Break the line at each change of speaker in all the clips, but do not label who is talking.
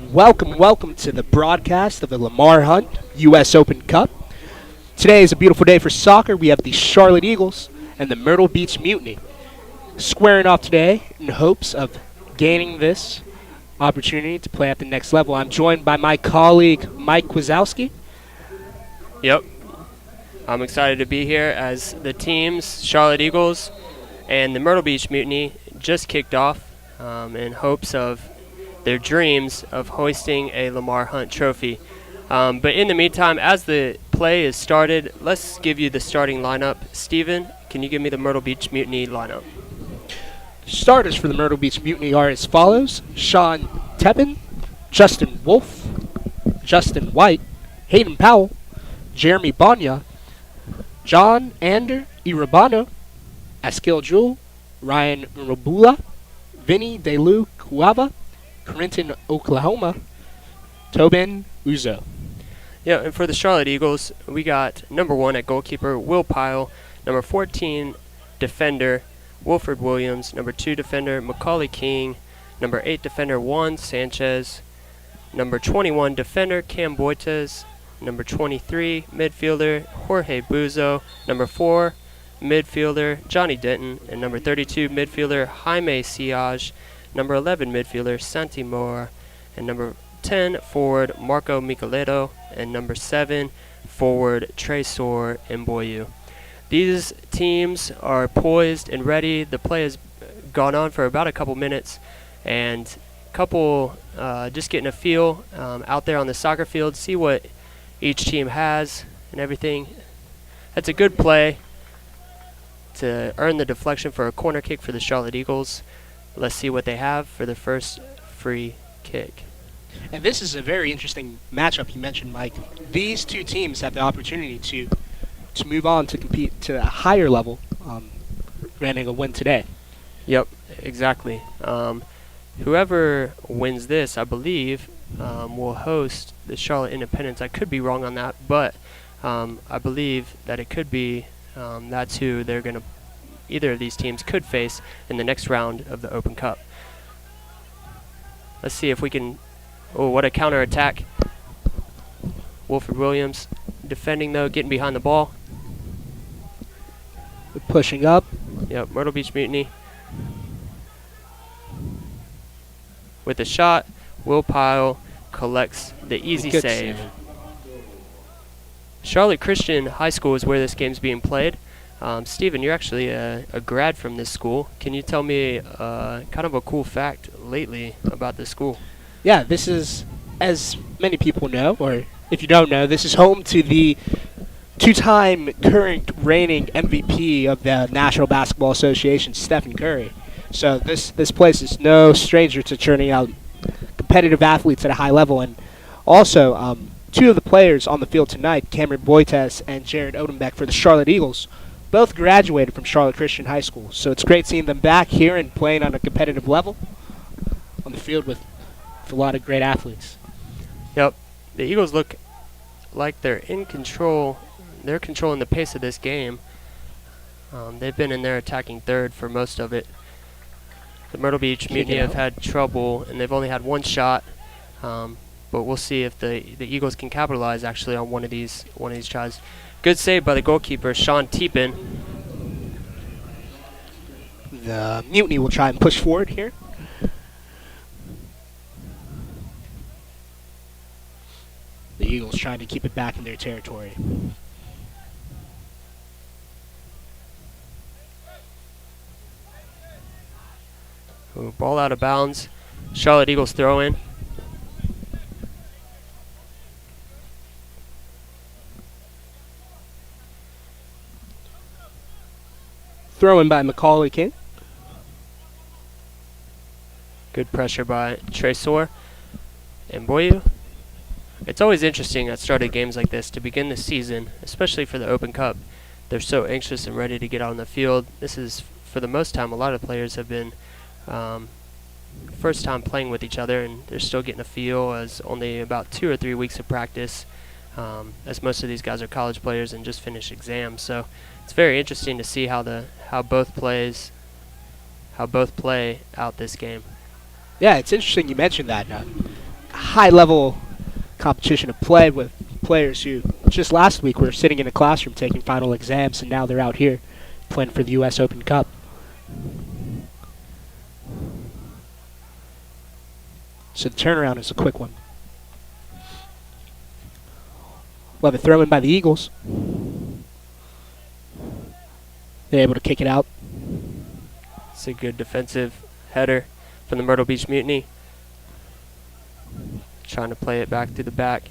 Welcome to the broadcast of the Lamar Hunt U.S. Open Cup. Today is a beautiful day for soccer. We have the Charlotte Eagles and the Myrtle Beach Mutiny squaring off today in hopes of gaining this opportunity to play at the next level. I'm joined by my colleague, Mike Kwazowski.
Yep. I'm excited to be here as the teams, Charlotte Eagles and the Myrtle Beach Mutiny, just kicked off in hopes of their dreams of hoisting a Lamar Hunt trophy. But in the meantime, as the play is started, let's give you the starting lineup. Steven, can you give me the Myrtle Beach Mutiny lineup?
Starters for the Myrtle Beach Mutiny are as follows: Sean Tepin, Justin Wolf, Justin White, Hayden Powell, Jeremy Banya, John Ander Irabano, Askil Jewell, Ryan Robula, Vinny DeLu Cuava, Clinton, Oklahoma, Tobin Uzo.
Yeah, and for the Charlotte Eagles, we got number 1 at goalkeeper, Will Pyle, number 14 defender, Wilfred Williams, number 2 defender, Macaulay King, number 8 defender, Juan Sanchez, number 21 defender, Cam Boites, number 23 midfielder, Jorge Buzo, number 4 midfielder, Johnny Denton, and number 32 midfielder, Jaime Siage, number 11 midfielder, Santi Moore, and number 10 forward, Marco Micheleto, and number 7 forward, Tresor Mboyu. These teams are poised and ready. The play has gone on for about a couple minutes, and just getting a feel out there on the soccer field, see what each team has and everything. That's a good play to earn the deflection for a corner kick for the Charlotte Eagles. Let's see what they have for the first free kick.
And this is a very interesting matchup you mentioned, Mike. These two teams have the opportunity to move on to compete to a higher level, granting a win today.
Yep, exactly. Whoever wins this, I believe, will host the Charlotte Independents. I could be wrong on that, but I believe that it could be that's who they're going to, either of these teams could face in the next round of the Open Cup. Let's see if we can. Oh, what a counterattack. Wilfred Williams defending, though, getting behind the ball.
Pushing up.
Yep, Myrtle Beach Mutiny. With a shot, Will Pyle collects the easy save. Charlotte Christian High School is where this game's being played. Steven, you're actually a grad from this school. Can you tell me kind of a cool fact lately about this school?
Yeah, this is, as many people know, or if you don't know, this is home to the two-time current reigning MVP of the National Basketball Association, Stephen Curry. So this place is no stranger to churning out competitive athletes at a high level. And also, two of the players on the field tonight, Cameron Boites and Jared Odenbeck for the Charlotte Eagles, both graduated from Charlotte Christian High School. So it's great seeing them back here and playing on a competitive level on the field with a lot of great athletes.
Yep. The Eagles look like they're in control. They're controlling the pace of this game. They've been in their attacking third for most of it. The Myrtle Beach Mutiny have had trouble, and they've only had one shot. But we'll see if the Eagles can capitalize actually on one of these tries. Good save by the goalkeeper, Sean Tepin.
The Mutiny will try and push forward here. The Eagles trying to keep it back in their territory.
Ooh, ball out of bounds. Charlotte Eagles throw in.
Throw in by Macaulay King.
Good pressure by Tresor Mboyu. It's always interesting at start of games like this to begin the season, especially for the Open Cup. They're so anxious and ready to get out on the field. This is, for the most time, a lot of players have been first time playing with each other, and they're still getting a feel, as only about 2 or 3 weeks of practice, as most of these guys are college players and just finished exams. So it's very interesting to see how both play out this game.
Yeah, it's interesting you mentioned that. high-level competition of play with players who just last week were sitting in a classroom taking final exams, and now they're out here playing for the U.S. Open Cup. So the turnaround is a quick one. We'll have a throw in by the Eagles. They're able to kick it out.
It's a good defensive header from the Myrtle Beach Mutiny. Trying to play it back through the back.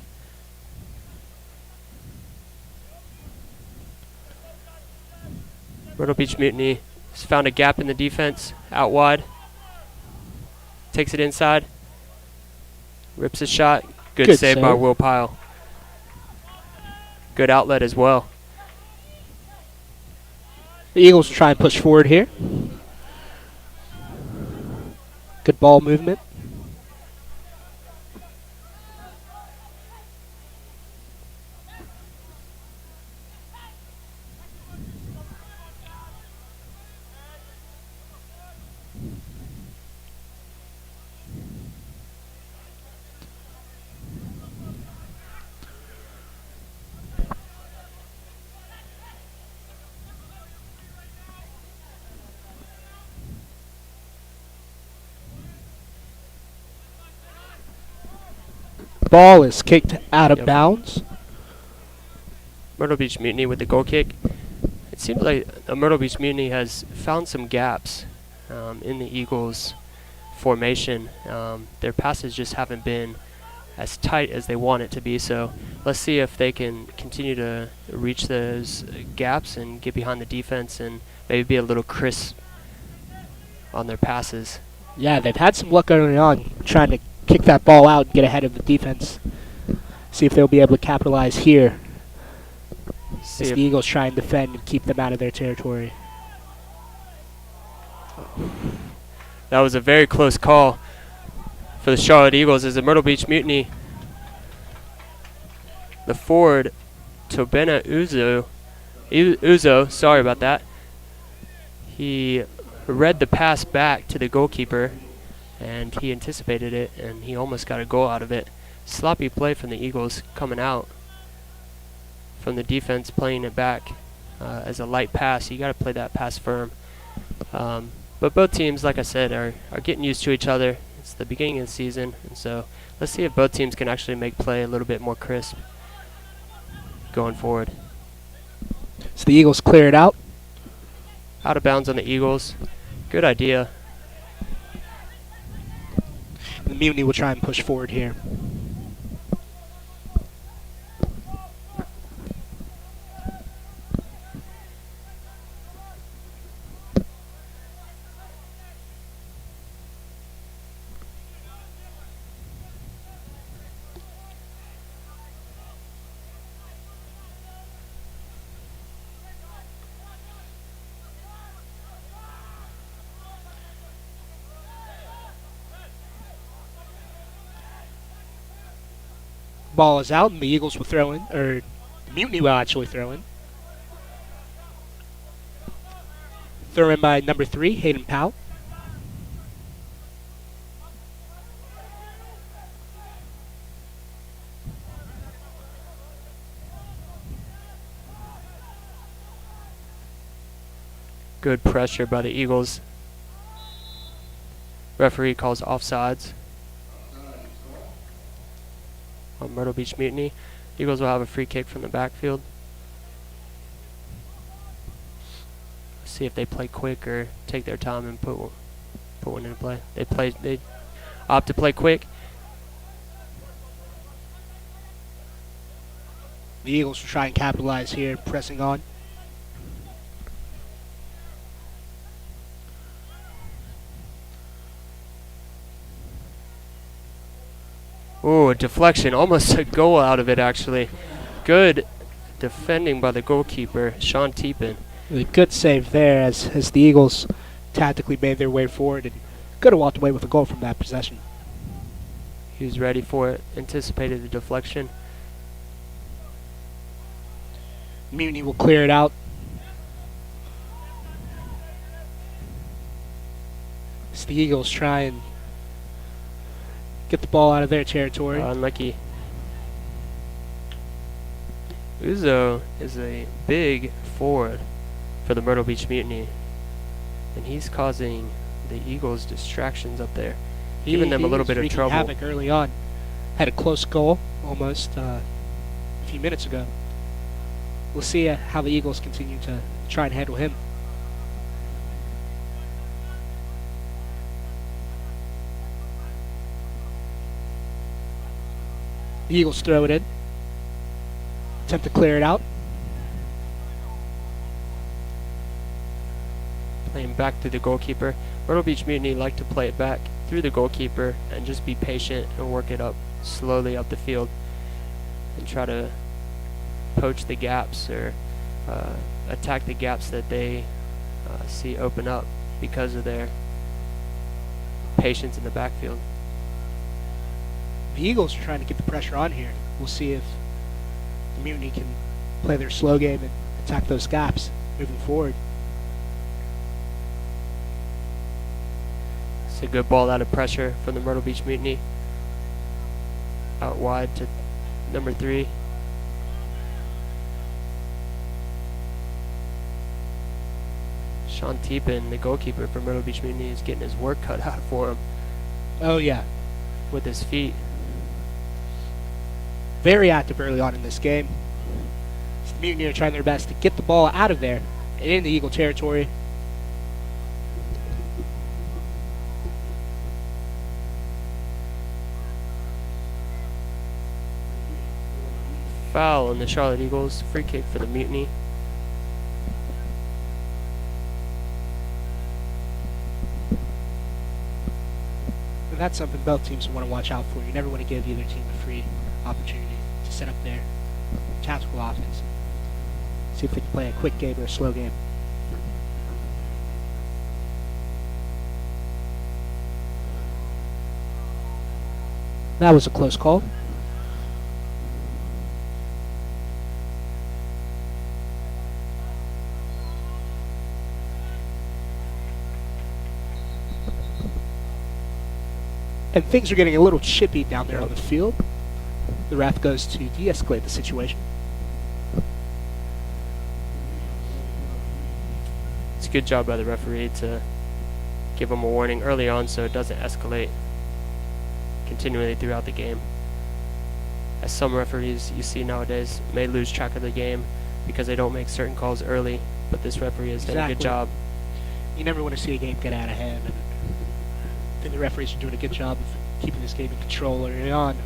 Myrtle Beach Mutiny has found a gap in the defense, out wide. Takes it inside. Rips a shot. Good save by Will Pyle. Good outlet as well.
The Eagles try and push forward here. Good ball movement. Ball is kicked out of bounds.
Myrtle Beach Mutiny with the goal kick. It seems like the Myrtle Beach Mutiny has found some gaps in the Eagles' formation. Their passes just haven't been as tight as they want it to be, so let's see if they can continue to reach those gaps and get behind the defense and maybe be a little crisp on their passes.
Yeah, they've had some luck early on trying to kick that ball out and get ahead of the defense. See if they'll be able to capitalize here as the Eagles try and defend and keep them out of their territory.
That was a very close call for the Charlotte Eagles as the Myrtle Beach Mutiny. The forward, Tobena Uzo, sorry about that. He read the pass back to the goalkeeper, and he anticipated it, and he almost got a goal out of it. Sloppy play from the Eagles coming out from the defense, playing it back as a light pass. You got to play that pass firm. But both teams, like I said, are getting used to each other. It's the beginning of the season, and so let's see if both teams can actually make play a little bit more crisp going forward.
So the Eagles clear it out.
Out of bounds on the Eagles. Good idea.
The Mutiny will try and push forward here. Ball is out, and the Eagles will throw in, or the Mutiny will actually throw in. Throw in by number 3, Hayden Powell.
Good pressure by the Eagles. Referee calls offsides on Myrtle Beach Mutiny. Eagles will have a free kick from the backfield. See if they play quick or take their time and put one into play. They opt to play quick.
The Eagles will try and capitalize here, pressing on.
Ooh, a deflection. Almost a goal out of it, actually. Good defending by the goalkeeper, Sean Teepin.
A good save there as the Eagles tactically made their way forward and could have walked away with a goal from that possession.
He was ready for it, anticipated the deflection.
Mutiny will clear it out. As the Eagles try and get the ball out of their territory.
Unlucky. Uzo is a big forward for the Myrtle Beach Mutiny, and he's causing the Eagles distractions up there, giving them a little bit of trouble.
Havoc early on. Had a close goal almost a few minutes ago. We'll see how the Eagles continue to try and handle him. The Eagles throw it in. Attempt to clear it out.
Playing back through the goalkeeper. Myrtle Beach Mutiny like to play it back through the goalkeeper and just be patient and work it up slowly up the field and try to poach the gaps or attack the gaps that they see open up because of their patience in the backfield.
The Eagles are trying to get the pressure on here. We'll see if the Mutiny can play their slow game and attack those gaps moving forward.
It's a good ball out of pressure from the Myrtle Beach Mutiny. Out wide to number 3. Sean Teepin, the goalkeeper for Myrtle Beach Mutiny, is getting his work cut out for him.
Oh yeah.
With his feet.
Very active early on in this game. The Mutiny are trying their best to get the ball out of there and into Eagle territory.
Foul on the Charlotte Eagles. Free kick for the Mutiny.
And that's something both teams want to watch out for. You never want to give either team a free opportunity to set up their tactical offense. See if they can play a quick game or a slow game. That was a close call. And things are getting a little chippy down there on the field. The ref goes to de-escalate the situation.
It's a good job by the referee to give them a warning early on so it doesn't escalate continually throughout the game. As some referees you see nowadays may lose track of the game because they don't make certain calls early, but this referee has done a good job.
You never want to see a game get out of hand, and I think the referees are doing a good job of keeping this game in control early on.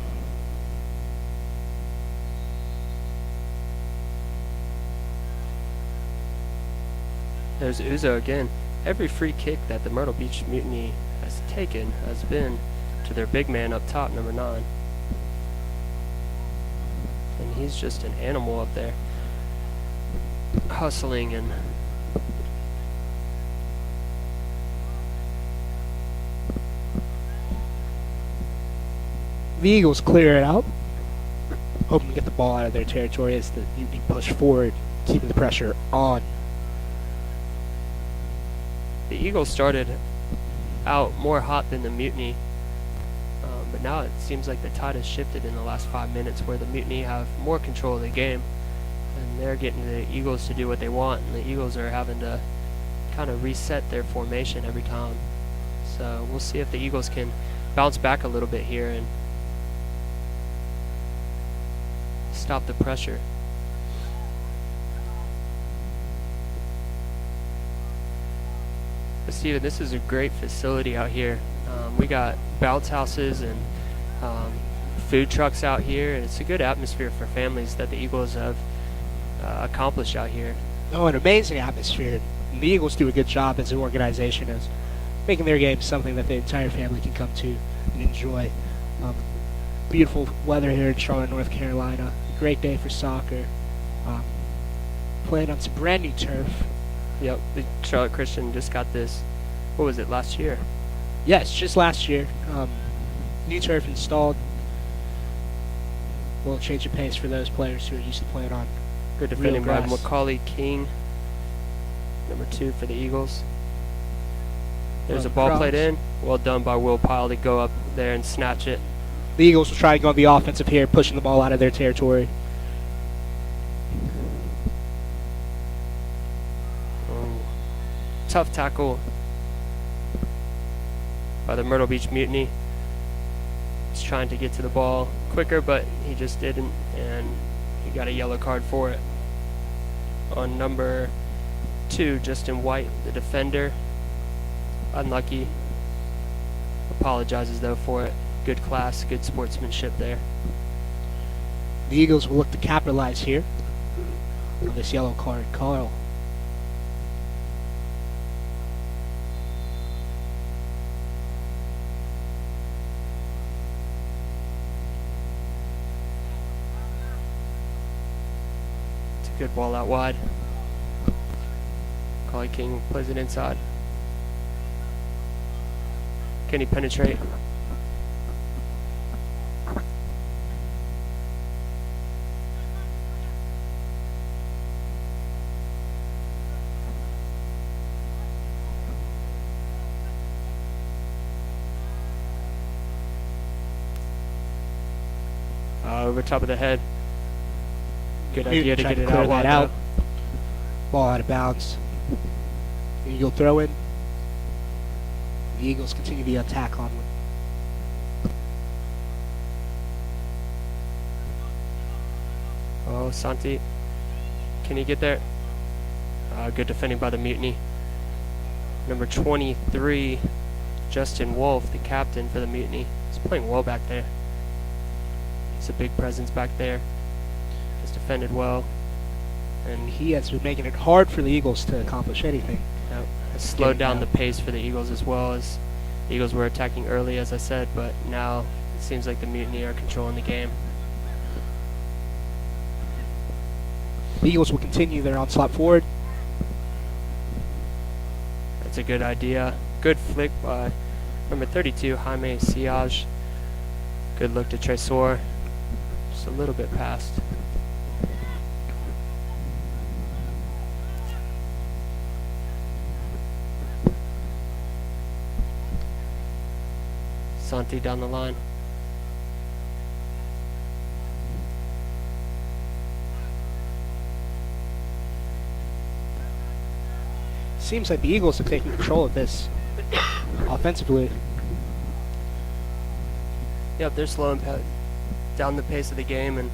There's Uzo again. Every free kick that the Myrtle Beach Mutiny has taken has been to their big man up top, number 9. And he's just an animal up there, hustling and
the Eagles clear it out, hoping to get the ball out of their territory as the Mutiny push forward, keeping the pressure on.
the Eagles started out more hot than the Mutiny, but now it seems like the tide has shifted in the last 5 minutes where the Mutiny have more control of the game and they're getting the Eagles to do what they want, and the Eagles are having to kind of reset their formation every time. So we'll see if the Eagles can bounce back a little bit here and stop the pressure. But Steven, this is a great facility out here. We got bounce houses and food trucks out here, and it's a good atmosphere for families that the Eagles have accomplished out here.
Oh, an amazing atmosphere. And the Eagles do a good job as an organization as making their game something that the entire family can come to and enjoy. Beautiful weather here in Charlotte, North Carolina. A great day for soccer. Playing on some brand new turf.
Yep, the Charlotte Christian just got this, what was it, last year?
Yes, just last year. New turf installed. Will change of pace for those players who are used to playing on
Good defending by
grass.
Macaulay King, number 2 for the Eagles. There's a ball
Cross.
played in. Well done by Will Pyle to go up there and snatch it
The Eagles will try to go on the offensive here, pushing the ball out of their territory.
Tough tackle by the Myrtle Beach Mutiny. He's trying to get to the ball quicker, but he just didn't, and he got a yellow card for it. On number 2, Justin White, the defender. Unlucky. Apologizes though for it. Good class, good sportsmanship there.
The Eagles will look to capitalize here on this yellow card. Carl.
It's a good ball out wide. Macaulay King plays it inside. Can he penetrate? Over top of the head. Good idea to get it out wide out.
Ball out of bounds. Eagle throw in. The Eagles continue the attack on them.
Oh, Santi. Can he get there? Good defending by the Mutiny. Number 23, Justin Wolf, the captain for the Mutiny. He's playing well back there. He's a big presence back there. He's defended well.
And he has been making it hard for the Eagles to accomplish anything.
Yep. Has slowed down the pace for the Eagles as well, as the Eagles were attacking early, as I said, but now it seems like the Mutiny are controlling the game.
The Eagles will continue their onslaught forward.
That's a good idea. Good flick by number 32, Jaime Siage. Good look to Tresor. Just a little bit past. Santi down the line.
Seems like the Eagles have taken control of this offensively.
Yep, they're slowing down the pace of the game and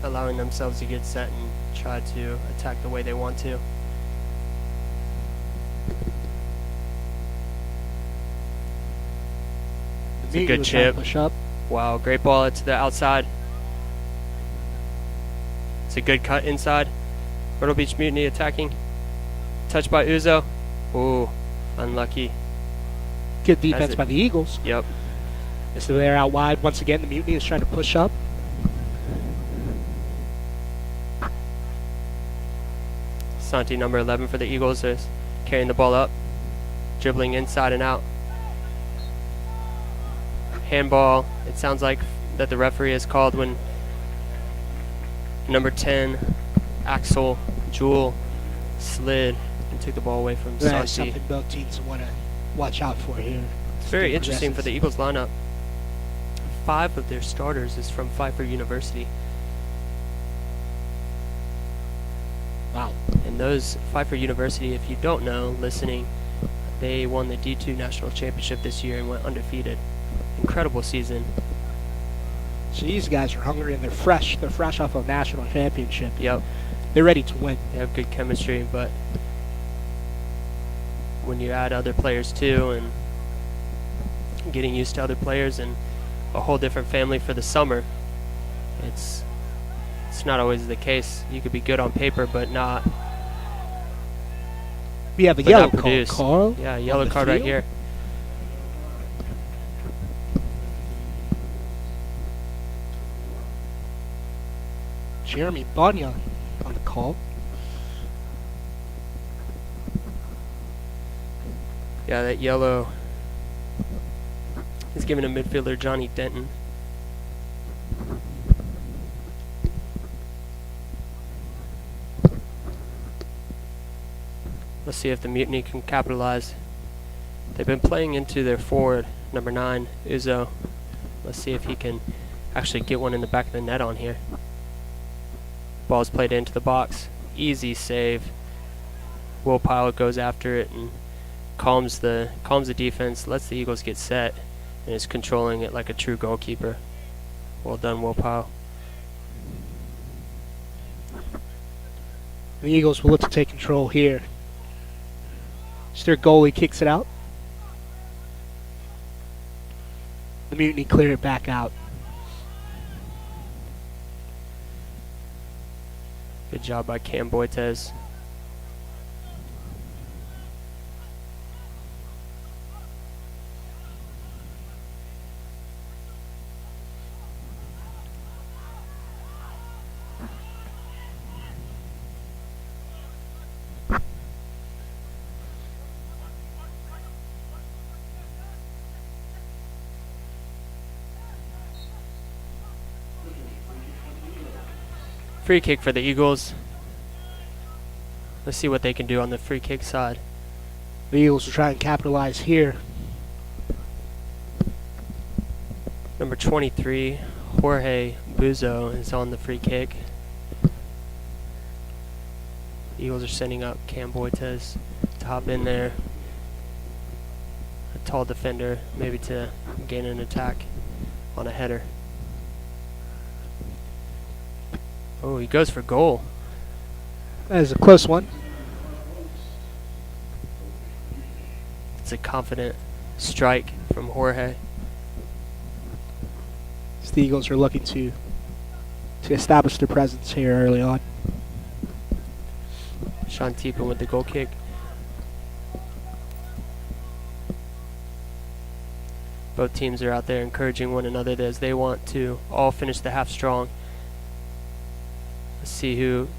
allowing themselves to get set and try to attack the way they want to. It's a good chip.
Push up.
Wow, great ball to the outside. It's a good cut inside. Myrtle Beach Mutiny attacking. Touch by Uzo. Ooh, unlucky.
Good defense by the Eagles.
Yep.
So they're out wide. Once again, the Mutiny is trying to push up.
Santi, number 11 for the Eagles, is carrying the ball up. Dribbling inside and out. Handball. It sounds like that the referee has called when number 10, Axel Jewel, slid and took the ball away from Santi.
That's something both teams want to watch out for here.
It's very interesting for the Eagles lineup. 5 of their starters is from Pfeiffer University.
Wow.
And those Pfeiffer University, if you don't know, listening, they won the D2 National Championship this year and went undefeated. Incredible season.
So these guys are hungry and they're fresh. They're fresh off a national championship.
Yep.
They're ready to win.
They have good chemistry, but when you add other players too and getting used to other players and a whole different family for the summer, it's not always the case. You could be good on paper but not.
We have a yellow card, Carl.
Yeah, yellow card right here.
Jeremy Banya on the call.
Yeah, that yellow is given to midfielder Johnny Denton. Let's see if the Mutiny can capitalize. They've been playing into their forward, number 9, Uzo. Let's see if he can actually get one in the back of the net on here. Ball's played into the box. Easy save. Will Pyle goes after it and calms the defense, lets the Eagles get set, and is controlling it like a true goalkeeper. Well done, Will Pyle.
The Eagles will look to take control here. As their goalie kicks it out. The Mutiny clear it back out.
Good job by Cam Boitez. Free kick for the Eagles. Let's see what they can do on the free kick side.
The Eagles will try and capitalize here.
Number 23, Jorge Buzo, is on the free kick. The Eagles are sending up Cam Boitez to hop in there. A tall defender, maybe to gain an attack on a header. Oh, he goes for goal.
That is a close one.
It's a confident strike from Jorge.
As the Eagles are looking to establish their presence here early on.
Sean Teepin with the goal kick. Both teams are out there encouraging one another as they want to all finish the half strong. Let's see who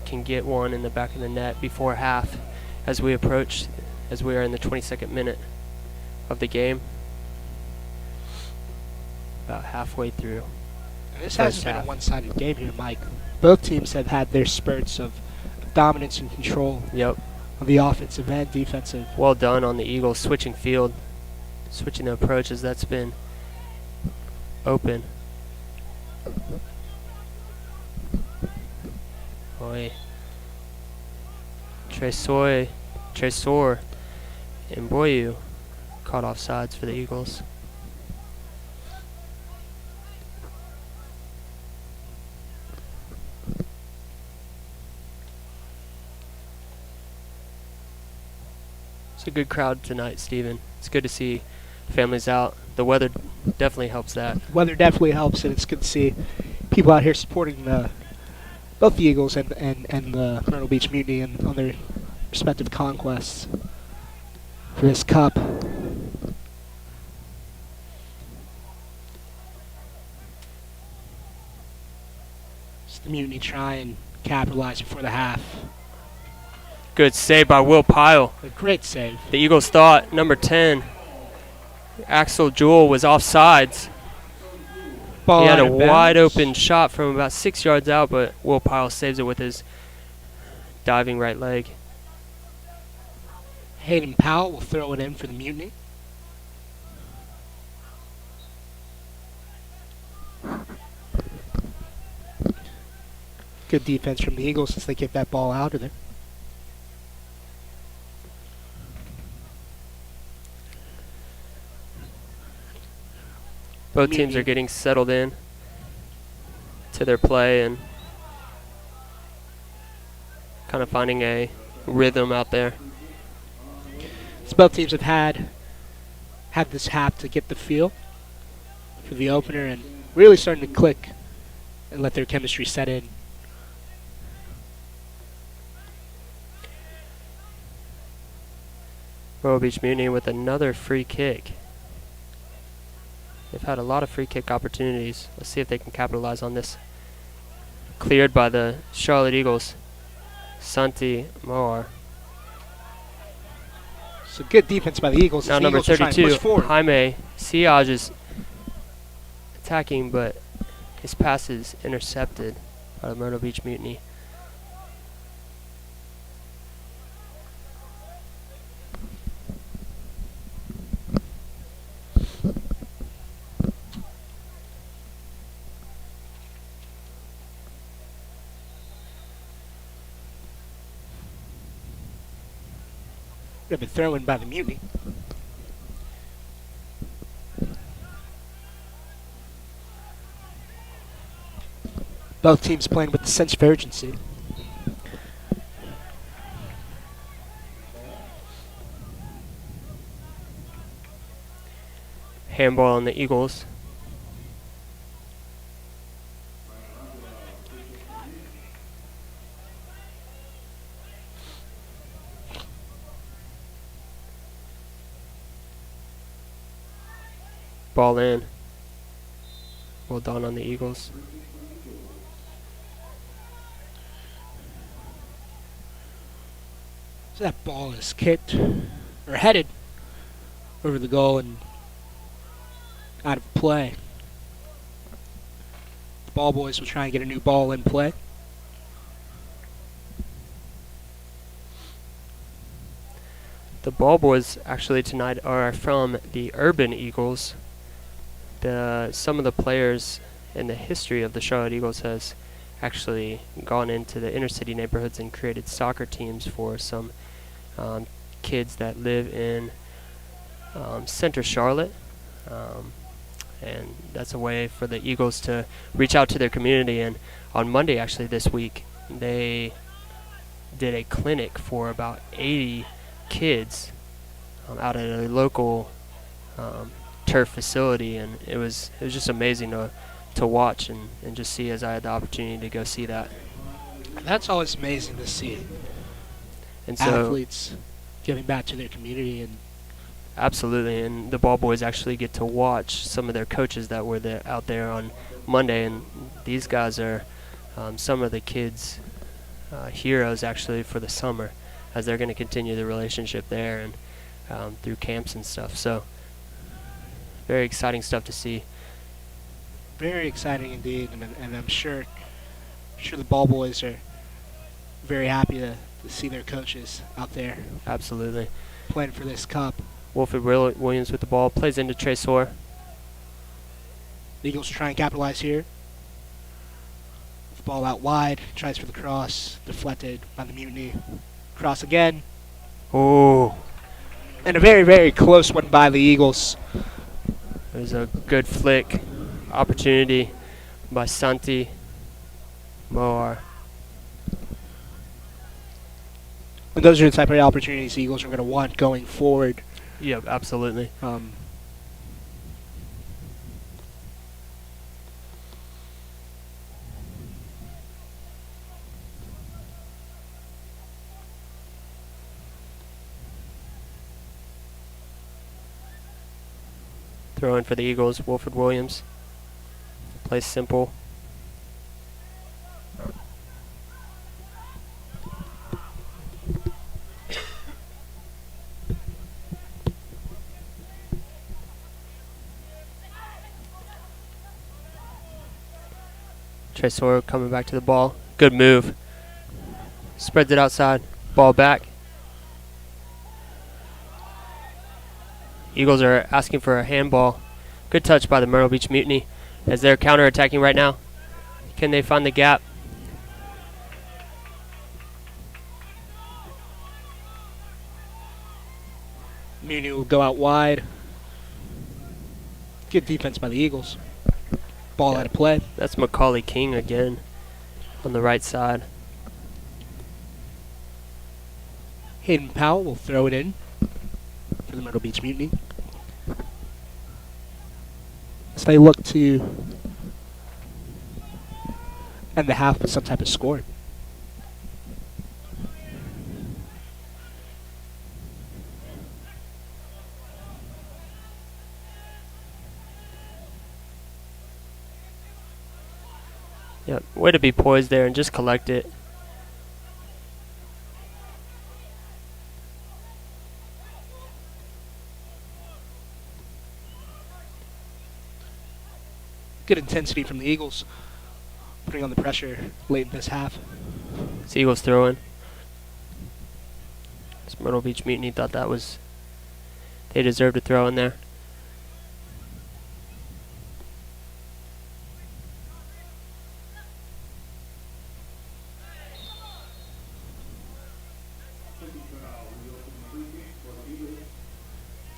can get one in the back of the net before half as we approach, as we are in the 22nd minute of the game. About halfway through.
This hasn't been a one-sided game here, Mike. Both teams have had their spurts of dominance and control.
Yep.
On the offensive and defensive.
Well done on the Eagles switching field, switching the approaches. That's been open. Oi. Tresor and Boyu caught off sides for the Eagles. It's a good crowd tonight, Steven. It's good to see families out. The weather definitely helps that.
Weather definitely helps, and it's good to see people out here supporting both the Eagles and the Myrtle Beach Mutiny and on their respective conquests for this cup. Just the Mutiny try and capitalize before the half.
Good save by Will Pyle.
A great save.
The Eagles thought number 10, Axel Jewell, was offsides.
Ball
he had
out
a
of bounds.
wide open shot from about 6 yards out, but Will Pyle saves it with his diving right leg.
Hayden Powell will throw it in for the Mutiny. Good defense from the Eagles since they kicked that ball out of there.
Both teams are getting settled in to their play and kind of finding a rhythm out there.
So both teams have had this half to get the feel for the opener and really starting to click and let their chemistry set in.
Myrtle Beach Mutiny with another free kick. They've had a lot of free kick opportunities. Let's see if they can capitalize on this. Cleared by the Charlotte Eagles. Santi Moar.
So good defense by the Eagles.
Now
the
number
Eagles are trying to
32,
push forward.
Jaime Siage is attacking, but his pass is intercepted by the Myrtle Beach Mutiny.
Would have been thrown by the Mutiny. Both teams playing with a sense of urgency.
Handball on the Eagles. Ball in. Well done on the Eagles.
So that ball is kicked, or headed, over the goal and out of play. The ball boys will try and get a new ball in play.
The ball boys actually tonight are from the Urban Eagles. Some of the players in the history of the Charlotte Eagles has actually gone into the inner city neighborhoods and created soccer teams for some kids that live in Center Charlotte. And that's a way for the Eagles to reach out to their community. And on Monday, actually, this week, they did a clinic for about 80 kids out at a local turf facility, and it was just amazing to watch and just see, as I had the opportunity to go see that.
That's always amazing to see.
And so
Athletes giving back to their community. And
absolutely, and the ball boys actually get to watch some of their coaches that were out there on Monday, and these guys are some of the kids' heroes actually for the summer, as they're going to continue the relationship there and through camps and stuff. So very exciting stuff to see.
Very exciting indeed, and I'm sure the ball boys are very happy to see their coaches out there.
Absolutely.
Playing for this cup.
Wilfred Williams with the ball, plays into Tresor.
The Eagles try and capitalize here. The ball out wide, tries for the cross, deflected by the Mutiny. Cross again.
Oh.
And a very, very close one by the Eagles.
It was a good flick. Opportunity by Santi Moar.
And those are the type of opportunities the Eagles are going to want going forward.
Yep, absolutely. Throw in for the Eagles, Wilfred Williams. Plays simple. Tresor coming back to the ball. Good move. Spreads it outside. Ball back. Eagles are asking for a handball. Good touch by the Myrtle Beach Mutiny as they're counterattacking right now. Can they find the gap?
Mutiny will go out wide. Good defense by the Eagles. Ball out of play.
That's Macaulay King again on the right side.
Hayden Powell will throw it in for the Myrtle Beach Mutiny. As they look to end the half with some type of score.
Yep, way to be poised there and just collect it.
Good intensity from the Eagles, putting on the pressure late in this half.
It's Eagles throwing. This Myrtle Beach Mutiny thought that was, they deserved to throw in there.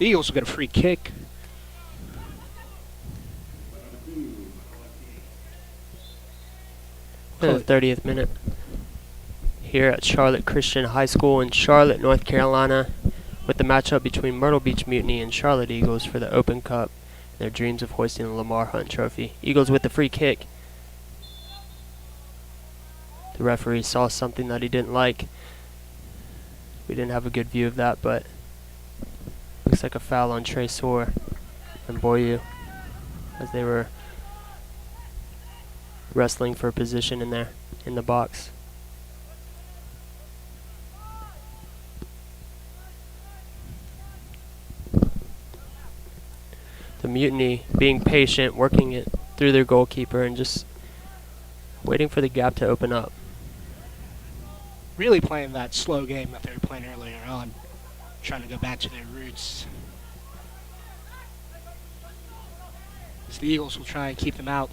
The Eagles will get a free kick.
In the 30th minute. Here at Charlotte Christian High School in Charlotte, North Carolina, with the matchup between Myrtle Beach Mutiny and Charlotte Eagles for the Open Cup, their dreams of hoisting the Lamar Hunt Trophy. Eagles with the free kick. The referee saw something that he didn't like. We didn't have a good view of that, but looks like a foul on Trey Soar and Boyu as they were wrestling for a position in there in the box. The Mutiny being patient, working it through their goalkeeper and just waiting for the gap to open up.
Really playing that slow game that they were playing earlier on, trying to go back to their roots. As the Eagles will try and keep them out.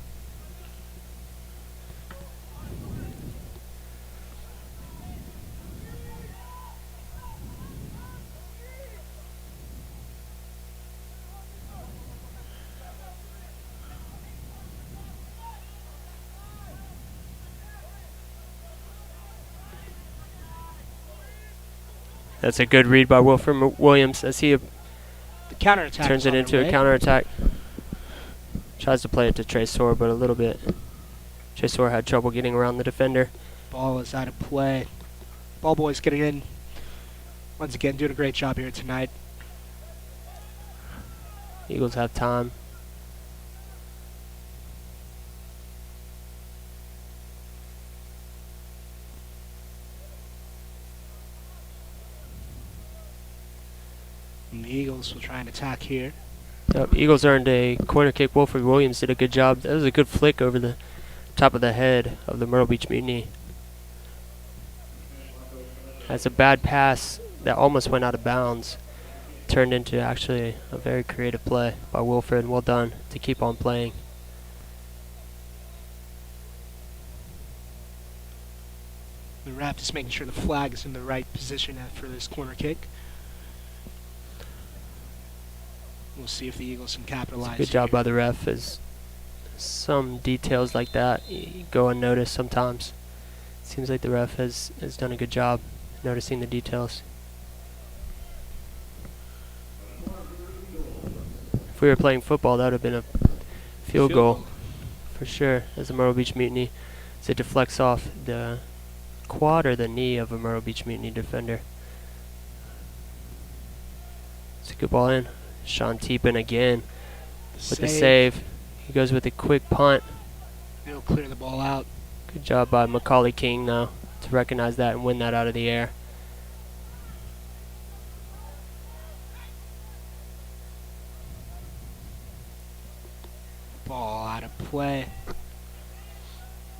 That's a good read by Wilford Williams as he
The counterattack
turns it into a counterattack. Tries to play it to Trey Soar, but a little bit. Trey Soar had trouble getting around the defender.
Ball is out of play. Ball boys getting in. Once again, doing a great job here tonight.
Eagles have time.
And the Eagles will try and attack here.
Yep, Eagles earned a corner kick. Wilford Williams did a good job. That was a good flick over the top of the head of the Myrtle Beach Mutiny. That's a bad pass that almost went out of bounds. Turned into actually a very creative play by Wilford. Well done to keep on playing.
The ref is making sure the flag is in the right position for this corner kick. We'll see if the Eagles can capitalize.
Good job by the ref, as some details like that go unnoticed sometimes. Seems like the ref has done a good job noticing the details. If we were playing football, that would have been a field goal for sure, as the Myrtle Beach Mutiny, as it deflects off the quad or the knee of a Myrtle Beach Mutiny defender. It's a good ball in. Sean Teepin again with the save. He goes with a quick punt.
He'll clear the ball out.
Good job by Macaulay King now to recognize that and win that out of the air.
Ball out of play.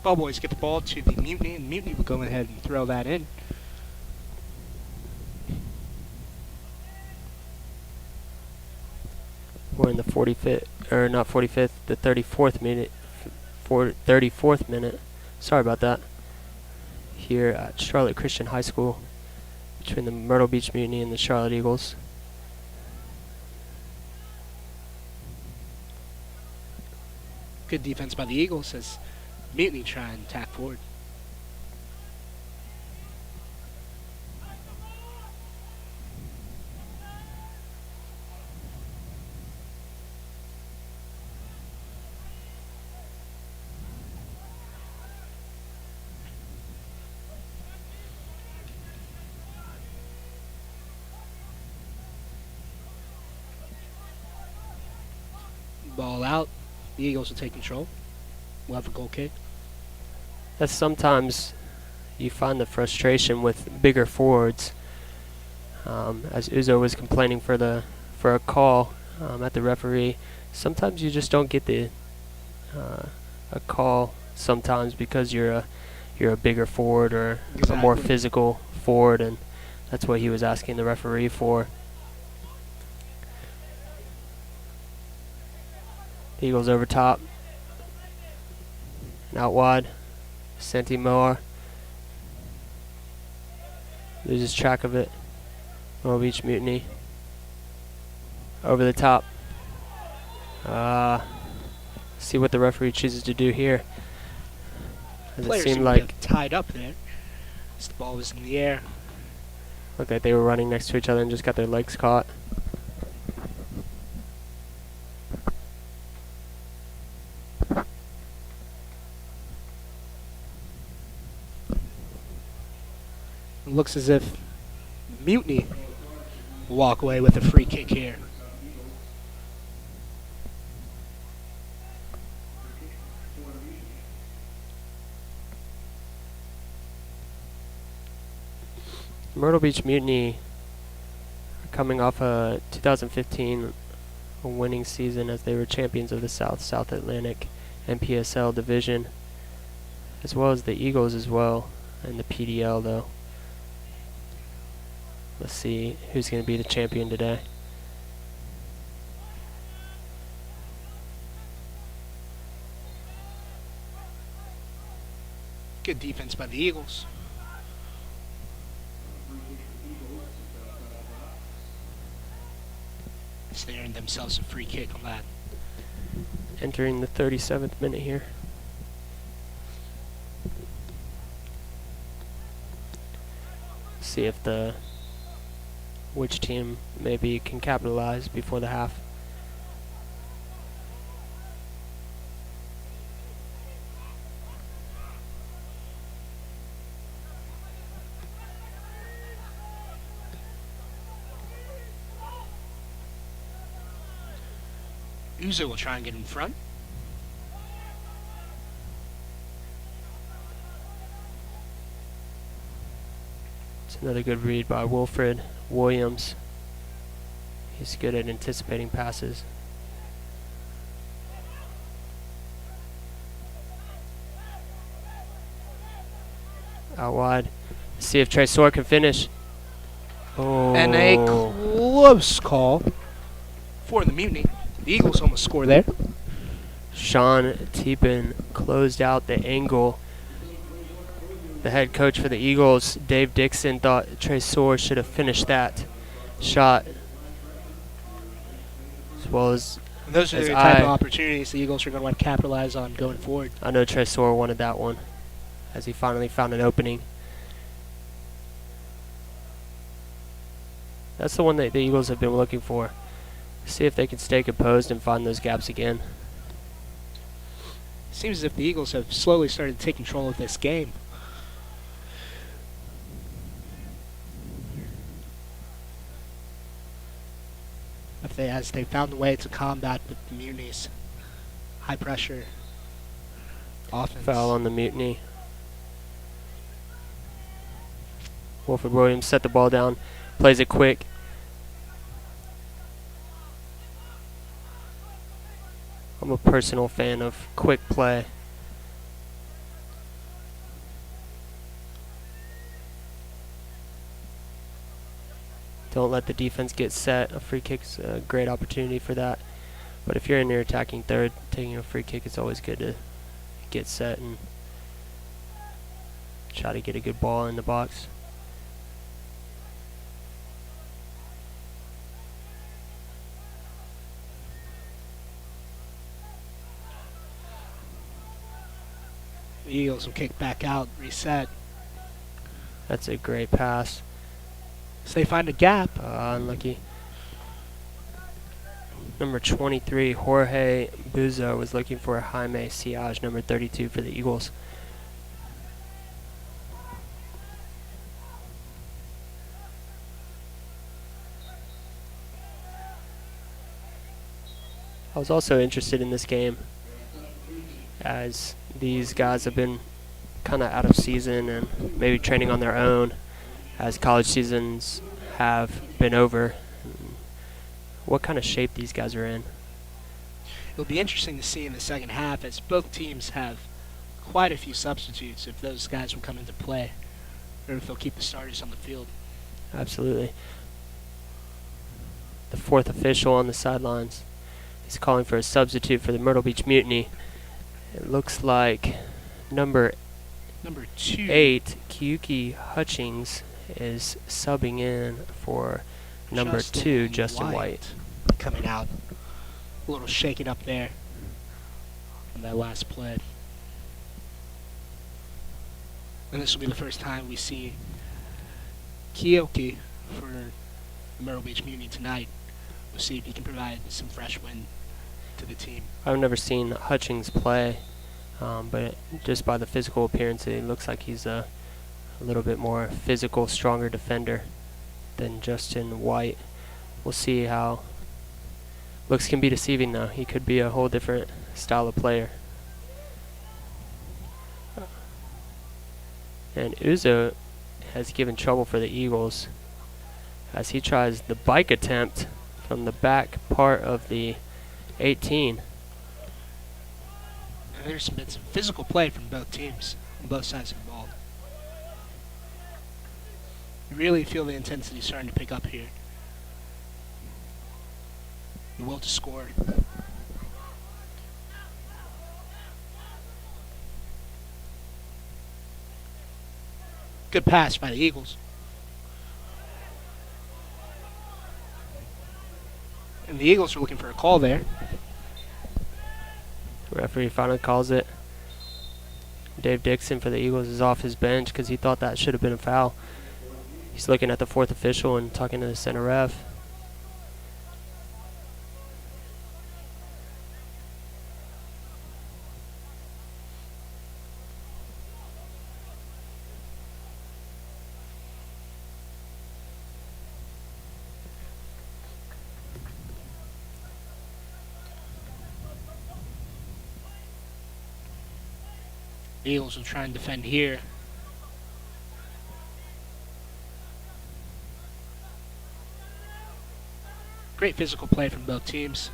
Ball boys get the ball to the Mutiny, and the Mutiny will go ahead and throw that in.
We're in the 45th, or not 45th, the 34th minute. 34th minute. Sorry about that. Here at Charlotte Christian High School, between the Myrtle Beach Mutiny and the Charlotte Eagles.
Good defense by the Eagles as Mutiny try and attack forward. Ball out. The Eagles will take control. We'll have a goal kick.
That's sometimes you find the frustration with bigger forwards. As Uzo was complaining for a call at the referee, sometimes you just don't get a call sometimes because you're a bigger forward or a more physical forward, and that's what he was asking the referee for. The Eagles over top. And out wide. Santi Moar loses track of it. Myrtle Beach Mutiny. Over the top. See what the referee chooses to do here. As it
Players
seemed
seem to
like
get tied up there as the ball was in the air.
looked like they were running next to each other and just got their legs caught.
It looks as if Mutiny will walk away with a free kick here.
Myrtle Beach Mutiny are coming off a 2015 winning season as they were champions of the South Atlantic NPSL division, as well as the Eagles as well, and the PDL though. Let's see who's going to be the champion today.
Good defense by the Eagles. They earned themselves a free kick on that.
Entering the 37th minute here. See if which team maybe can capitalize before the half.
Uzo will try and get in front.
It's another good read by Wilfred Williams. He's good at anticipating passes. Out wide. See if Tresor can finish. Oh.
And a close call for the Mutiny. The Eagles almost score there.
Sean Teepin closed out the angle. The head coach for the Eagles, Dave Dixon, thought Tresor should have finished that shot. As well as
those are the type of opportunities the Eagles are going to want to capitalize on going forward.
I know Tresor wanted that one as he finally found an opening. That's the one that the Eagles have been looking for. See if they can stay composed and find those gaps again.
Seems as if the Eagles have slowly started to take control of this game. As they found a way to combat the Mutiny's high pressure offense.
Foul on the Mutiny. Wilfred Williams set the ball down, plays it quick. I'm a personal fan of quick play. Don't let the defense get set. A free kick's a great opportunity for that. But if you're in your attacking third, taking a free kick, it's always good to get set and try to get a good ball in the box.
The Eagles will kick back out, reset.
That's a great pass.
So they find a gap.
Unlucky. Number 23, Jorge Buzo, was looking for Jaime Siage, number 32 for the Eagles. I was also interested in this game as these guys have been kind of out of season and maybe training on their own as college seasons have been over. What kind of shape these guys are in.
It'll be interesting to see in the second half as both teams have quite a few substitutes if those guys will come into play or if they'll keep the starters on the field.
Absolutely. The fourth official on the sidelines is calling for a substitute for the Myrtle Beach Mutiny. It looks like number 8, Kiyuki Hutchings, is subbing in for number 2, Justin White.
coming out. A little shaken up there on that last play. And this will be the first time we see Kioki for the Myrtle Beach Mutiny tonight. We'll see if he can provide some fresh wind to the team.
I've never seen Hutchings play, but just by the physical appearance, it looks like he's a little bit more physical, stronger defender than Justin White. We'll see how. Looks can be deceiving though. He could be a whole different style of player. And Uzo has given trouble for the Eagles as he tries the bike attempt from the back part of the 18.
And there's been some physical play from both teams on both sides of the ball. You really feel the intensity starting to pick up here. The will to score. Good pass by the Eagles. And the Eagles are looking for a call there.
The referee finally calls it. Dave Dixon for the Eagles is off his bench because he thought that should have been a foul. He's looking at the fourth official and talking to the center ref.
The Eagles will try and defend here. Great physical play from both teams.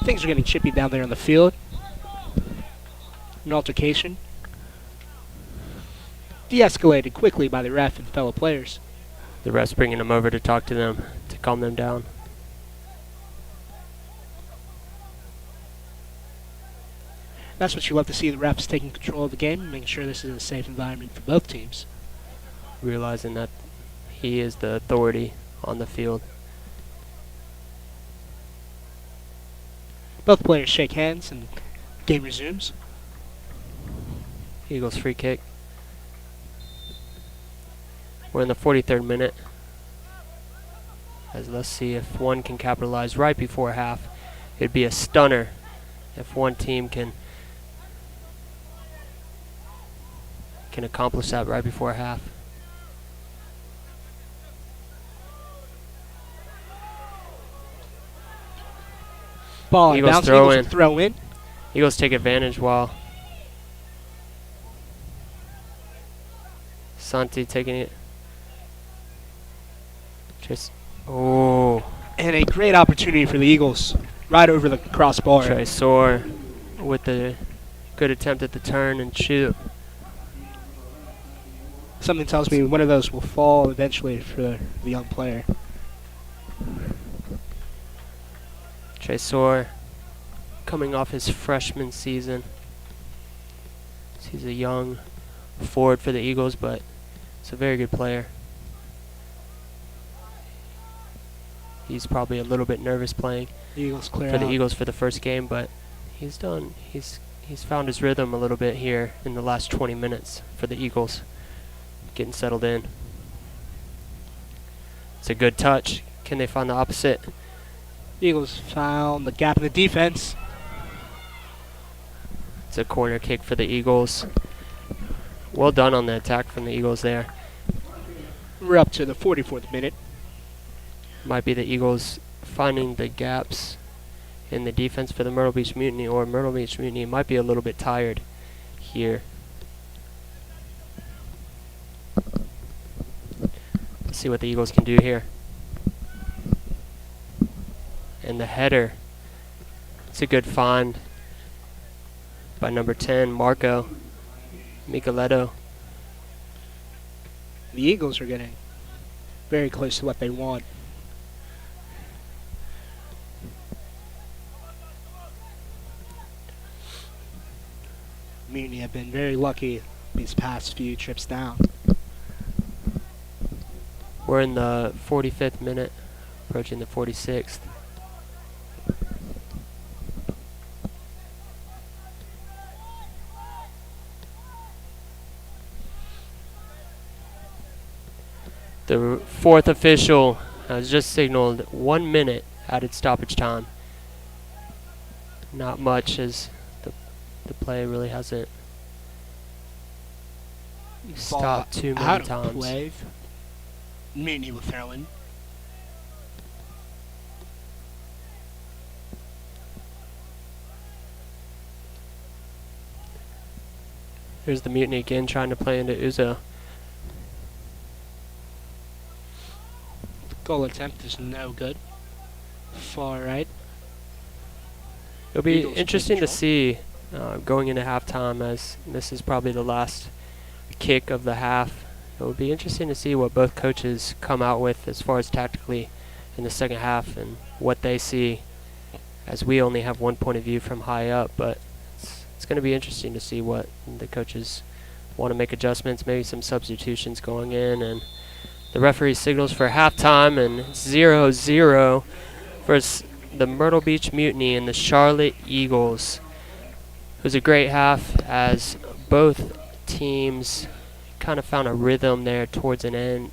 Things are getting chippy down there on the field. An altercation. De-escalated quickly by the ref and fellow players.
The ref's bringing them over to talk to them, to calm them down.
That's what you love to see, the refs taking control of the game and making sure this is a safe environment for both teams.
Realizing that he is the authority on the field.
Both players shake hands and game resumes.
Eagles free kick. We're in the 43rd minute. As let's see if one can capitalize right before half. It'd be a stunner if one team can accomplish that right before half.
Ball
Eagles
bounce,
throw
Eagles
in.
will throw in.
Eagles take advantage while Santi taking it. Just
And a great opportunity for the Eagles. Right over the crossbar.
Tresor with the good attempt at the turn and shoot.
Something tells me one of those will fall eventually for the young player.
Tresor coming off his freshman season. He's a young forward for the Eagles, but he's a very good player. He's probably a little bit nervous playing
Eagles clear
for the
out.
Eagles for the first game, but he's found his rhythm a little bit here in the last 20 minutes for the Eagles, getting settled in. It's a good touch. Can they find the opposite?
Eagles found the gap in the defense.
It's a corner kick for the Eagles. Well done on the attack from the Eagles there.
We're up to the 44th minute.
Might be the Eagles finding the gaps in the defense for the Myrtle Beach Mutiny, or Myrtle Beach Mutiny might be a little bit tired here. Let's see what the Eagles can do here. And the header. It's a good find by number 10, Marco Micheletto.
The Eagles are getting very close to what they want. Mutiny have been very lucky these past few trips down.
We're in the 45th minute, approaching the 46th. The fourth official has just signaled 1 minute added stoppage time. Not much, as the play really hasn't stopped too many
out of
times.
play. Mutiny will throw in.
Here's the Mutiny again, trying to play into Uzo.
Goal attempt is no good. Far right.
It'll be
Eagles
interesting to
control.
see going into halftime, as this is probably the last kick of the half. It will be interesting to see what both coaches come out with as far as tactically in the second half and what they see, as we only have one point of view from high up. But it's going to be interesting to see what the coaches want to make adjustments, maybe some substitutions going in. And the referee signals for halftime, and it's 0-0 for the Myrtle Beach Mutiny and the Charlotte Eagles. It was a great half, as both teams kind of found a rhythm there towards the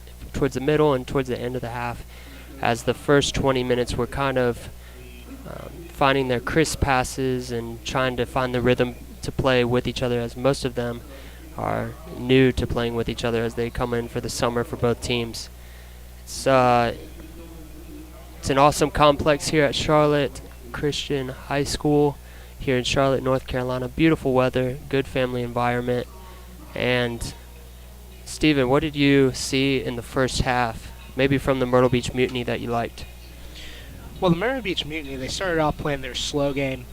middle and towards the end of the half, as the first 20 minutes were kind of finding their crisp passes and trying to find the rhythm to play with each other, as most of them are new to playing with each other as they come in for the summer for both teams. It's an awesome complex here at Charlotte Christian High School here in Charlotte, North Carolina. Beautiful weather, good family environment. And Steven, what did you see in the first half, maybe from the Myrtle Beach Mutiny, that you liked?
Well, the Myrtle Beach Mutiny, they started off playing their slow game,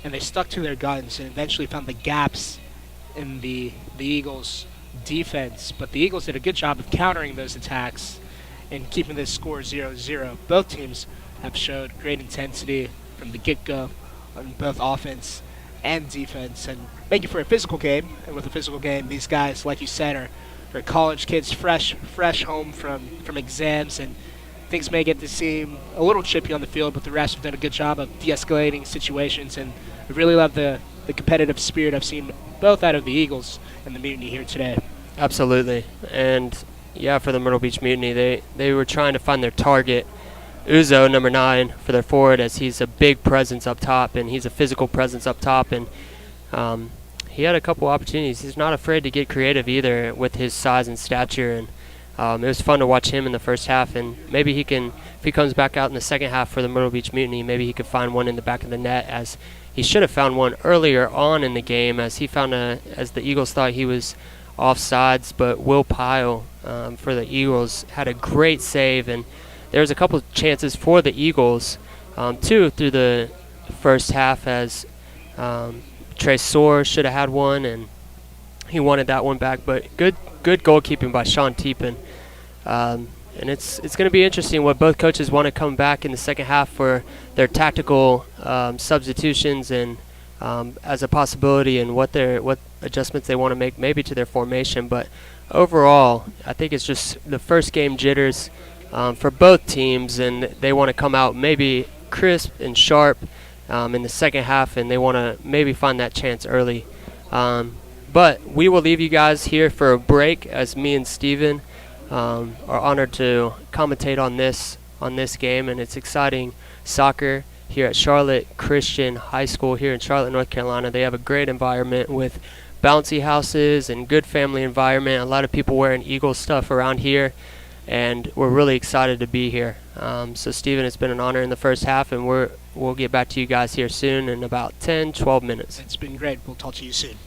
and they stuck to their guns and eventually found the gaps in the Eagles' defense. But the Eagles did a good job of countering those attacks and keeping this score 0-0. Both teams have showed great intensity from the get-go on both offense and defense, and making for a physical game. And with a physical game, these guys, like you said, are college kids fresh home from exams, and things may get to seem a little chippy on the field, but the refs have done a good job of de-escalating situations, and I really love the competitive spirit I've seen both out of the Eagles and the Mutiny here today.
Absolutely. And yeah, for the Myrtle Beach Mutiny, they were trying to find their target, Uzo, number 9, for their forward, as he's a big presence up top, and he's a physical presence up top, and he had a couple opportunities. He's not afraid to get creative either with his size and stature, and it was fun to watch him in the first half, and maybe he can, if he comes back out in the second half for the Myrtle Beach Mutiny, maybe he could find one in the back of the net, as he should have found one earlier on in the game, as as the Eagles thought he was offsides, but Will Pyle for the Eagles had a great save, and there was a couple of chances for the Eagles, too, through the first half, as Trey Soar should have had one, and he wanted that one back. But good goalkeeping by Sean Teepin. And it's going to be interesting what both coaches want to come back in the second half for their tactical substitutions, and as a possibility, and what adjustments they want to make maybe to their formation. But overall, I think it's just the first game jitters for both teams, and they want to come out maybe crisp and sharp in the second half, and they want to maybe find that chance early. But we will leave you guys here for a break, as me and Steven are honored to commentate on this game, and it's exciting soccer here at Charlotte Christian High School here in Charlotte, North Carolina. They have a great environment with bouncy houses and good family environment. A lot of people wearing Eagles stuff around here, and we're really excited to be here. So Steven, it's been an honor in the first half, and we'll get back to you guys here soon in about 10-12 minutes.
It's been great. We'll talk to you soon.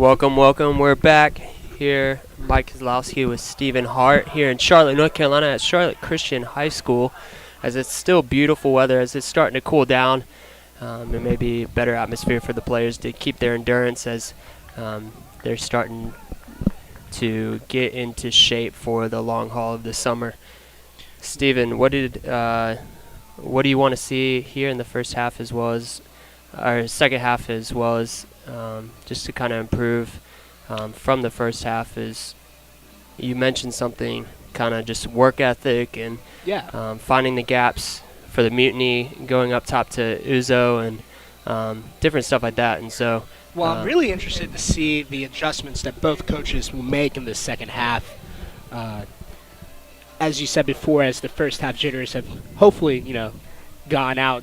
Welcome, welcome. We're back here. Mike Kozlowski with Stephen Hart here in Charlotte, North Carolina at Charlotte Christian High School, as it's still beautiful weather, as it's starting to cool down. There may be better atmosphere for the players to keep their endurance as they're starting to get into shape for the long haul of the summer. Stephen, what do you want to see here in the first half as well as our second half as well as just to kind of improve from the first half? Is you mentioned something, kind of just work ethic and finding the gaps for the Mutiny, going up top to Uzo and different stuff like that. And so,
well, I'm really interested to see the adjustments that both coaches will make in the second half. As you said before, as the first half jitters have hopefully, gone out,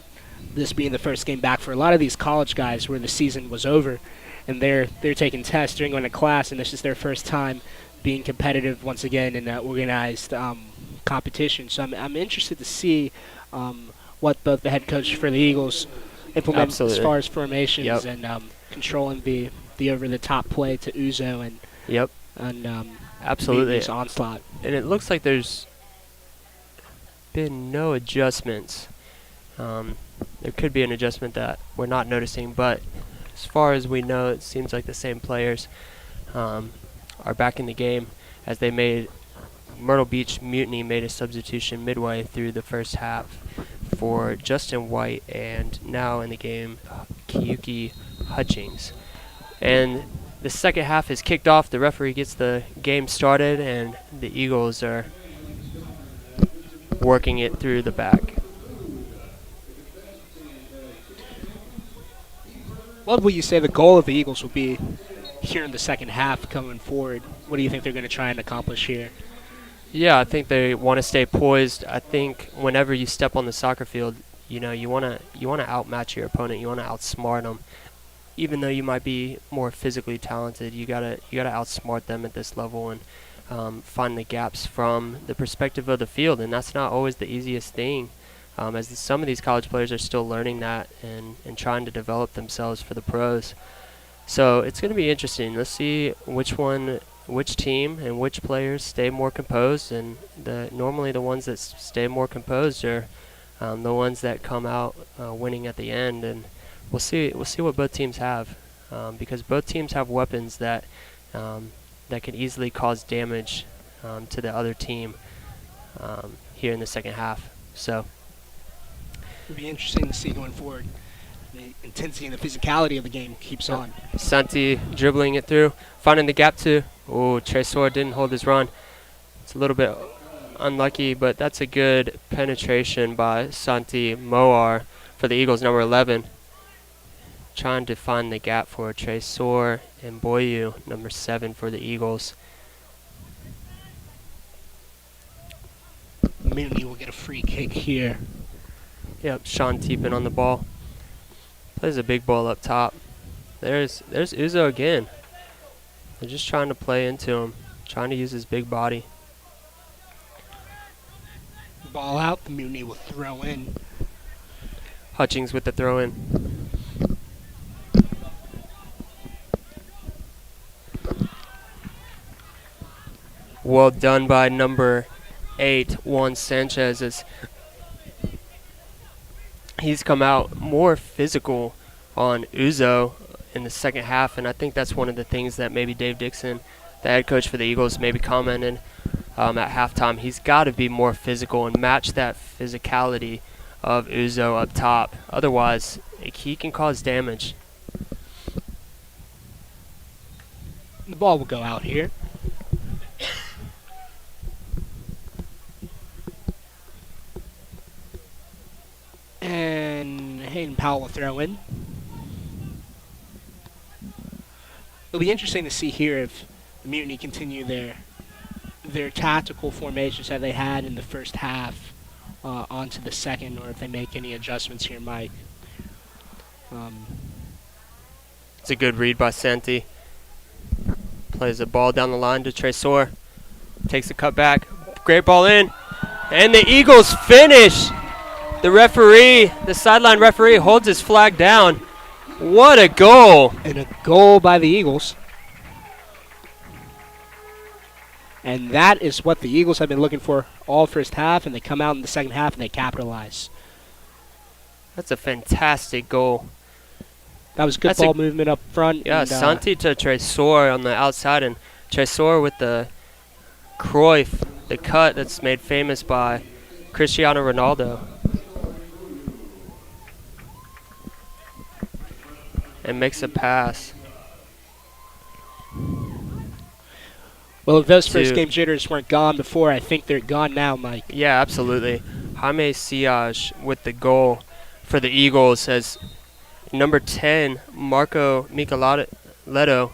this being the first game back for a lot of these college guys where the season was over, and they're taking tests, they're going to class, and this is their first time being competitive once again in an organized competition. So I'm interested to see what both the head coach for the Eagles implement as far as formations and controlling the over-the-top play to Uzo and
absolutely
this onslaught.
And it looks like there's been no adjustments. There could be an adjustment that we're not noticing, but as far as we know, it seems like the same players are back in the game, as they made Myrtle Beach Mutiny made a substitution midway through the first half for Justin White, and now in the game, Kiyuki Hutchings. And the second half is kicked off. The referee gets the game started, and the Eagles are working it through the back.
What will you say the goal of the Eagles will be here in the second half going forward? What do you think they're going to try and accomplish here?
Yeah, I think they want to stay poised. I think whenever you step on the soccer field, you want to outmatch your opponent. You want to outsmart them. Even though you might be more physically talented, you gotta outsmart them at this level and find the gaps from the perspective of the field, and that's not always the easiest thing. As some of these college players are still learning that and trying to develop themselves for the pros. So it's going to be interesting. Let's see which team and which players stay more composed, and normally the ones that stay more composed are the ones that come out winning at the end. And we'll see what both teams have, because both teams have weapons that can easily cause damage to the other team here in the second half. So
it'll be interesting to see going forward. The intensity and the physicality of the game keeps on.
Santi dribbling it through, finding the gap to. Oh, Tresor didn't hold his run. It's a little bit unlucky, but that's a good penetration by Santi Moar for the Eagles, number 11. Trying to find the gap for Tresor and Boyu, number 7 for the Eagles.
Mutiny will get a free kick here.
Yep, Sean Teepin on the ball. Plays a big ball up top. There's Uzo again. They're just trying to play into him, trying to use his big body.
Ball out, the Mutiny will throw in.
Hutchings with the throw in. Well done by number 8, Juan Sanchez, as he's come out more physical on Uzo in the second half, and I think that's one of the things that maybe Dave Dixon, the head coach for the Eagles, maybe commented at halftime. He's got to be more physical and match that physicality of Uzo up top. Otherwise, he can cause damage.
The ball will go out here. And Hayden Powell will throw in. It'll be interesting to see here if the Mutiny continue their tactical formations that they had in the first half onto the second, or if they make any adjustments here, Mike.
It's a good read by Santi. Plays the ball down the line to Tresor. Takes the cut back. Great ball in. And the Eagles finish. The sideline referee holds his flag down. What a goal.
And a goal by the Eagles. And that is what the Eagles have been looking for all first half, and they come out in the second half and they capitalize.
That's a fantastic goal.
That was good ball movement up front.
Yeah,
and,
Santi to Tresor on the outside, and Tresor with the Cruyff, the cut that's made famous by Cristiano Ronaldo. And makes a pass.
Well, if those first game jitters weren't gone before, I think they're gone now, Mike.
Yeah, absolutely. Jaime Siaj with the goal for the Eagles as number 10, Marco Micheleto,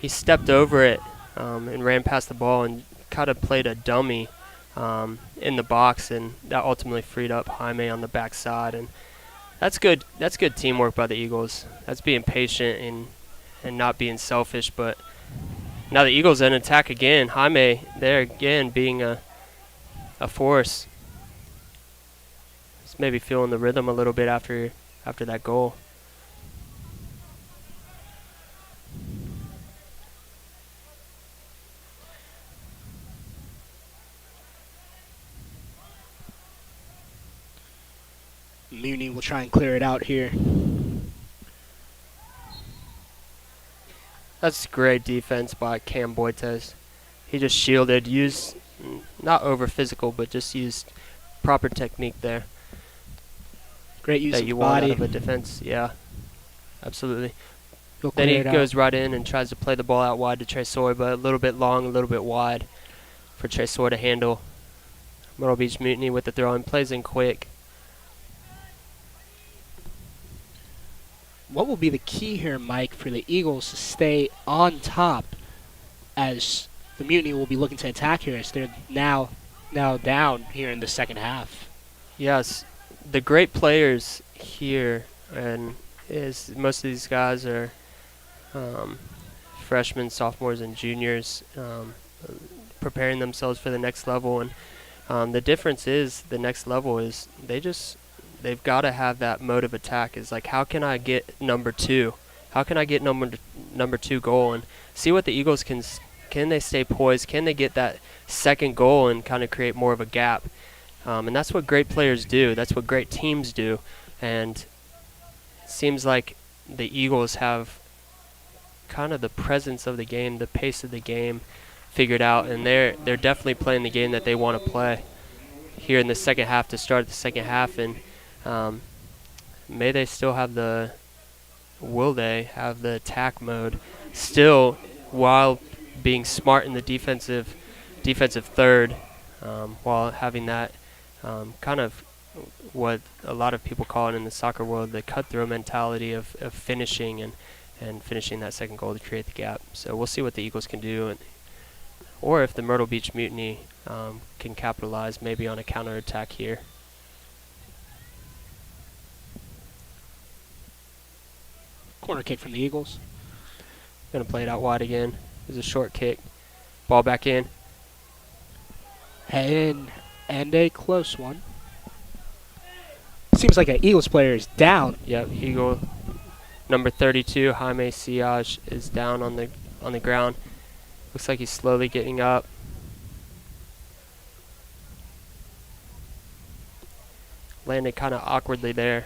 he stepped over it and ran past the ball and kind of played a dummy in the box, and that ultimately freed up Jaime on the backside. And that's good. That's good teamwork by the Eagles. That's being patient and not being selfish. But now the Eagles then attack again. Jaime there again being a force. Just maybe feeling the rhythm a little bit after that goal.
Mutiny will try and clear it out here.
That's great defense by Cam Boites. He just shielded, used, not over physical, but just used proper technique there.
Great use
that
of
you
body.
want out of a defense. Yeah, absolutely.
He'll
Then he
clear it
goes right in and tries to play the ball out wide to Tresor, but a little bit long, a little bit wide for Tresor to handle. Myrtle Beach Mutiny with the throw and plays in quick.
What will be the key here, Mike, for the Eagles to stay on top as the Mutiny will be looking to attack here as they're now down here in the second half?
Yes, the great players here, and is most of these guys are freshmen, sophomores, and juniors preparing themselves for the next level. And the difference is the next level is they've got to have that mode of attack. Is like, how can I get number two? How can I get number two goal? And see what the Eagles can they stay poised? Can they get that second goal and kind of create more of a gap? And that's what great players do. That's what great teams do. And it seems like the Eagles have kind of the presence of the game, the pace of the game figured out, and they're definitely playing the game that they want to play here in the second half to start the second half. And may they still have will they have the attack mode still while being smart in the defensive third, while having that kind of what a lot of people call it in the soccer world, the cutthroat mentality of finishing and finishing that second goal to create the gap. So we'll see what the Eagles can do, or if the Myrtle Beach Mutiny can capitalize maybe on a counterattack here.
Corner kick from the Eagles.
Going to play it out wide again. There's a short kick. Ball back in.
And a close one. Seems like an Eagles player is down.
Yep, Eagle number 32, Jaime Siaj, is down on the ground. Looks like he's slowly getting up. Landed kind of awkwardly there.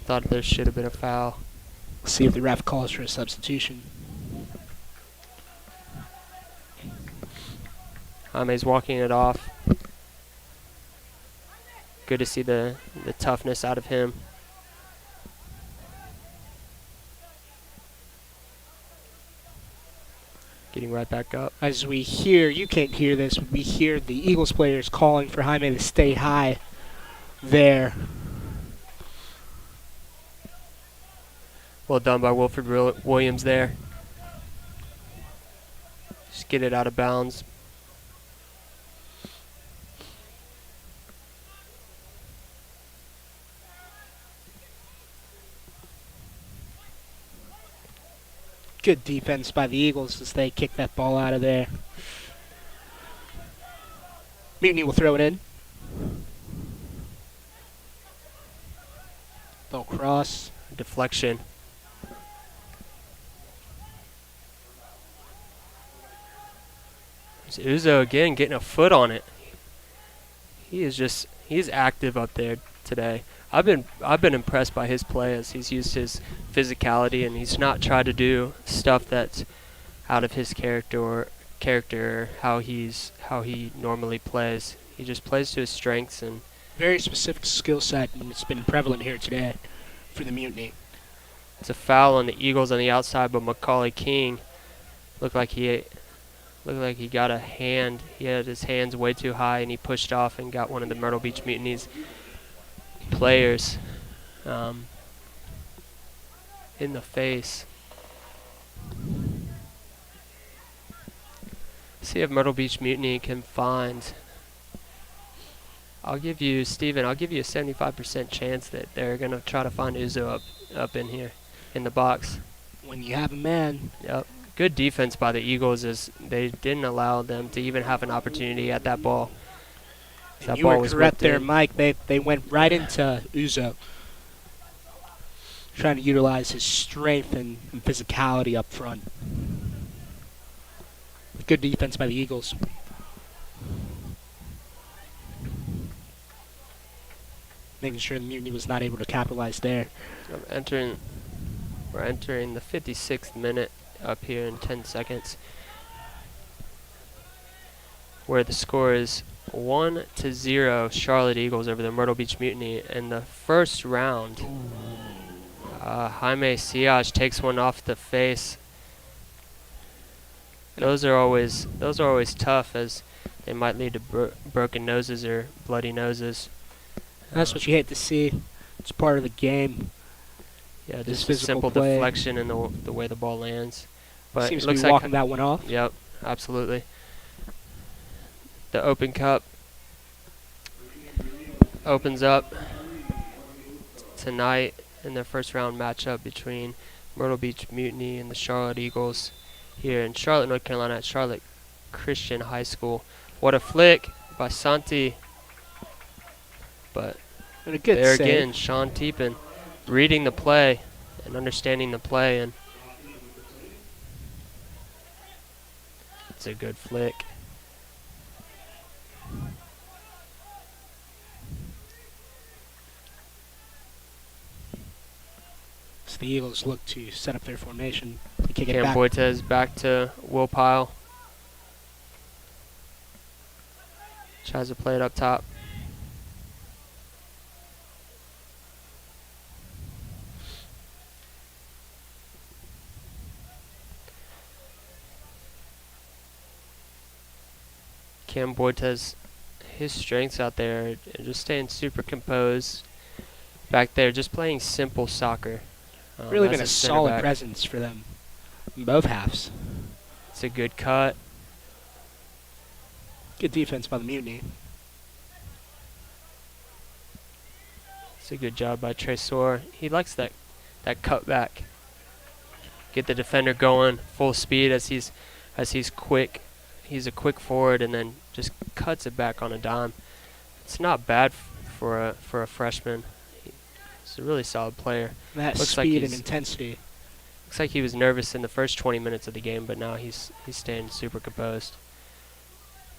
Thought there should have been a foul.
We'll see if the ref calls for a substitution.
Jaime's walking it off. Good to see the toughness out of him. Getting right back up.
As we hear, you can't hear this, but we hear the Eagles players calling for Jaime to stay high there.
Well done by Wilfred Williams there. Just get it out of bounds.
Good defense by the Eagles as they kick that ball out of there. Mutiny will throw it in. Little cross.
Deflection. There's Uzo again getting a foot on it. He's active up there today. I've been impressed by his play as he's used his physicality, and he's not tried to do stuff that's out of his character how he normally plays. He just plays to his strengths, and
very specific skill set, and it's been prevalent here today for the Mutiny.
it's a foul on the Eagles on the outside, but Macaulay King looked like he got a hand. He had his hands way too high, and he pushed off and got one of the Myrtle Beach Mutiny's players in the face. See if Myrtle Beach Mutiny can find. I'll give you, Steven, I'll give you a 75% chance that they're going to try to find Uzo up in here in the box.
When you have a man.
Yep. Good defense by the Eagles is they didn't allow them to even have an opportunity at that ball.
And you were correct there, Mike. They went right into Uzo, trying to utilize his strength and physicality up front. Good defense by the Eagles. Making sure the Mutiny was not able to capitalize there.
We're entering the 56th minute up here in 10 seconds, where the score is 1-0 Charlotte Eagles over the Myrtle Beach Mutiny. In the first round, Jaime Siage takes one off the face. Those are always tough, as they might lead to broken noses or bloody noses.
That's what you hate to see. It's part of the game.
Yeah, just a simple deflection in the way the ball lands. But
seems
it
to
looks
be walking that one off.
Yep, absolutely. The Open Cup opens up tonight in their first round matchup between Myrtle Beach Mutiny and the Charlotte Eagles here in Charlotte, North Carolina at Charlotte Christian High School. What a flick by Santi. But
and a good
there
save.
again, Sean Teepin reading the play and understanding the play, and it's a good flick.
So the Eagles look to set up their formation to kick it
Cam
back.
Boitez back to Will Pyle. Tries to play it up top. Cam Boitez, his strengths out there are just staying super composed back there, just playing simple soccer.
Really been a solid presence for them in both halves.
It's a good cut.
Good defense by the Mutiny.
It's a good job by Tresor. He likes that cut back. Get the defender going full speed as he's quick. He's a quick forward and then just cuts it back on a dime. It's not bad for a freshman. He's a really solid player.
That
looks
speed
like
and intensity.
Looks like he was nervous in the first 20 minutes of the game, but now he's staying super composed.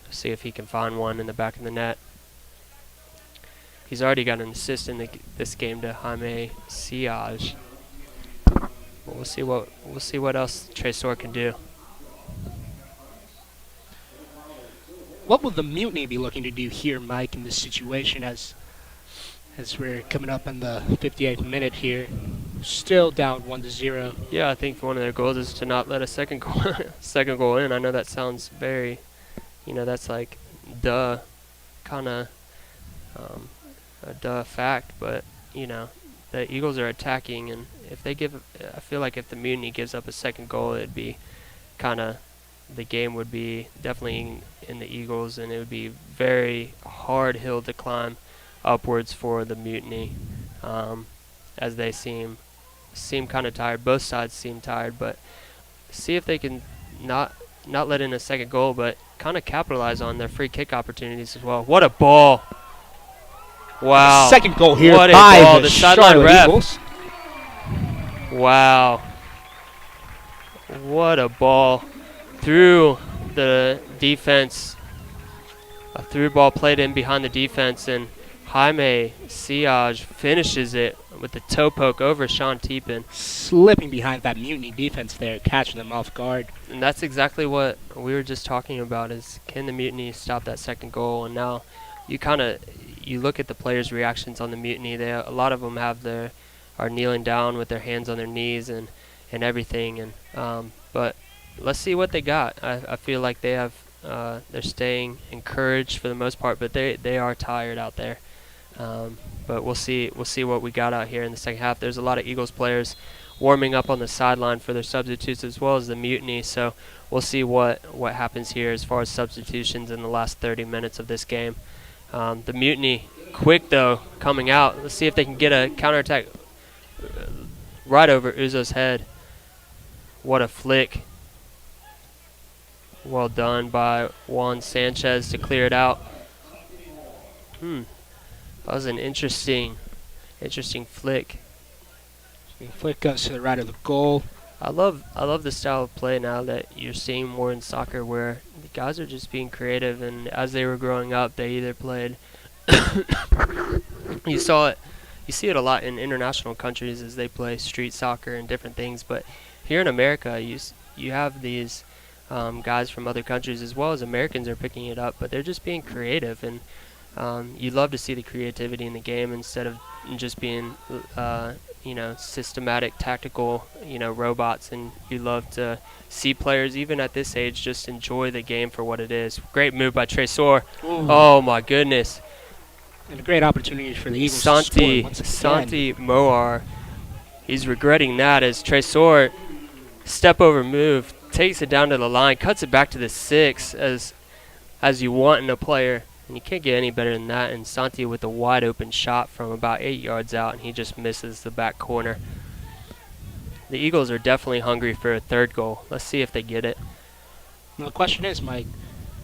See if he can find one in the back of the net. He's already got an assist in this game to Jaime Siage. But we'll see what else Tresor can do.
What will the Mutiny be looking to do here, Mike, in this situation as we're coming up in the 58th minute here? Still down 1-0.
Yeah, I think one of their goals is to not let a second goal in. I know that sounds very, that's like duh, kind of a duh fact, but the Eagles are attacking, and I feel like if the Mutiny gives up a second goal, it'd be kind of, the game would be definitely in the Eagles, and it would be very hard hill to climb upwards for the Mutiny, as they seem kind of tired. Both sides seem tired, but see if they can not let in a second goal, but kind of capitalize on their free kick opportunities as well. What a ball! Wow!
Second goal here
what
by
a ball.
the
sideline
Charlotte
ref.
Eagles.
Wow! What a ball through the defense. A through ball played in behind the defense, and Jaime Siage finishes it with the toe poke over Sean Teepin.
Slipping behind that Mutiny defense there, catching them off guard.
And that's exactly what we were just talking about, is can the Mutiny stop that second goal? And now you look at the players' reactions on the Mutiny. A lot of them are kneeling down with their hands on their knees and everything. And but let's see what they got. I feel like they're staying encouraged for the most part, but they are tired out there. But we'll see what we got out here in the second half. There's a lot of Eagles players warming up on the sideline for their substitutes, as well as the Mutiny. So we'll see what happens here as far as substitutions in the last 30 minutes of this game. The Mutiny, quick though, coming out. Let's see if they can get a counterattack right over Uzo's head. What a flick. Well done by Juan Sanchez to clear it out. That was an interesting flick.
Flick goes to the right of the goal.
I love the style of play now that you're seeing more in soccer, where the guys are just being creative, and as they were growing up, they either played you see it a lot in international countries as they play street soccer and different things, but here in America you have these guys from other countries, as well as Americans, are picking it up, but they're just being creative, and you love to see the creativity in the game instead of just being systematic, tactical, robots. And you love to see players, even at this age, just enjoy the game for what it is. Great move by Tresor. Oh my goodness.
And a great opportunity for the Eagles to score once again.
Santi Moar, he's regretting that, as Tresor, step over move, takes it down to the line, cuts it back to the 6 as you want in a player. And you can't get any better than that. And Santi with a wide open shot from about 8 yards out, and he just misses the back corner. The Eagles are definitely hungry for a third goal. Let's see if they get it.
Well, the question is, Mike,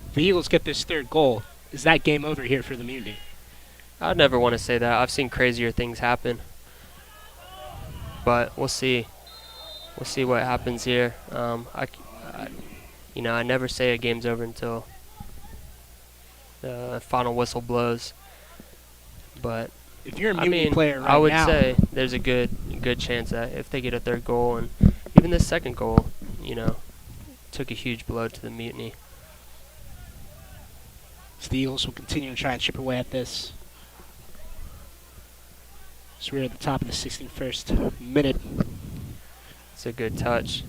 if the Eagles get this third goal, is that game over here for the Mutiny?
I'd never want to say that. I've seen crazier things happen. But we'll see. We'll see what happens here. I never say a game's over until the final whistle blows. But
if you're a Mutiny player right now,
I would say there's a good chance that if they get a third goal, and even this second goal, took a huge blow to the Mutiny.
So the Eagles will continue to try and chip away at this. So we're at the top of the 61st minute.
It's a good touch.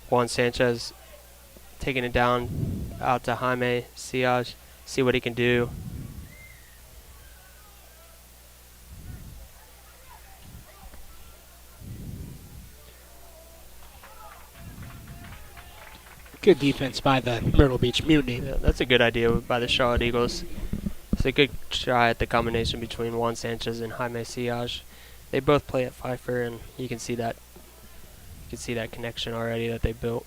Juan Sanchez taking it down out to Jaime Siage, see what he can do.
Good defense by the Myrtle Beach Mutiny.
Yeah, that's a good idea by the Charlotte Eagles. It's a good try at the combination between Juan Sanchez and Jaime Siage. They both play at Pfeiffer, and you can see that. You can see that connection already that they built.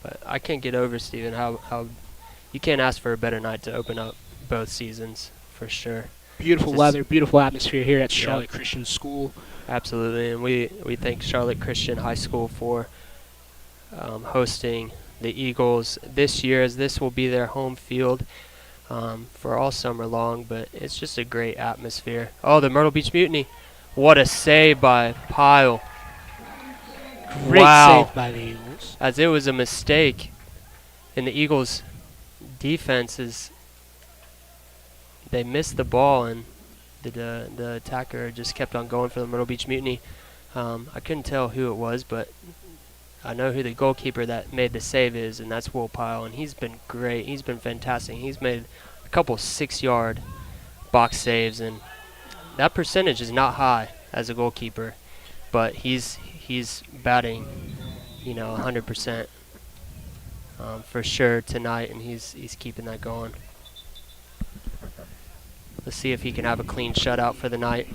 But I can't get over, Steven, how you can't ask for a better night to open up both seasons, for sure.
Beautiful weather, beautiful atmosphere here at Charlotte Christian School.
Absolutely, and we thank Charlotte Christian High School for hosting the Eagles this year, as this will be their home field for all summer long. But it's just a great atmosphere. Oh, the Myrtle Beach Mutiny. What a save by Pyle.
Great save by the Eagles.
As it was a mistake in the Eagles' defenses. They missed the ball, and the attacker just kept on going for the Myrtle Beach Mutiny. I couldn't tell who it was, but I know who the goalkeeper that made the save is, and that's Will Pyle, and he's been great. He's been fantastic. He's made a couple 6-yard box saves, and that percentage is not high as a goalkeeper, but he's batting, 100% for sure tonight, and he's keeping that going. Let's see if he can have a clean shutout for the night.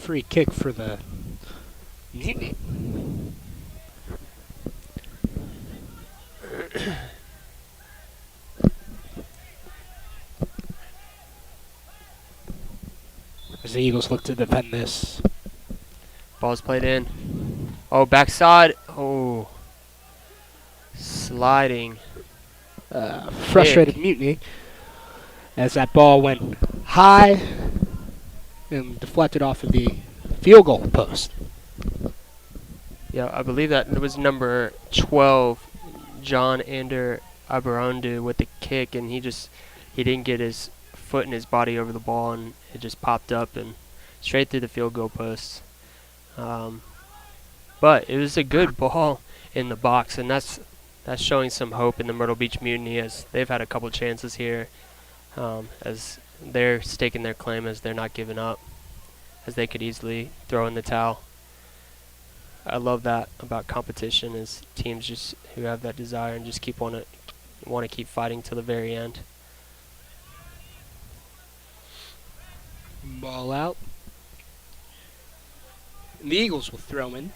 free kick for the Mutiny. As the Eagles look to defend this.
Ball's played in. Oh, backside. Oh. Sliding.
Frustrated Mutiny as that ball went high and deflected off of the field goal post.
Yeah, I believe that it was number 12, John Ander Abarandu with the kick, and he didn't get his foot and his body over the ball, and it just popped up and straight through the field goal post. But it was a good ball in the box, and that's showing some hope in the Myrtle Beach Mutiny, as they've had a couple chances here, as they're staking their claim, as they're not giving up, as they could easily throw in the towel. I love that about competition, is teams just who have that desire and just want to keep fighting to the very end.
Ball out. And the Eagles will throw in.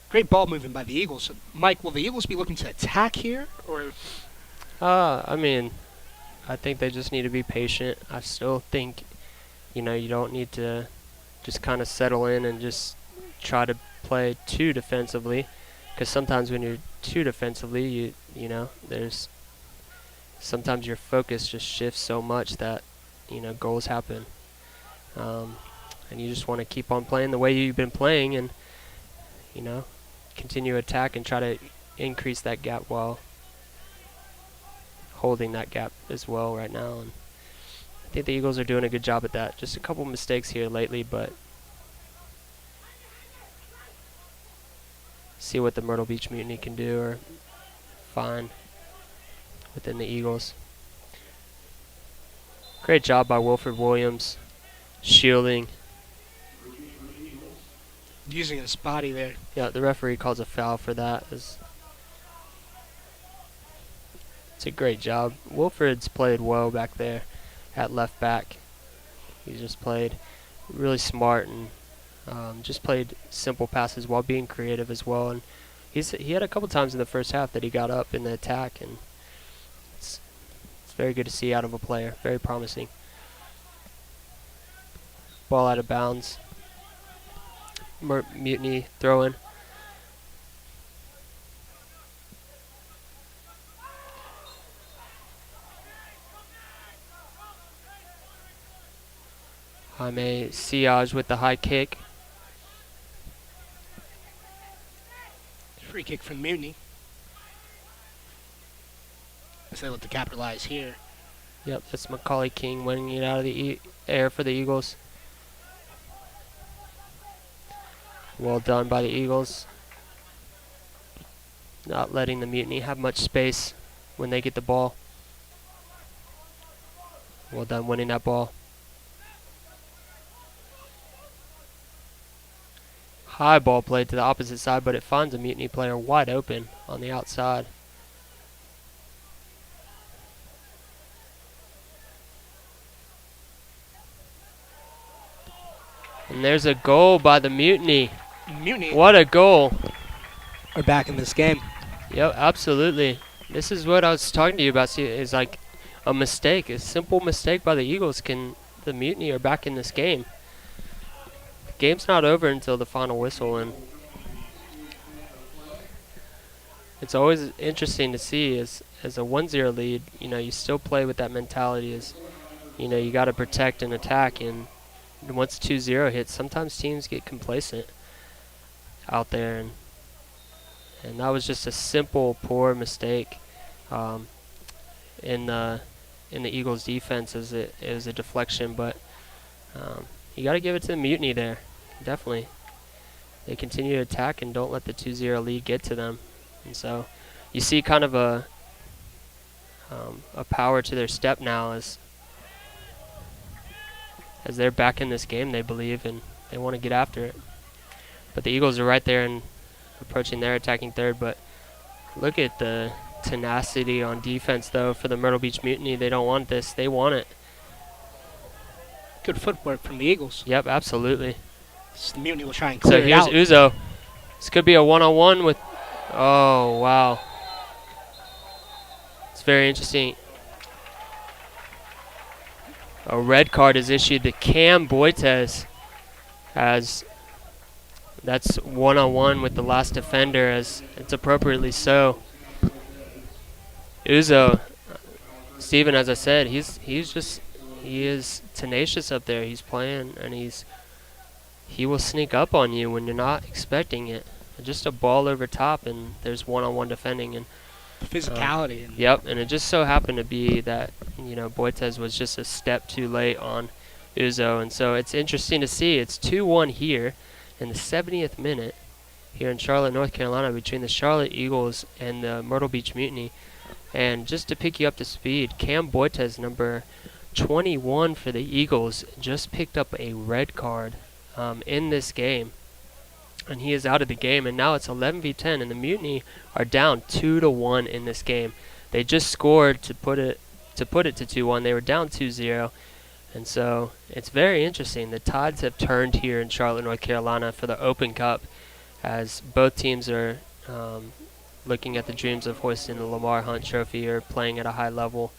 Great ball movement by the Eagles. Mike, will the Eagles be looking to attack here, or?
I mean, I think they just need to be patient. I still think, you don't need to just kind of settle in and just try to play too defensively, because sometimes when you're too defensively, there's sometimes your focus just shifts so much that goals happen, and you just want to keep on playing the way you've been playing, and continue to attack and try to increase that gap while holding that gap as well right now. And I think the Eagles are doing a good job at that. Just a couple mistakes here lately, but see what the Myrtle Beach Mutiny can do or find within the Eagles. Great job by Wilfred Williams, shielding.
Using his body there.
Yeah, the referee calls a foul for that. It's a great job. Wilfred's played well back there at left back. He just played really smart and just played simple passes while being creative as well. And he had a couple times in the first half that he got up in the attack, and it's very good to see out of a player. Very promising. Ball out of bounds. Mutiny throw-in. Jaime Siage with the high kick.
Free kick from Mutiny. As they look to capitalize here.
Yep, that's Macaulay King winning it out of the air for the Eagles. Well done by the Eagles. Not letting the Mutiny have much space when they get the ball. Well done winning that ball. High ball played to the opposite side, but it finds a Mutiny player wide open on the outside. And there's a goal by the Mutiny.
Mutiny
What a goal.
are back in this game.
Yep, absolutely. This is what I was talking to you about. See, is like a mistake, a simple mistake by the Eagles. The Mutiny are back in this game. The game's not over until the final whistle, and it's always interesting to see as a 1-0 lead, you still play with that mentality as, you got to protect and attack, and once 2-0 hits, sometimes teams get complacent out there, and that was just a simple, poor mistake in the Eagles' defense. It was a deflection, but you got to give it to the Mutiny there. Definitely, they continue to attack and don't let the 2-0 lead get to them, and so you see kind of a power to their step now as they're back in this game, they believe, and they want to get after it. But the Eagles are right there and approaching their attacking third. But look at the tenacity on defense, though, for the Myrtle Beach Mutiny. They don't want this. They want it.
Good footwork from the Eagles.
Yep, absolutely.
So the Mutiny will try and
So
clear it
here's
out.
Uzo. This could be a one-on-one with... Oh, wow. It's very interesting. A red card is issued to Cam Boites, as that's one-on-one with the last defender, as it's appropriately so. Uzo, Steven, as I said, he is tenacious up there. He's playing, and he will sneak up on you when you're not expecting it. Just a ball over top, and there's one-on-one defending, and
physicality.
Yep, and it just so happened to be that, Boites was just a step too late on Uzo, and so it's interesting to see. It's 2-1 here in the 70th minute here in Charlotte, North Carolina, between the Charlotte Eagles and the Myrtle Beach Mutiny. And just to pick you up to speed, Cam Boites, number 21 for the Eagles, just picked up a red card in this game. And he is out of the game, and now it's 11v10, and the Mutiny are down 2-1 in this game. They just scored to put it to 2-1. They were down 2-0, and so it's very interesting. The tides have turned here in Charlotte, North Carolina for the Open Cup, as both teams are looking at the dreams of hoisting the Lamar Hunt Trophy or playing at a high level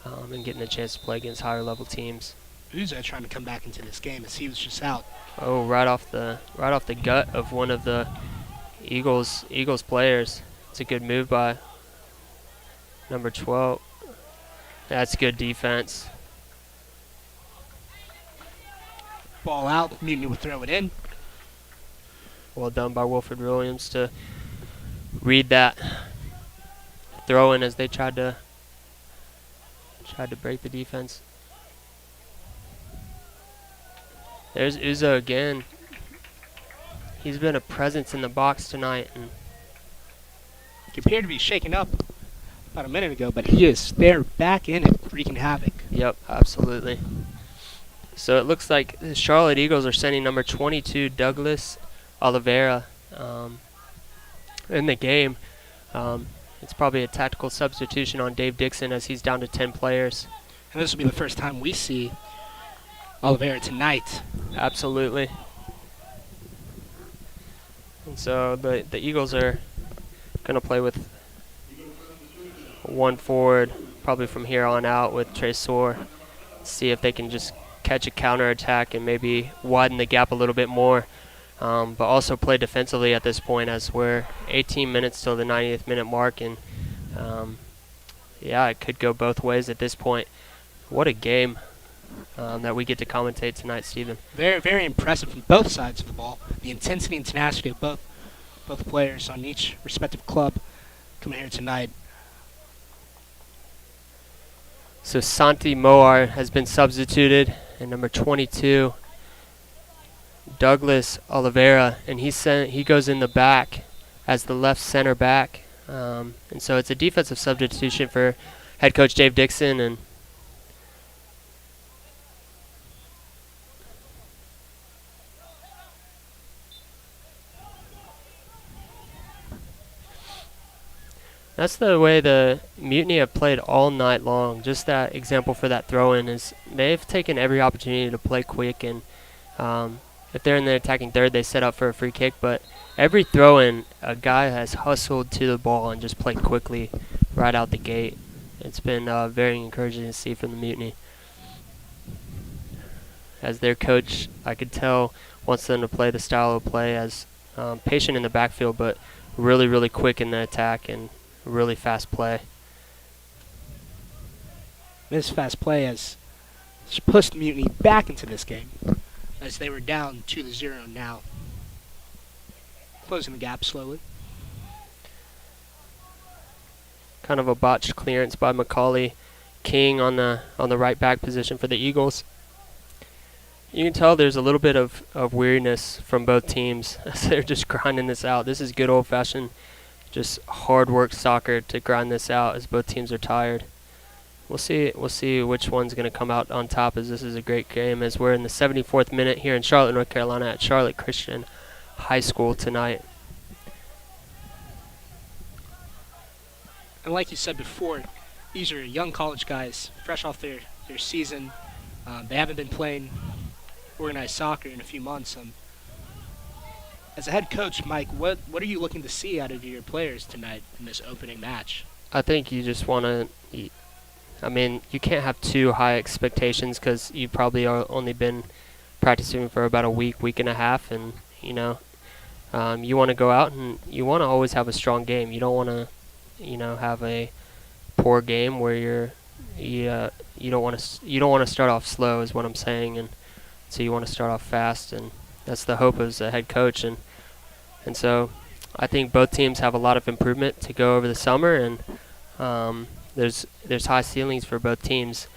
and getting a chance to play against higher level teams.
Uzo trying to come back into this game as he was just out.
Oh, right off the gut of one of the Eagles players. It's a good move by number 12. That's good defense.
Ball out. Mutiny will throw it in.
Well done by Wilfred Williams to read that throw in as they tried to break the defense. There's Uzo again. He's been a presence in the box tonight, and
he appeared to be shaken up about a minute ago, but he is there back in it, wreaking havoc.
Yep, absolutely. So it looks like the Charlotte Eagles are sending number 22, Douglas Oliveira, in the game. It's probably a tactical substitution on Dave Dixon, as he's down to 10 players.
And this will be the first time we see Oliveira tonight.
Absolutely. And so the Eagles are going to play with one forward probably from here on out with Tresor. See if they can just catch a counterattack and maybe widen the gap a little bit more. But also play defensively at this point, as we're 18 minutes till the 90th minute mark. And yeah, it could go both ways at this point. What a game that we get to commentate tonight, Stephen.
Very, very impressive from both sides of the ball. The intensity and tenacity of both players on each respective club coming here tonight.
So Santi Moar has been substituted, and number 22, Douglas Oliveira, and he goes in the back as the left center back. And so it's a defensive substitution for head coach Dave Dixon, and that's the way the Mutiny have played all night long. Just that example for that throw-in is they've taken every opportunity to play quick, and if they're in the attacking third, they set up for a free kick. But every throw-in, a guy has hustled to the ball and just played quickly right out the gate. It's been very encouraging to see from the Mutiny. As their coach, I could tell, wants them to play the style of play as patient in the backfield, but really, really quick in the attack and really fast play.
This fast play has pushed the Mutiny back into this game, as they were down 2-0 now. Closing the gap slowly.
Kind of a botched clearance by Macaulay King on the right back position for the Eagles. You can tell there's a little bit of weariness from both teams as they're just grinding this out. This is good old-fashioned, just hard work soccer to grind this out as both teams are tired. We'll see which one's going to come out on top, as this is a great game, as we're in the 74th minute here in Charlotte, North Carolina at Charlotte Christian High School tonight.
And like you said before, these are young college guys, fresh off their season. They haven't been playing organized soccer in a few months. As a head coach, Mike, what are you looking to see out of your players tonight in this opening match?
I think you just want to, I mean, you can't have too high expectations because you've probably only been practicing for about a week and a half, and, you know, you want to go out and you want to always have a strong game. You don't want to, have a poor game where you don't want to start off slow is what I'm saying, and so you want to start off fast, and that's the hope as a head coach, and so I think both teams have a lot of improvement to go over the summer, and there's high ceilings for both teams,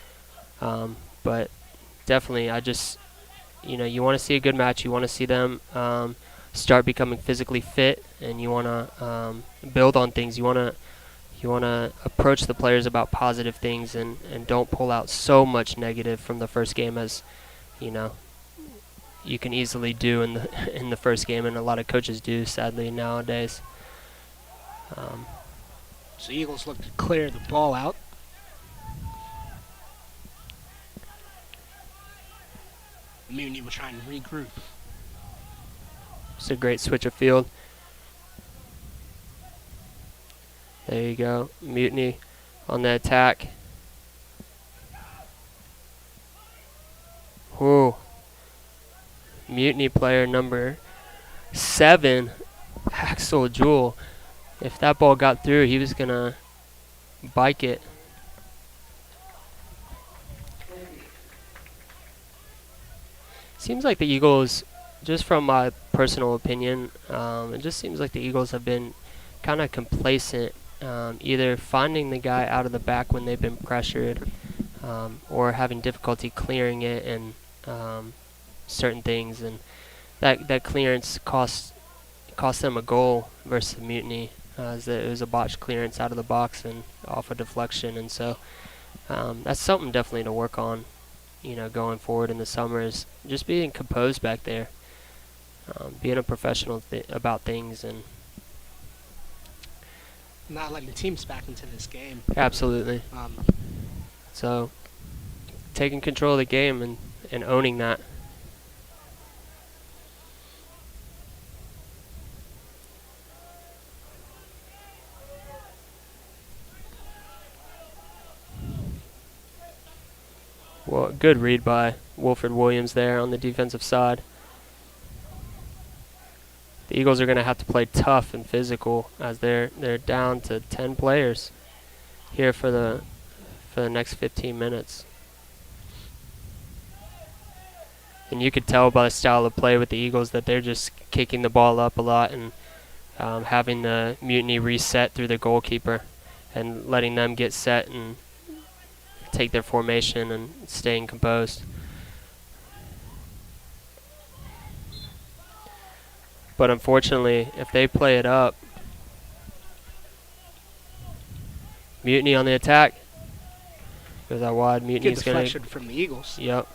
but definitely I just you want to see a good match. You want to see them start becoming physically fit, and you want to build on things. You want to approach the players about positive things, and don't pull out so much negative from the first game as you can easily do in the first game, and a lot of coaches do, sadly, nowadays.
So the Eagles look to clear the ball out. Mutiny will try and regroup.
It's a great switch of field. There you go. Mutiny on the attack. Whoa. Mutiny player number 7, Axel Jewell. If that ball got through, he was going to bike it. Seems like the Eagles, just from my personal opinion, it just seems like the Eagles have been kind of complacent, either finding the guy out of the back when they've been pressured, or having difficulty clearing it, and certain things, and that clearance cost them a goal versus Mutiny, as it was a botched clearance out of the box and off a deflection, and so that's something definitely to work on, going forward in the summer, is just being composed back there, being a professional about things, and
not letting the teams back into this game.
Absolutely. So taking control of the game and owning that. Well, good read by Wilfred Williams there on the defensive side. The Eagles are going to have to play tough and physical, as they're down to 10 players here for the next 15 minutes. And you could tell by the style of play with the Eagles that they're just kicking the ball up a lot, and having the Mutiny reset through the goalkeeper and letting them get set and take their formation and staying composed. But unfortunately, if they play it up, Mutiny on the attack. Goes out wide. Mutiny's
good
going
deflection from the Eagles.
Yep.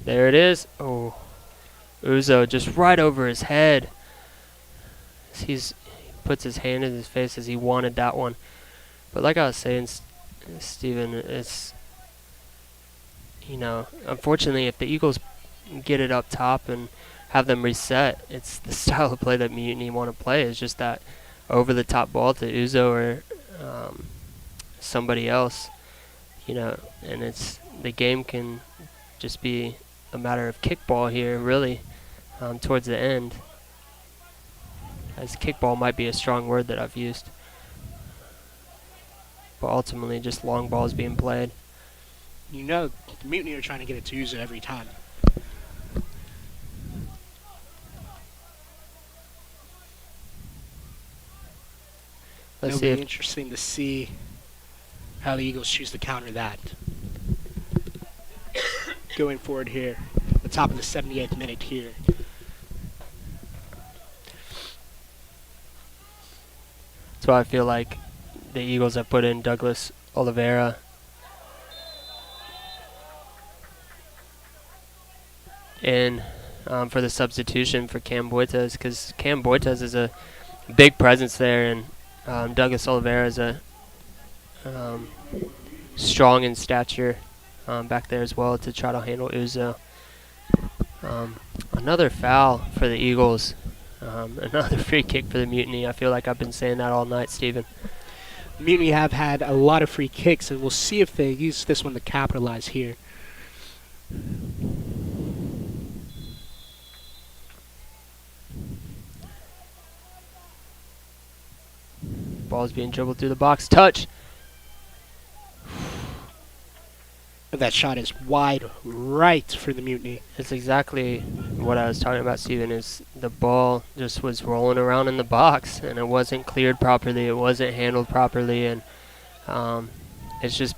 There it is. Oh, Uzo just right over his head. He puts his hand in his face as he wanted that one. But like I was saying, Steven, it's, unfortunately, if the Eagles get it up top and have them reset, it's the style of play that Mutiny want to play. It's just that over-the-top ball to Uzo or somebody else, and the game can just be a matter of kickball here, really, towards the end. As kickball might be a strong word that I've used. But ultimately, just long balls being played.
The Mutiny are trying to get it to Uzo every time. It'll be interesting to see how the Eagles choose to counter that. Going forward here, the top of the 78th minute here.
That's why I feel like the Eagles have put in Douglas Oliveira. in for the substitution for Cam Boites, because Cam Boites is a big presence there, and Douglas Oliveira is a strong in stature back there as well to try to handle Uzo. Another foul for the Eagles. Another free kick for the Mutiny. I feel like I've been saying that all night, Steven.
Mutiny have had a lot of free kicks, and we'll see if they use this one to capitalize here.
Ball's being dribbled through the box. Touch.
That shot is wide right for the Mutiny.
It's exactly what I was talking about, Steven, is the ball just was rolling around in the box, and it wasn't cleared properly. It wasn't handled properly, and it's just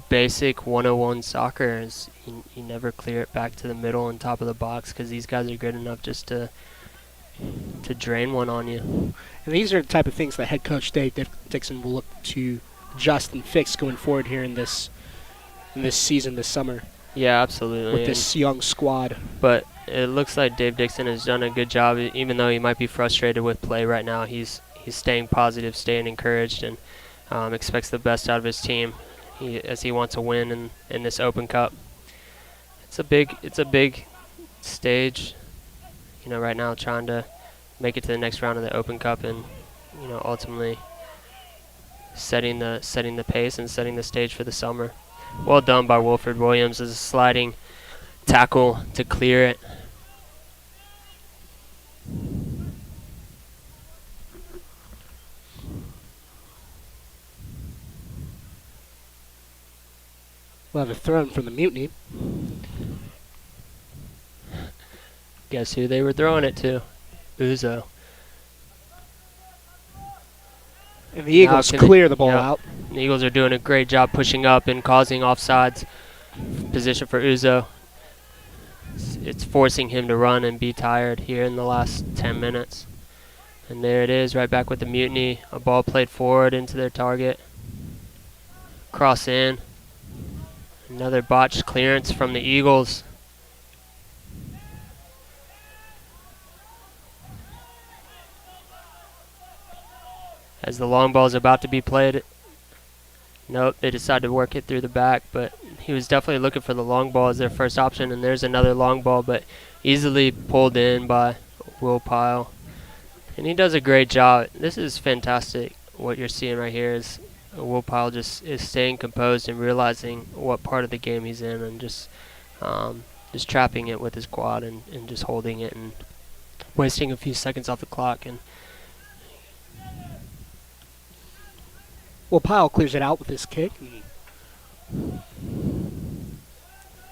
basic 101 soccer. Is you never clear it back to the middle and top of the box, because these guys are good enough just to drain one on you.
And these are the type of things that head coach Dave Dixon will look to adjust and fix going forward here in this season, this summer.
Yeah, absolutely.
With this young squad.
But it looks like Dave Dixon has done a good job, even though he might be frustrated with play right now. He's staying positive, staying encouraged, and expects the best out of his team as he wants to win in this Open Cup. It's a big stage, right now, trying to make it to the next round of the Open Cup, and ultimately setting the pace and setting the stage for the summer. Well done by Wilfred Williams as a sliding tackle to clear it.
We'll have a throw from the Mutiny.
Guess who they were throwing it to? Uzo.
And the Eagles clear the ball out.
The Eagles are doing a great job pushing up and causing offsides position for Uzo. It's forcing him to run and be tired here in the last 10 minutes. And there it is, right back with the Mutiny. A ball played forward into their target. Cross in. Another botched clearance from the Eagles. As the long ball is about to be played. Nope, they decided to work it through the back, but he was definitely looking for the long ball as their first option, and there's another long ball, but easily pulled in by Will Pyle. And he does a great job. This is fantastic. What you're seeing right here is Will Pyle just is staying composed and realizing what part of the game he's in, and just trapping it with his quad and just holding it and wasting a few seconds off the clock. And
Well, Pyle clears it out with his kick.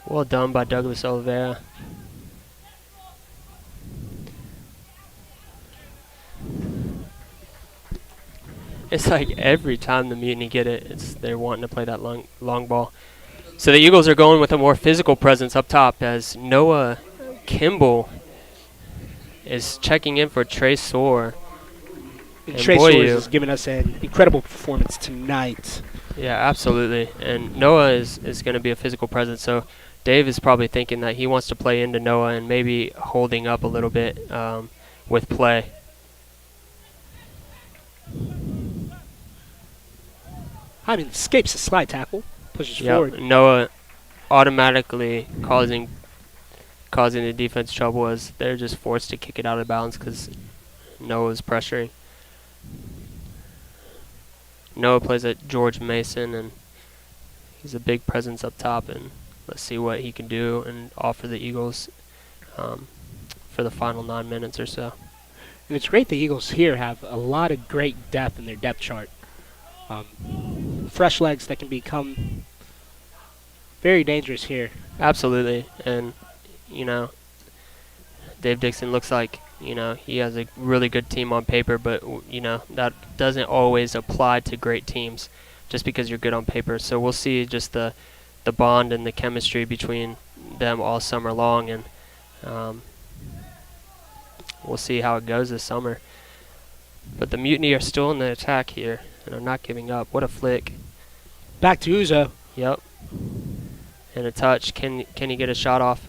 Well done by Douglas Oliveira. It's like every time the Mutiny get it, they're wanting to play that long ball. So the Eagles are going with a more physical presence up top as Noah Kimball is checking in for Trey Soar.
And Trey Soar has given us an incredible performance tonight.
Yeah, absolutely. And Noah is going to be a physical presence, so Dave is probably thinking that he wants to play into Noah and maybe holding up a little bit with play.
Hyman escapes a slide tackle, pushes forward.
Noah automatically causing the defense trouble as they're just forced to kick it out of bounds because Noah's pressuring. Noah plays at George Mason, and he's a big presence up top, and let's see what he can do and offer the Eagles for the final 9 minutes or so.
And it's great the Eagles here have a lot of great depth in their depth chart. Fresh legs that can become very dangerous here.
Absolutely. And, Dave Dixon looks like, he has a really good team on paper, but, that doesn't always apply to great teams just because you're good on paper. So we'll see just the bond and the chemistry between them all summer long, and we'll see how it goes this summer. But the Mutiny are still in the attack here and are not giving up. What a flick.
Back to Uzo.
Yep. And a touch. Can he get a shot off?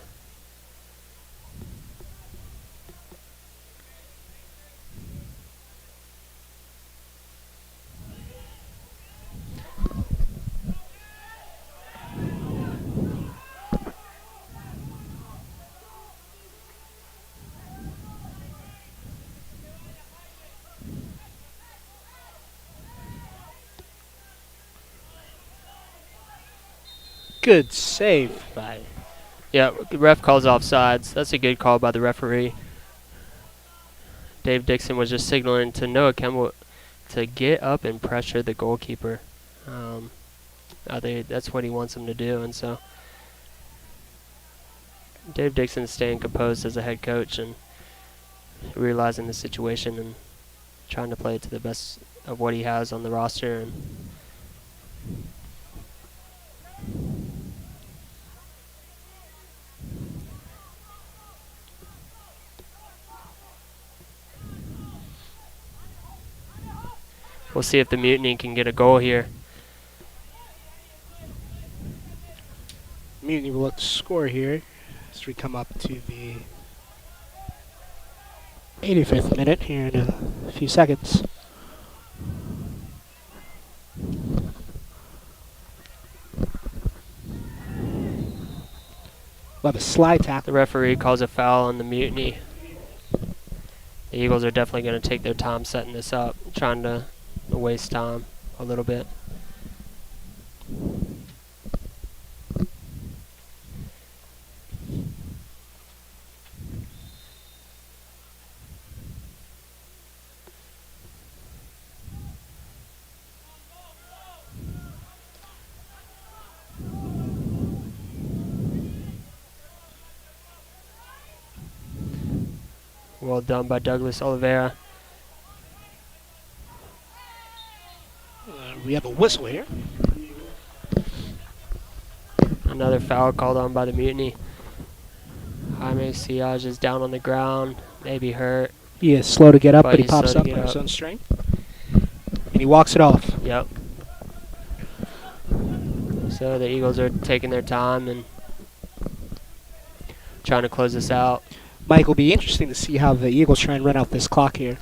Good save by.
Yeah, the ref calls offsides. That's a good call by the referee. Dave Dixon was just signaling to Noah Kemble to get up and pressure the goalkeeper. That's what he wants him to do, and so Dave Dixon's staying composed as a head coach and realizing the situation and trying to play it to the best of what he has on the roster. And we'll see if the Mutiny can get a goal here.
Mutiny will look to score here as we come up to the 85th minute here in a few seconds. We'll have a slide tackle.
The referee calls a foul on the Mutiny. The Eagles are definitely going to take their time setting this up, trying to waste time a little bit. Well done by Douglas Oliveira.
We have a whistle here.
Another foul called on by the Mutiny. Jaime Siage is down on the ground, maybe hurt.
He is slow to get up, but he
he's
pops
slow
up
to
on
get
his
up.
own strength. And he walks it off.
Yep. So the Eagles are taking their time and trying to close this out.
Mike, will be interesting to see how the Eagles try and run out this clock here.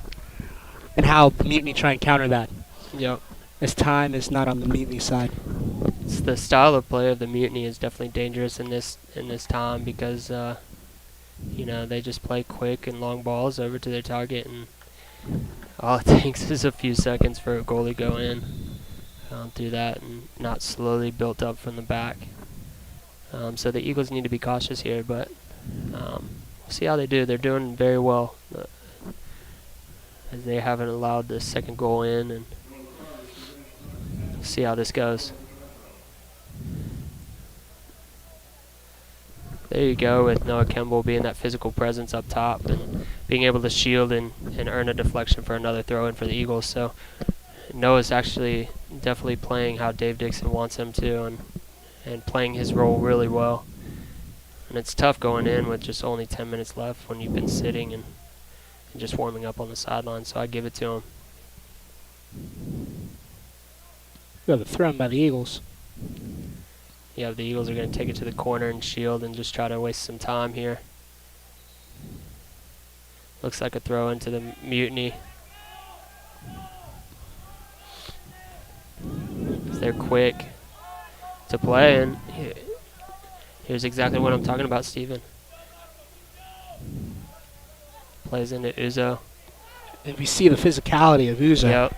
And how the Mutiny try and counter that.
Yep.
As time is not on the Mutiny side.
It's the style of play of the Mutiny is definitely dangerous in this time because they just play quick and long balls over to their target, and all it takes is a few seconds for a goalie to go in through that and not slowly built up from the back. So the Eagles need to be cautious here, but we'll see how they do. They're doing very well as they haven't allowed the second goal in, and we'll see how this goes. There you go, with Noah Kemble being that physical presence up top and being able to shield and earn a deflection for another throw in for the Eagles. So Noah's actually definitely playing how Dave Dixon wants him to and playing his role really well. And it's tough going in with just only 10 minutes left when you've been sitting and just warming up on the sideline, so I give it to him.
We have a throw in by the Eagles.
Yeah, the Eagles are going to take it to the corner and shield and just try to waste some time here. Looks like a throw into the Mutiny. They're quick to play, and here's exactly what I'm talking about, Steven. Plays into Uzo.
And we see the physicality of Uzo.
Yep.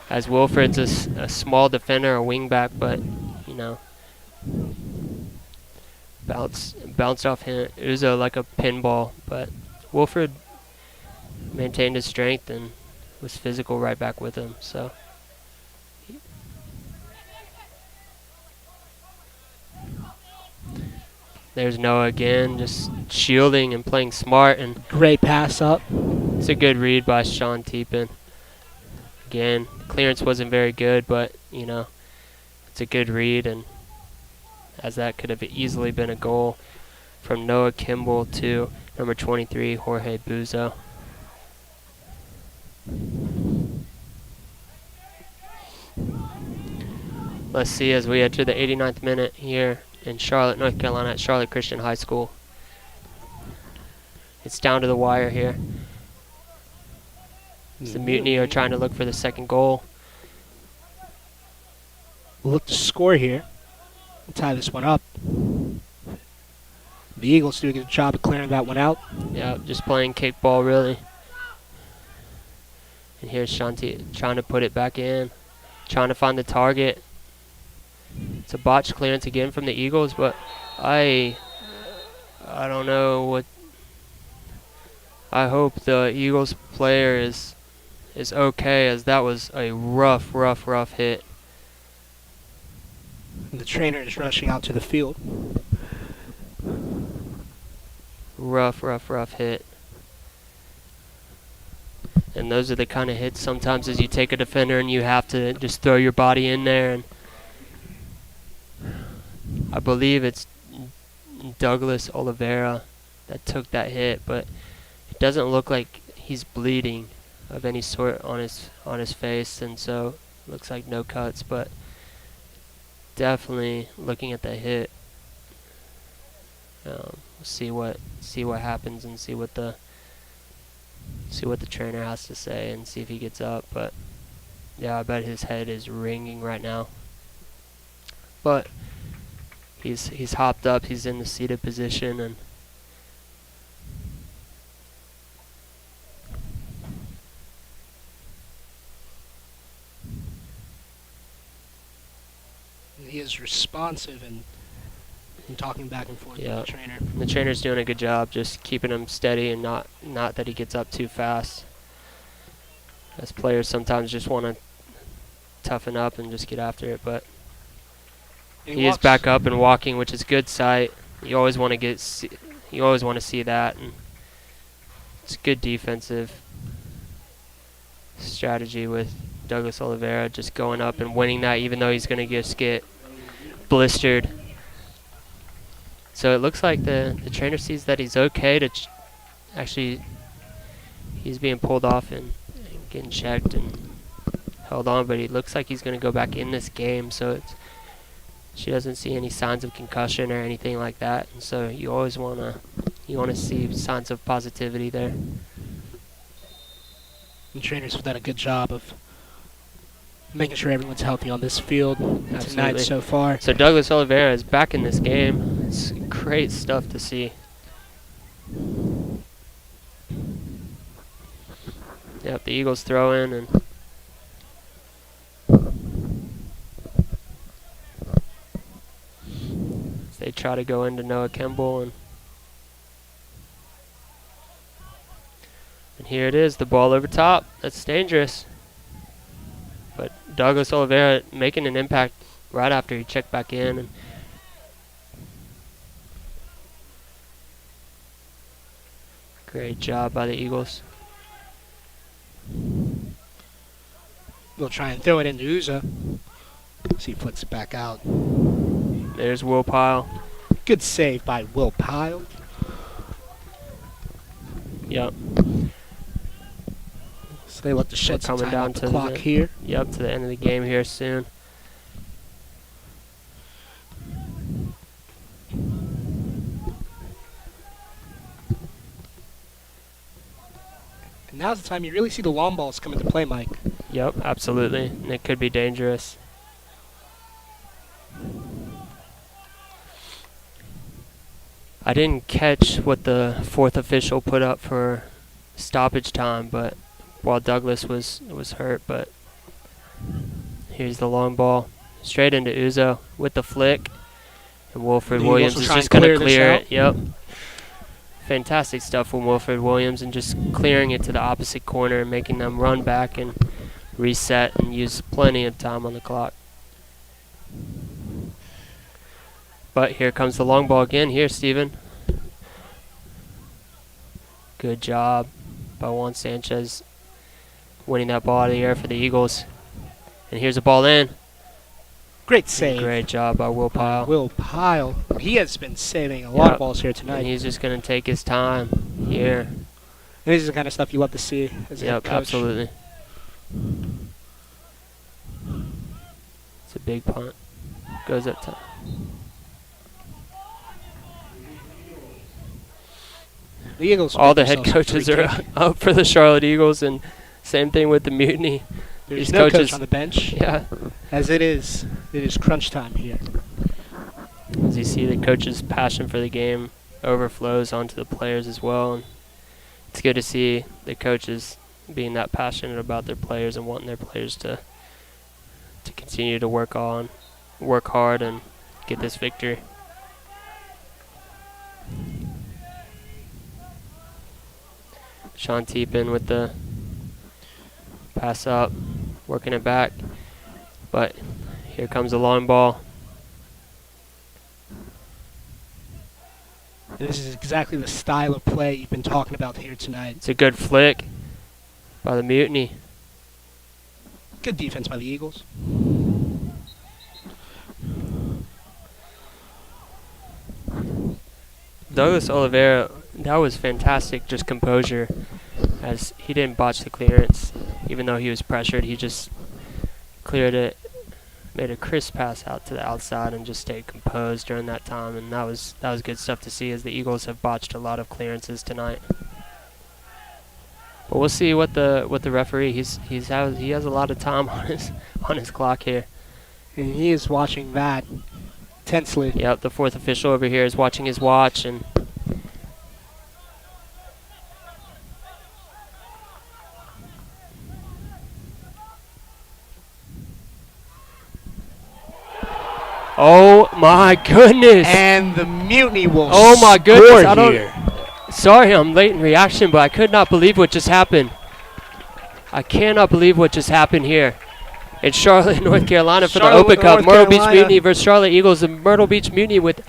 As Wilfred's a small defender, a wingback, but, bounced off him, Uzo like a pinball, but Wilfred maintained his strength and was physical right back with him. So there's Noah again, just shielding and playing smart, and
Great pass up.
it's a good read by Sean Teepin. Again, clearance wasn't very good, but it's a good read, and as that could have easily been a goal from Noah Kemble to number 23, Jorge Buzo. Let's see as we enter the 89th minute here in Charlotte, North Carolina at Charlotte Christian High School. It's down to the wire here. The Mutiny are trying to look for the second goal.
Look to score here. We'll tie this one up. The Eagles do a good job of clearing that one out.
Yeah, just playing kickball really. And here's Shanti trying to put it back in, trying to find the target. It's a botch clearance again from the Eagles, but I don't know what. I hope the Eagles player is okay, as that was a rough hit.
The trainer is rushing out to the field.
Rough hit. And those are the kind of hits sometimes as you take a defender and you have to just throw your body in there. And I believe it's Douglas Oliveira that took that hit, but it doesn't look like he's bleeding of any sort on his face, and so it looks like no cuts, but definitely looking at the hit, see what happens and see what the trainer has to say and see if he gets up. But yeah, I bet his head is ringing right now. But he's hopped up, he's in the seated position, and
he is responsive and talking back and forth with the trainer.
The trainer's doing a good job just keeping him steady and not that he gets up too fast. As players sometimes just want to toughen up and just get after it, but he is back up and walking, which is a good sight. You always want to see that, and it's good defensive strategy with Douglas Oliveira just going up and winning that, even though he's going to just get blistered. So it looks like the trainer sees that he's okay to actually, he's being pulled off and getting checked and held on, but he looks like he's going to go back in this game. So she doesn't see any signs of concussion or anything like that, and so you always want to see signs of positivity there.
The trainers have done a good job of making sure everyone's healthy on this field tonight so far.
So Douglas Oliveira is back in this game. It's great stuff to see. Yep, the Eagles throw in, and they try to go into Noah Kemble, and here it is, the ball over top. That's dangerous. But Douglas Oliveira making an impact right after he checked back in. And great job by the Eagles.
We'll try and throw it into Uza. See, he flicks it back out.
There's Will Pyle.
Good save by Will Pyle.
Yep.
So they look to shed some time
down
off the clock here.
Yep, to the end of the game here soon.
And now's the time you really see the long balls come into play, Mike.
Yep, absolutely. And it could be dangerous. I didn't catch what the fourth official put up for stoppage time, but while Douglas was hurt, but here's the long ball straight into Uzo with the flick, and Wilfred Williams is just going to clear it. Yep. Fantastic stuff from Wilfred Williams, and just clearing it to the opposite corner and making them run back and reset and use plenty of time on the clock. But here comes the long ball again here, Steven. Good job by Juan Sanchez winning that ball out of the air for the Eagles. And here's a ball in.
Great save.
Great job by Will Pyle.
Will Pyle. He has been saving a lot of balls here tonight.
And he's just going to take his time here.
And this is the kind of stuff you love to see as a head coach.
Absolutely. It's a big punt. Goes up top.
The Eagles.
All the head coaches are up for the Charlotte Eagles, and same thing with the Mutiny.
There's no coach on the bench.
Yeah.
As it is crunch time here.
As you see, the coach's passion for the game overflows onto the players as well. And it's good to see the coaches being that passionate about their players and wanting their players to continue to work on work hard and get this victory. Sean Teepin with the pass up, working it back, but here comes a long ball.
This is exactly the style of play you've been talking about here tonight.
It's a good flick by the Mutiny.
Good defense by the Eagles.
Douglas Oliveira, that was fantastic, just composure, as he didn't botch the clearance. Even though he was pressured, he just cleared it, made a crisp pass out to the outside, and just stayed composed during that time. And that was good stuff to see, as the Eagles have botched a lot of clearances tonight. But we'll see what the referee he has a lot of time on his clock here.
And he is watching that tensely.
Yep, the fourth official over here is watching his watch, and oh my goodness!
And the Mutiny will
Oh my goodness!
here.
Sorry, I'm late in reaction, but I could not believe what just happened. I cannot believe what just happened here. In Charlotte, North Carolina for the Open Cup. Myrtle Beach Mutiny versus Charlotte Eagles. The Myrtle Beach Mutiny with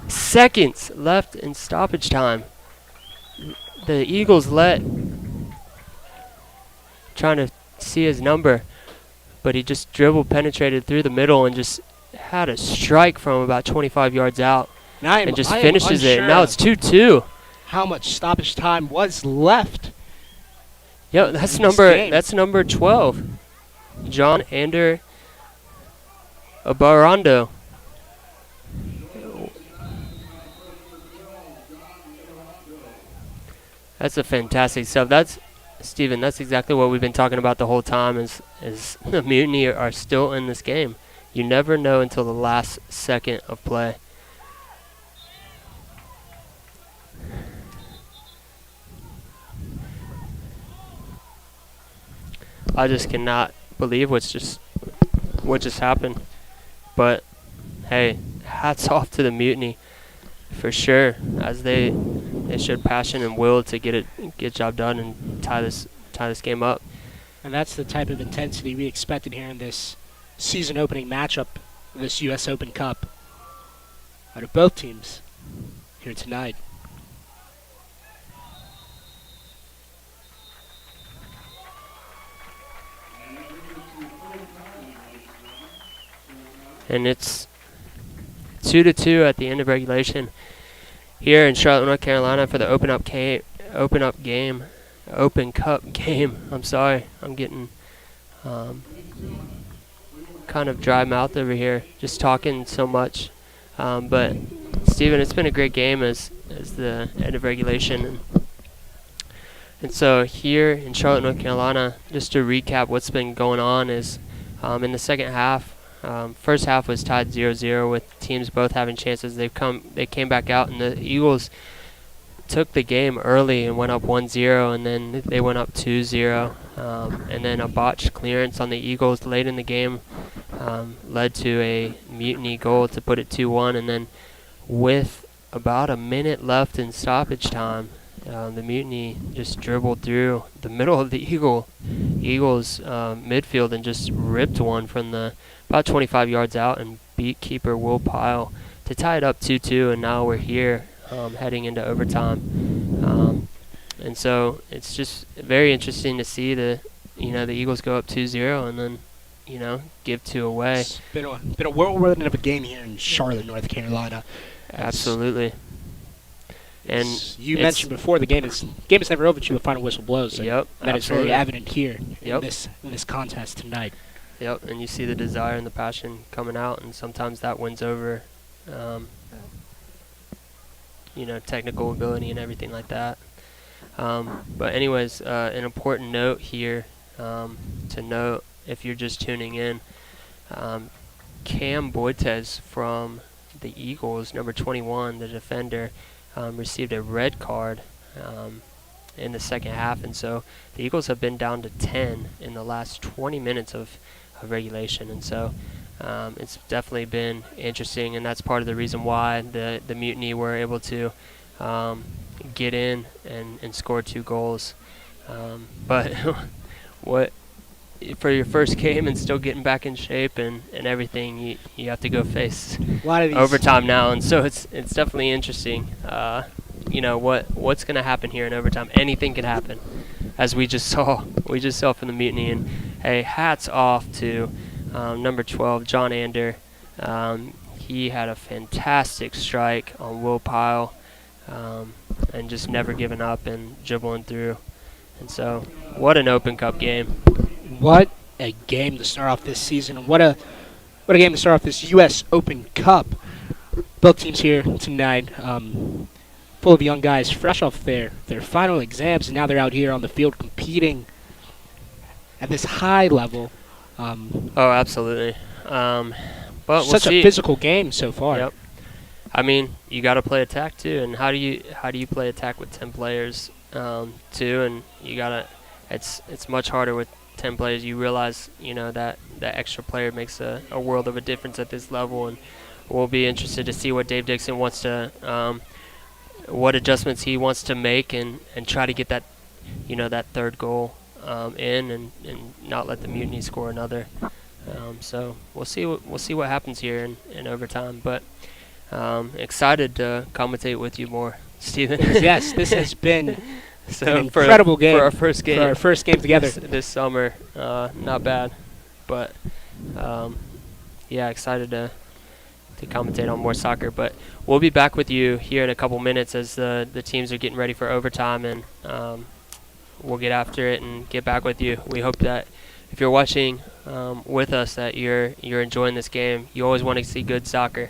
seconds left in stoppage time. The Eagles trying to see his number, but he just penetrated through the middle and just had a strike from about 25 yards out and just finishes it. Now it's 2-2.
How much stoppage time was left?
Yep, that's number 12. John Ander Abarando. That's a fantastic stuff. That's Steven, that's exactly what we've been talking about the whole time, is the Mutiny are still in this game. You never know until the last second of play. I just cannot believe what just happened. But hey, hats off to the Mutiny for sure, as they showed passion and will to get job done and tie this game up.
And that's the type of intensity we expected here in this season opening matchup, this U.S. Open Cup, out of both teams here tonight.
And it's 2-2 at the end of regulation here in Charlotte, North Carolina for the Open Cup game. I'm sorry, I'm getting kind of dry mouth over here, just talking so much. But Steven, it's been a great game as the end of regulation. And so here in Charlotte, North Carolina, just to recap what's been going on is in the second half. First half was tied 0-0 with teams both having chances. They came back out, and the Eagles took the game early and went up 1-0, and then they went up 2-0. And then a botched clearance on the Eagles late in the game led to a Mutiny goal to put it 2-1. And then with about a minute left in stoppage time, the Mutiny just dribbled through the middle of the Eagles midfield and just ripped one from the about 25 yards out and beat keeper Will Pyle to tie it up 2-2. And now we're here heading into overtime. And so it's just very interesting to see the Eagles go up 2-0 and then give two away.
It's been a whirlwind of a game here in Charlotte, North Carolina.
Absolutely. And
you mentioned before, the game is never over until the final whistle blows.
Yep,
that is very evident here in this contest tonight.
Yep, and you see the desire and the passion coming out, and sometimes that wins over, technical ability and everything like that. But anyways, an important note here to note if you're just tuning in, Cam Boites from the Eagles, number 21, the defender, received a red card in the second half, and so the Eagles have been down to 10 in the last 20 minutes of regulation, and so it's definitely been interesting, and that's part of the reason why the Mutiny were able to get in and score 2 goals. But what for your first game and still getting back in shape and everything, you have to go face
A lot of these
overtime now, and so it's definitely interesting. What's going to happen here in overtime? Anything can happen, as we just saw. We just saw from the Mutiny, and hey, hats off to number 12, John Ander. He had a fantastic strike on Will Pyle, and just never giving up and dribbling through. And so, what an Open Cup game!
What a game to start off this season, and what a game to start off this U.S. Open Cup. Both teams here tonight, full of young guys, fresh off their final exams, and now they're out here on the field competing at this high level.
Oh, absolutely. But we'll
such
see.
A physical game so far.
Yep. I mean, you got to play attack too, and how do you play attack with 10 players too? And you gotta. It's much harder with 10 players. You realize that extra player makes a world of a difference at this level, and we'll be interested to see what Dave Dixon wants to, what adjustments he wants to make, and try to get that that third goal in, and not let the Mutiny score another. So we'll see what happens here in overtime, but. Excited to commentate with you more, Stephen.
Yes, this has been an incredible game
for our first game.
For our first game together
this summer. Not bad, but excited to commentate on more soccer. But we'll be back with you here in a couple minutes as the teams are getting ready for overtime, and we'll get after it and get back with you. We hope that if you're watching with us, that you're enjoying this game. You always want to see good soccer.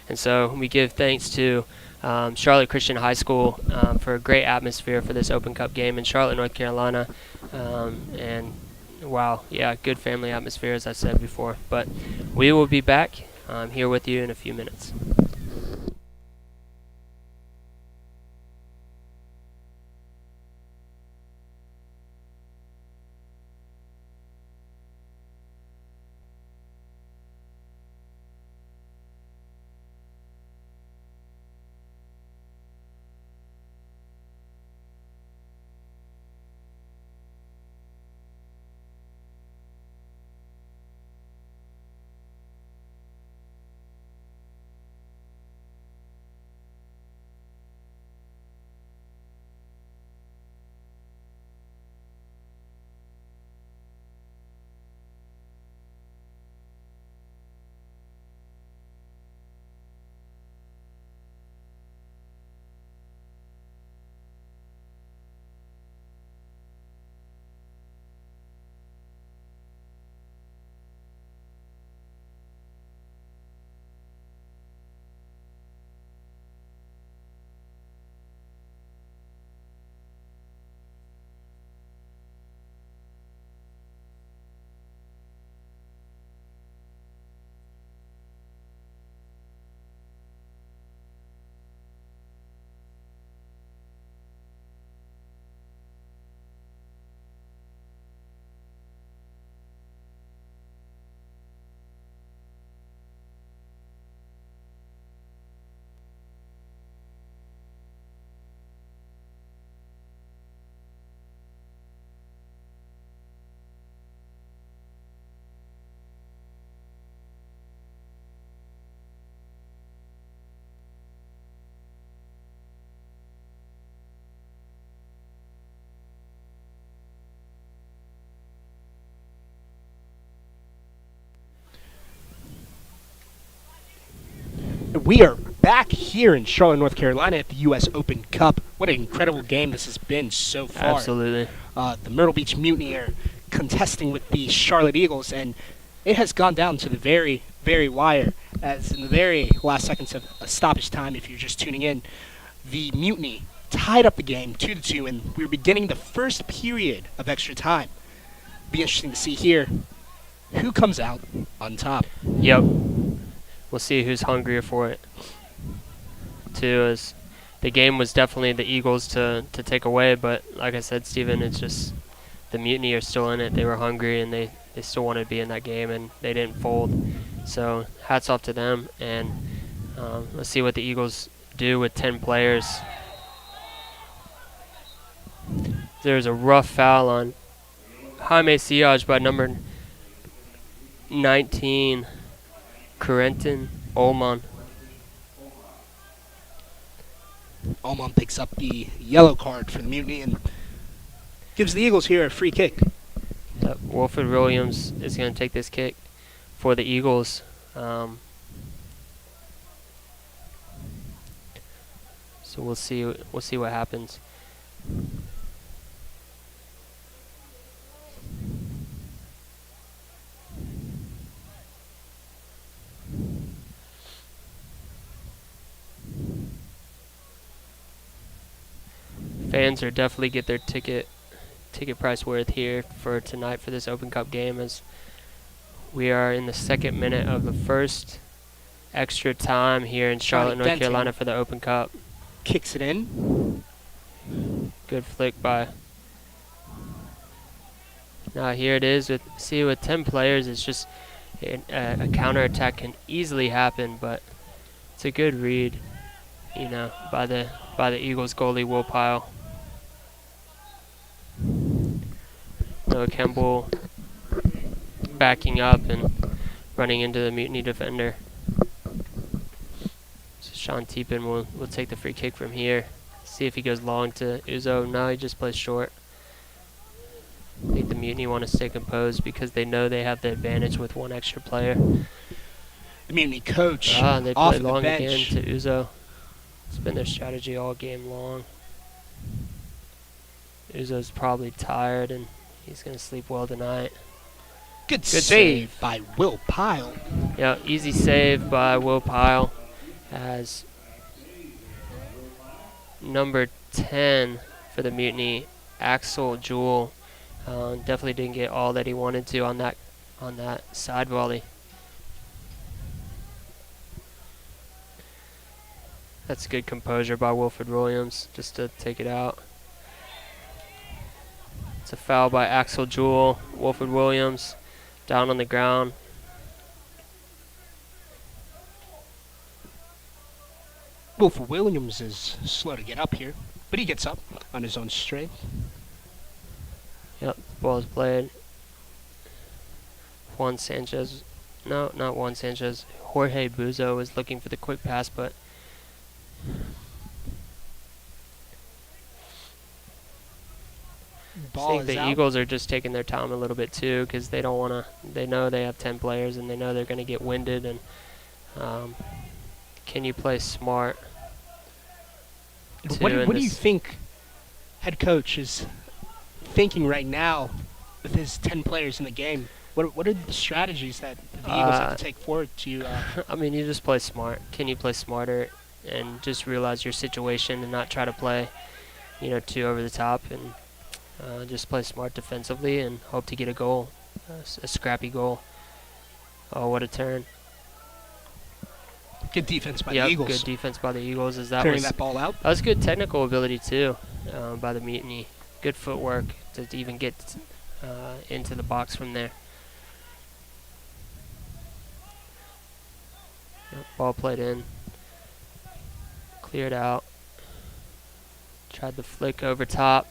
And so we give thanks to Charlotte Christian High School for a great atmosphere for this Open Cup game in Charlotte, North Carolina. And, wow, good family atmosphere, as I said before. But we will be back here with you in a few minutes.
We are back here in Charlotte, North Carolina at the U.S. Open Cup. What an incredible game this has been so far.
Absolutely.
The Myrtle Beach Mutiny are contesting with the Charlotte Eagles, and it has gone down to the very, very wire, as in the very last seconds of stoppage time, if you're just tuning in, the Mutiny tied up the game 2-2, and we're beginning the first period of extra time. Be interesting to see here who comes out on top.
Yep. We'll see who's hungrier for it, too, as the game was definitely the Eagles to take away, but like I said, Stephen, it's just the Mutiny are still in it. They were hungry, and they still wanted to be in that game, and they didn't fold. So hats off to them, and let's see what the Eagles do with 10 players. There's a rough foul on Jaime Siage by number 19, Corentin Ullman.
Ullman picks up the yellow card for the Mutiny and gives the Eagles here a free kick.
Yep, Wilfred Williams is going to take this kick for the Eagles. So we'll see what happens. Fans are definitely get their ticket price worth here for tonight for this Open Cup game, as we are in the 2nd minute of the first extra time here in Charlotte, North Carolina for the Open Cup.
Kicks it in.
Good flick by. Now here it is. With 10 players, it's just a counterattack can easily happen, but it's a good read, by the Eagles goalie Will Pyle. Noah Kemble backing up and running into the Mutiny defender. So Sean Teepin will take the free kick from here. See if he goes long to Uzo. No, he just plays short. I think the Mutiny want to stay composed because they know they have the advantage with one extra player.
The Mutiny coach
They
off
play
the
long
bench.
again to Uzo. It's been their strategy all game long. Uzo's probably tired and he's going to sleep well tonight.
Good save by Will Pyle.
Yeah, easy save by Will Pyle, as number 10 for the Mutiny, Axel Jewell, definitely didn't get all that he wanted to on that side volley. That's good composure by Wilfred Williams just to take it out. It's a foul by Axel Jewell. Wilfred Williams down on the ground.
Wilfred Williams is slow to get up here, but he gets up on his own strength.
Yep, ball is played. Juan Sanchez. No, not Juan Sanchez. Jorge Buzo is looking for the quick pass, but I think the Eagles are just taking their time a little bit too, because they don't want to. They know they have 10 players, and they know they're going to get winded. And can you play smart?
What do you think head coach is thinking right now with his 10 players in the game? What are the strategies that the Eagles have to take forward to?
I mean, you just play smart. Can you play smarter and just realize your situation and not try to play, too over the top, and just play smart defensively and hope to get a goal, a scrappy goal. Oh, what a turn.
Good defense by the Eagles.
Good defense by the Eagles.
Clearing that ball out.
That was good technical ability, too, by the Mutiny. Good footwork to even get into the box from there. Yep, ball played in. Cleared out. Tried the flick over top.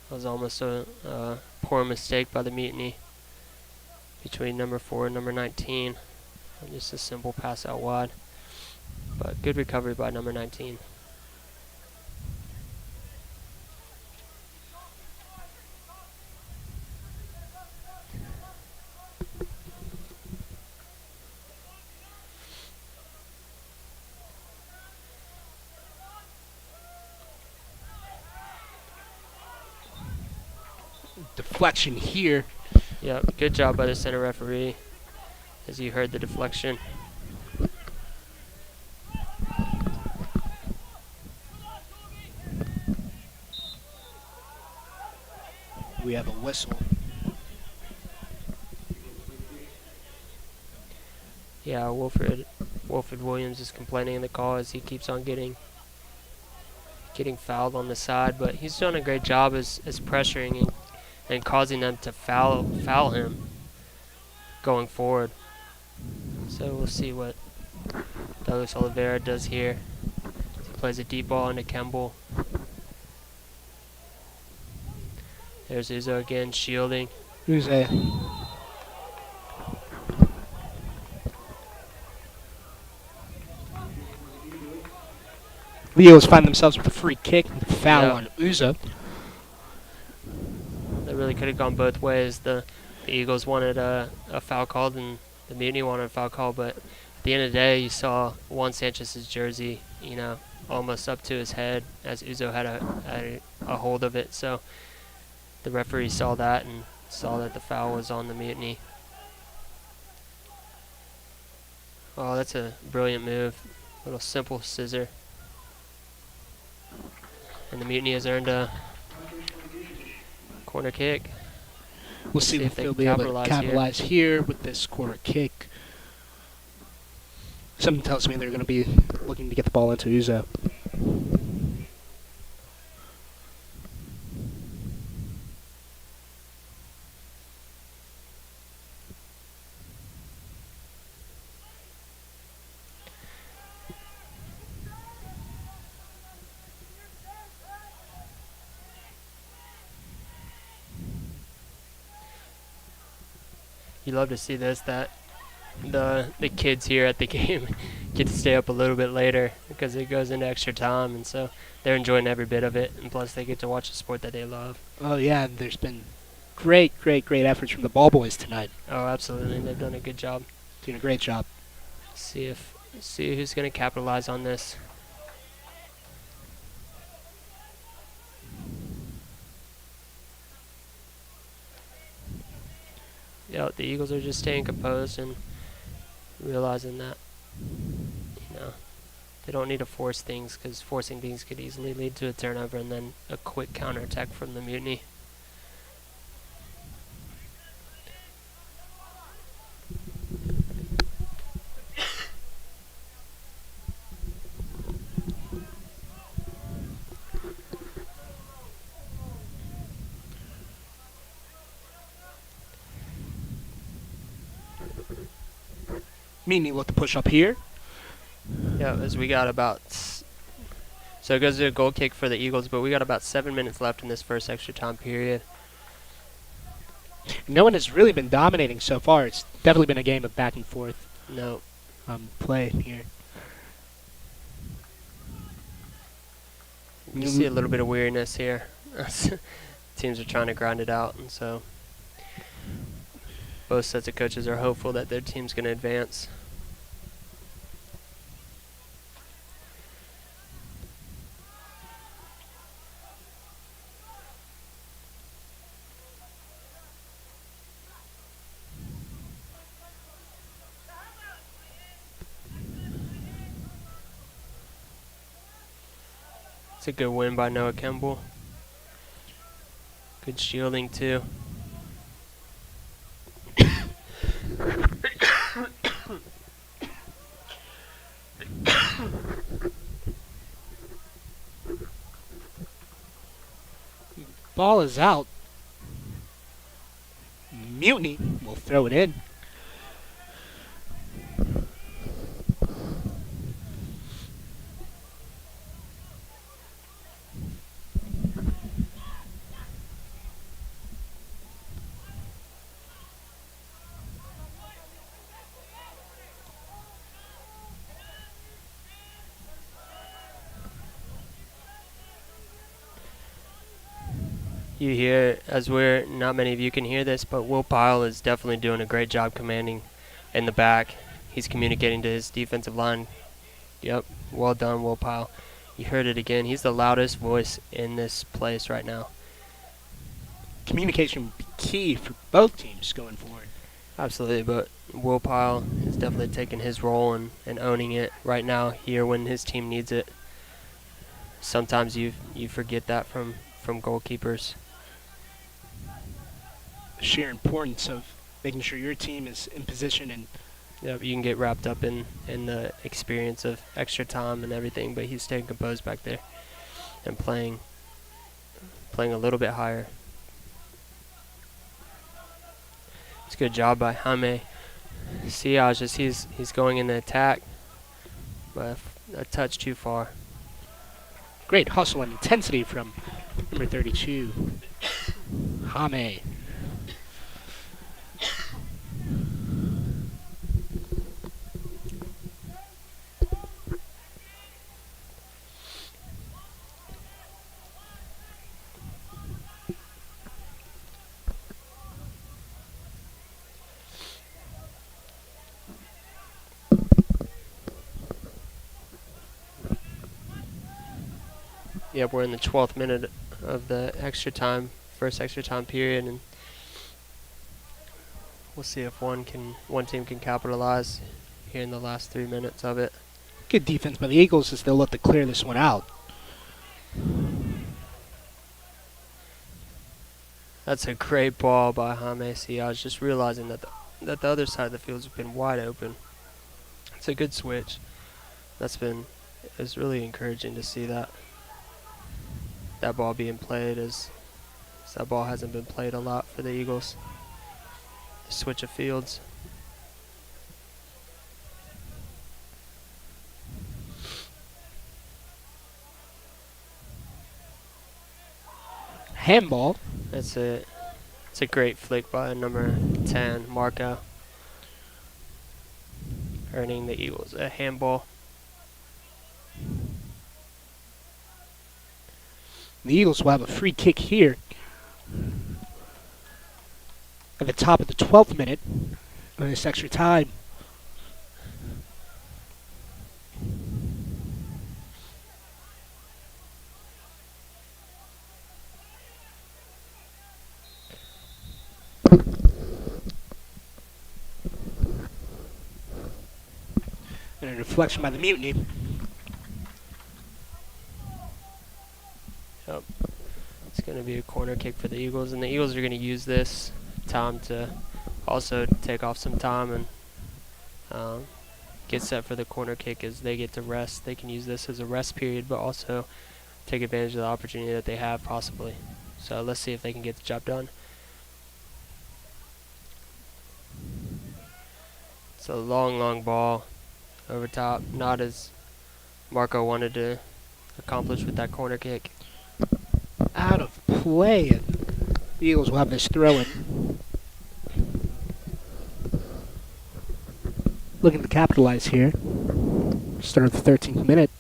That was almost a poor mistake by the Mutiny between number 4 and number 19. Just a simple pass out wide. But good recovery by number 19.
Deflection here.
Yeah, good job by the center referee, as you heard the deflection.
We have a whistle.
Yeah, Wilfred Williams is complaining in the call as he keeps on getting getting fouled on the side, but he's done a great job as pressuring and causing them to foul him going forward. So we'll see what Douglas Oliveira does here. He plays a deep ball into Kemble. There's Uzo again, shielding.
Uzo. Leos find themselves with a free kick and foul on Uzo.
That really could have gone both ways. The Eagles wanted a foul called and the Mutiny wanted a foul call, but at the end of the day, you saw Juan Sanchez's jersey, almost up to his head as Uzo had a hold of it. So the referee saw that and saw that the foul was on the Mutiny. Oh, that's a brilliant move. Little simple scissor. And the Mutiny has earned a corner kick.
We'll see if they'll be able to capitalize here with this corner kick. Something tells me they're going to be looking to get the ball into Uzo.
You love to see this, that the kids here at the game get to stay up a little bit later because it goes into extra time, and so they're enjoying every bit of it, and plus they get to watch a sport that they love.
Oh yeah, and there's been great efforts from the ball boys tonight.
Oh, absolutely. They've done a good job.
Doing a great job.
See who's going to capitalize on this. Yeah, the Eagles are just staying composed and realizing that, they don't need to force things, because forcing things could easily lead to a turnover and then a quick counterattack from the Mutiny.
Mutiny look to push up here.
Yeah, as we got so it goes to a goal kick for the Eagles, but we got about 7 minutes left in this first extra time period.
No one has really been dominating so far. It's definitely been a game of back and forth play here.
You see a little bit of weariness here. Teams are trying to grind it out, and so both sets of coaches are hopeful that their team's going to advance. It's a good win by Noah Kemble. Good shielding too.
Ball is out. Mutiny will throw it in.
You hear, as not many of you can hear this, but Will Pyle is definitely doing a great job commanding in the back. He's communicating to his defensive line. Yep, well done, Will Pyle. You heard it again. He's the loudest voice in this place right now.
Communication will be key for both teams going forward.
Absolutely, but Will Pyle is definitely taking his role and owning it right now here when his team needs it. Sometimes you forget that from goalkeepers.
The sheer importance of making sure your team is in position, and
you can get wrapped up in the experience of extra time and everything, but he's staying composed back there. and playing a little bit higher. It's a good job by Jaime Siage as he's going in the attack, but a touch too far.
Great hustle and intensity from number 32, Jaime.
Yep, we're in the 12th minute of the first extra time period, and we'll see if one team can capitalize here in the last 3 minutes of it.
Good defense by the Eagles as they'll look to clear this one out.
That's a great ball by Jaime Siage, just realizing that the other side of the field's been wide open. It's a good switch. It's really encouraging to see that ball being played, as that ball hasn't been played a lot for the Eagles. The switch of fields.
Handball.
It's a great flick by number 10, Marco, earning the Eagles a handball.
The Eagles will have a free kick here at the top of the 12th minute of this extra time. And a deflection by the Mutiny.
Yep. It's going to be a corner kick for the Eagles, and the Eagles are going to use this time to also take off some time and get set for the corner kick as they get to rest. They can use this as a rest period, but also take advantage of the opportunity that they have possibly. So let's see if they can get the job done. It's a long ball over top, not as Marco wanted to accomplish with that corner kick.
Out of play, and the Eagles will have this throw in. Looking to capitalize here. Start of the 13th minute.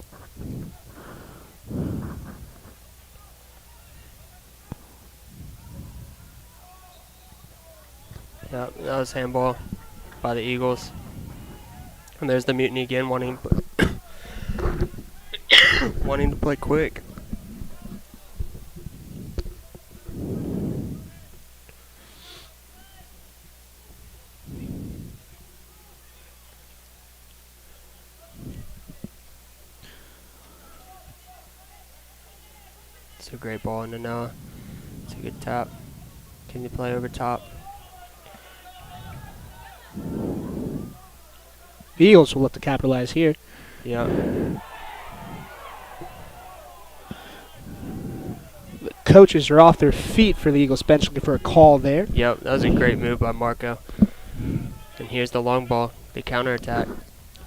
Yep, that was handball by the Eagles. And there's the Mutiny again, wanting to play quick. It's a great ball into Noah. It's a good tap. Can you play over top?
The Eagles will look to capitalize here.
Yep.
The coaches are off their feet for the Eagles bench looking for a call there.
Yep, that was a great move by Marco. And here's the long ball, the counterattack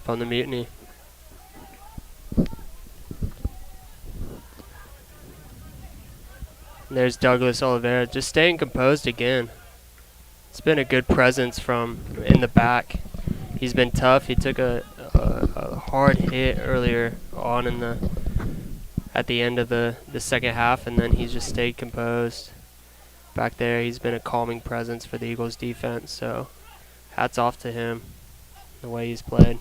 from the Mutiny. And there's Douglas Oliveira just staying composed again. It's been a good presence from in the back. He's been tough. He took a hard hit earlier on at the end of the second half, and then he's just stayed composed back there. He's been a calming presence for the Eagles defense, so hats off to him, the way he's played.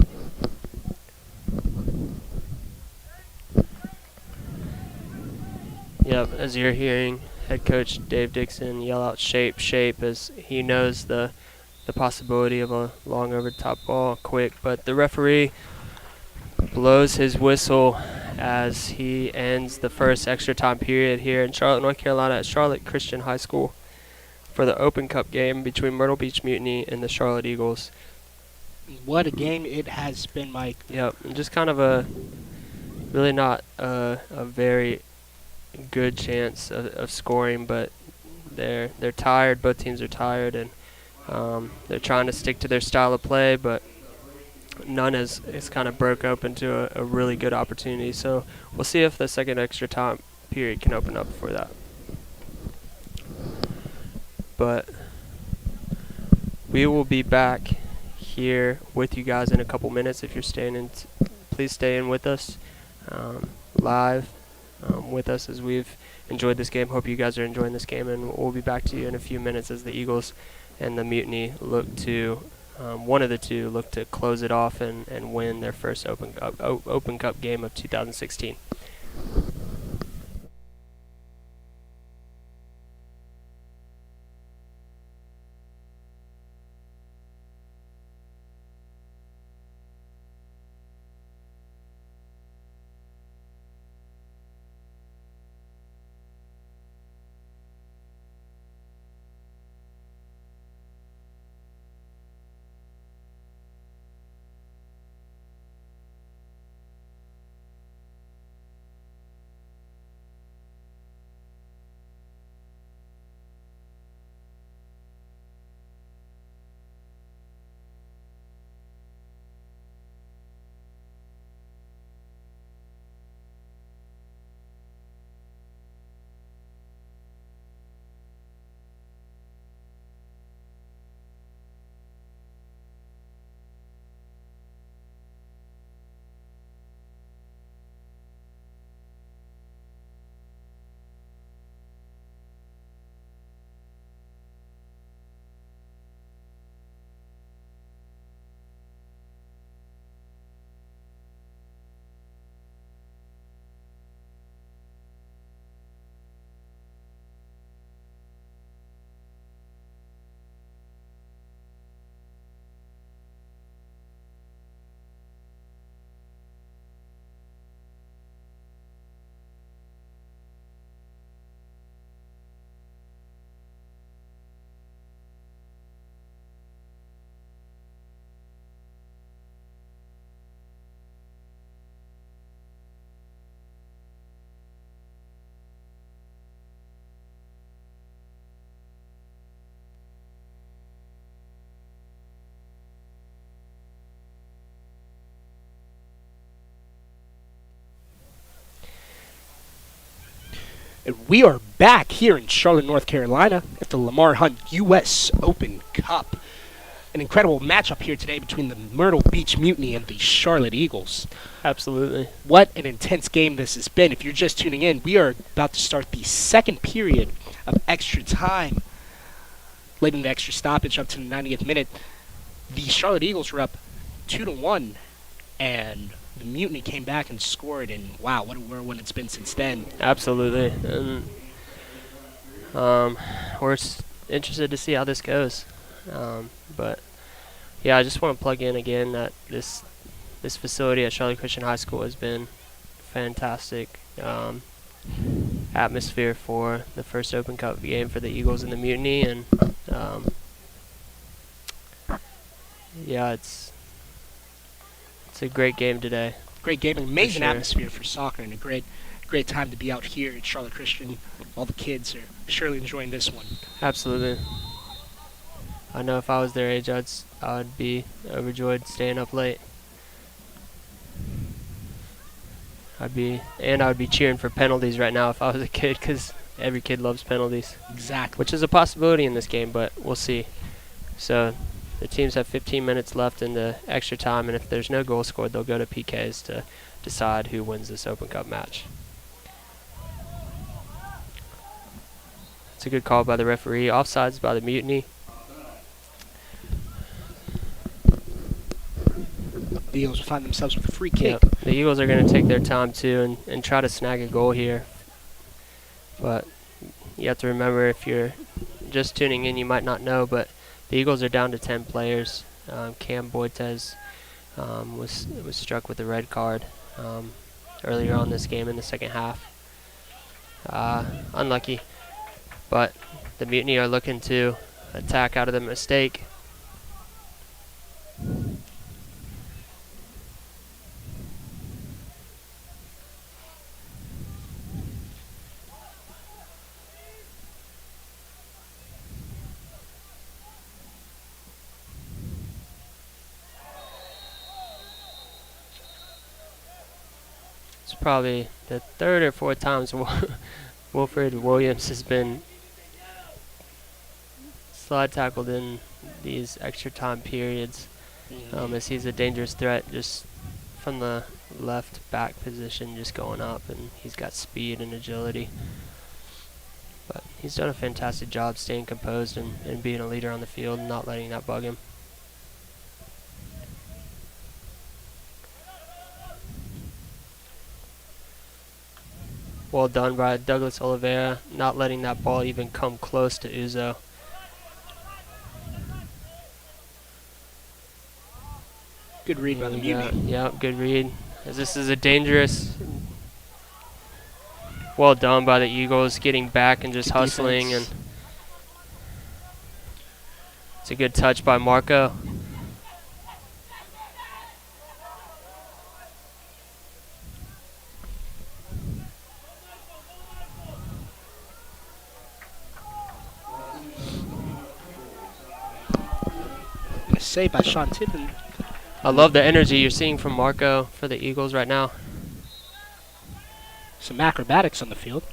Yep, as you're hearing head coach Dave Dixon yell out shape, shape, as he knows the possibility of a long over top ball quick, but the referee blows his whistle as he ends the first extra time period here in Charlotte, North Carolina at Charlotte Christian High School for the Open Cup game between Myrtle Beach Mutiny and the Charlotte Eagles.
What a game it has been, Mike.
Yep, and just kind of really not a very good chance of scoring, but they're tired. Both teams are tired, and they're trying to stick to their style of play, but none is kind of broke open to a really good opportunity. So we'll see if the second extra time period can open up for that. But we will be back here with you guys in a couple minutes. If you're staying in, please stay in with us live with us as we've enjoyed this game. Hope you guys are enjoying this game, and we'll be back to you in a few minutes as the Eagles and the Mutiny look to one of the two look to close it off and win their first Open Cup game of 2016.
And we are back here in Charlotte, North Carolina at the Lamar Hunt U.S. Open Cup. An incredible matchup here today between the Myrtle Beach Mutiny and the Charlotte Eagles.
Absolutely.
What an intense game this has been. If you're just tuning in, we are about to start the second period of extra time. Late in the extra stoppage up to the 90th minute. The Charlotte Eagles were up 2-1, and the Mutiny came back and scored, and wow, what a whirlwind it's been since then.
Absolutely. And we're interested to see how this goes. But yeah, I just want to plug in again that this facility at Charlotte Christian High School has been fantastic atmosphere for the first Open Cup game for the Eagles and the Mutiny, and yeah, it's a great game today.
Great game, an amazing
sure.
atmosphere for soccer, and a great time to be out here at Charlotte Christian. All the kids are surely enjoying this one.
Absolutely. I know if I was their age, I would be overjoyed staying up late. I would be cheering for penalties right now if I was a kid, because every kid loves penalties.
Exactly.
Which is a possibility in this game, but we'll see. So the teams have 15 minutes left in the extra time, and if there's no goal scored, they'll go to PKs to decide who wins this Open Cup match. It's a good call by the referee. Offsides by the Mutiny.
The Eagles will find themselves with a free kick.
Yep. The Eagles are going to take their time too and try to snag a goal here. But you have to remember, if you're just tuning in, you might not know, but the Eagles are down to 10 players. Cam Boitez was struck with a red card earlier on this game in the second half. Unlucky. But the Mutiny are looking to attack out of the mistake. It's probably the third or fourth times Wilfred Williams has been slide tackled in these extra time periods, as he's a dangerous threat just from the left back position, just going up, and he's got speed and agility. But he's done a fantastic job staying composed and being a leader on the field and not letting that bug him. Well done by Douglas Oliveira, not letting that ball even come close to Uzo.
Good read by the Mutiny.
Yeah, good read. As this is a dangerous. Well done by the Eagles, getting back and just
Good
hustling,
defense.
and it's a good touch by Marco.
Save by Sean Tippin.
I love the energy you're seeing from Marco for the Eagles right now.
Some acrobatics on the field.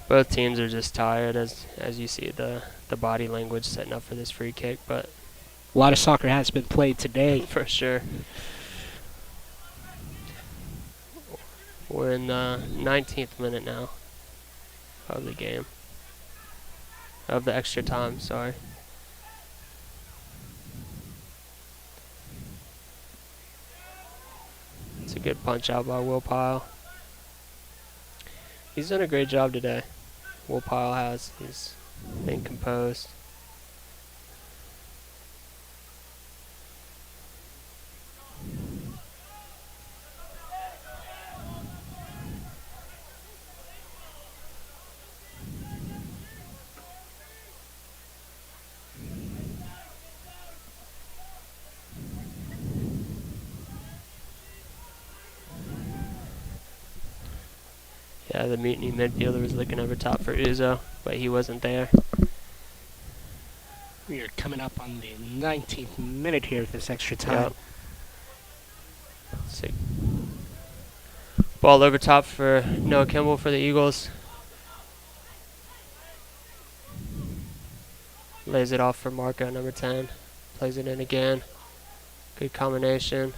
Both teams are just tired, as you see the body language setting up for this free kick, but
A lot of soccer has been played today.
for sure. We're in the 19th minute now of the game. Of the extra time, sorry. It's a good punch out by Will Pyle. He's done a great job today. Will Pyle has. He's been composed. Yeah, the Mutiny midfielder was looking over top for Uzo, but he wasn't there.
We are coming up on the 19th minute here with this extra time.
Sick. Ball over top for Noah Kimball for the Eagles. Lays it off for Marco, number 10. Plays it in again. Good combination.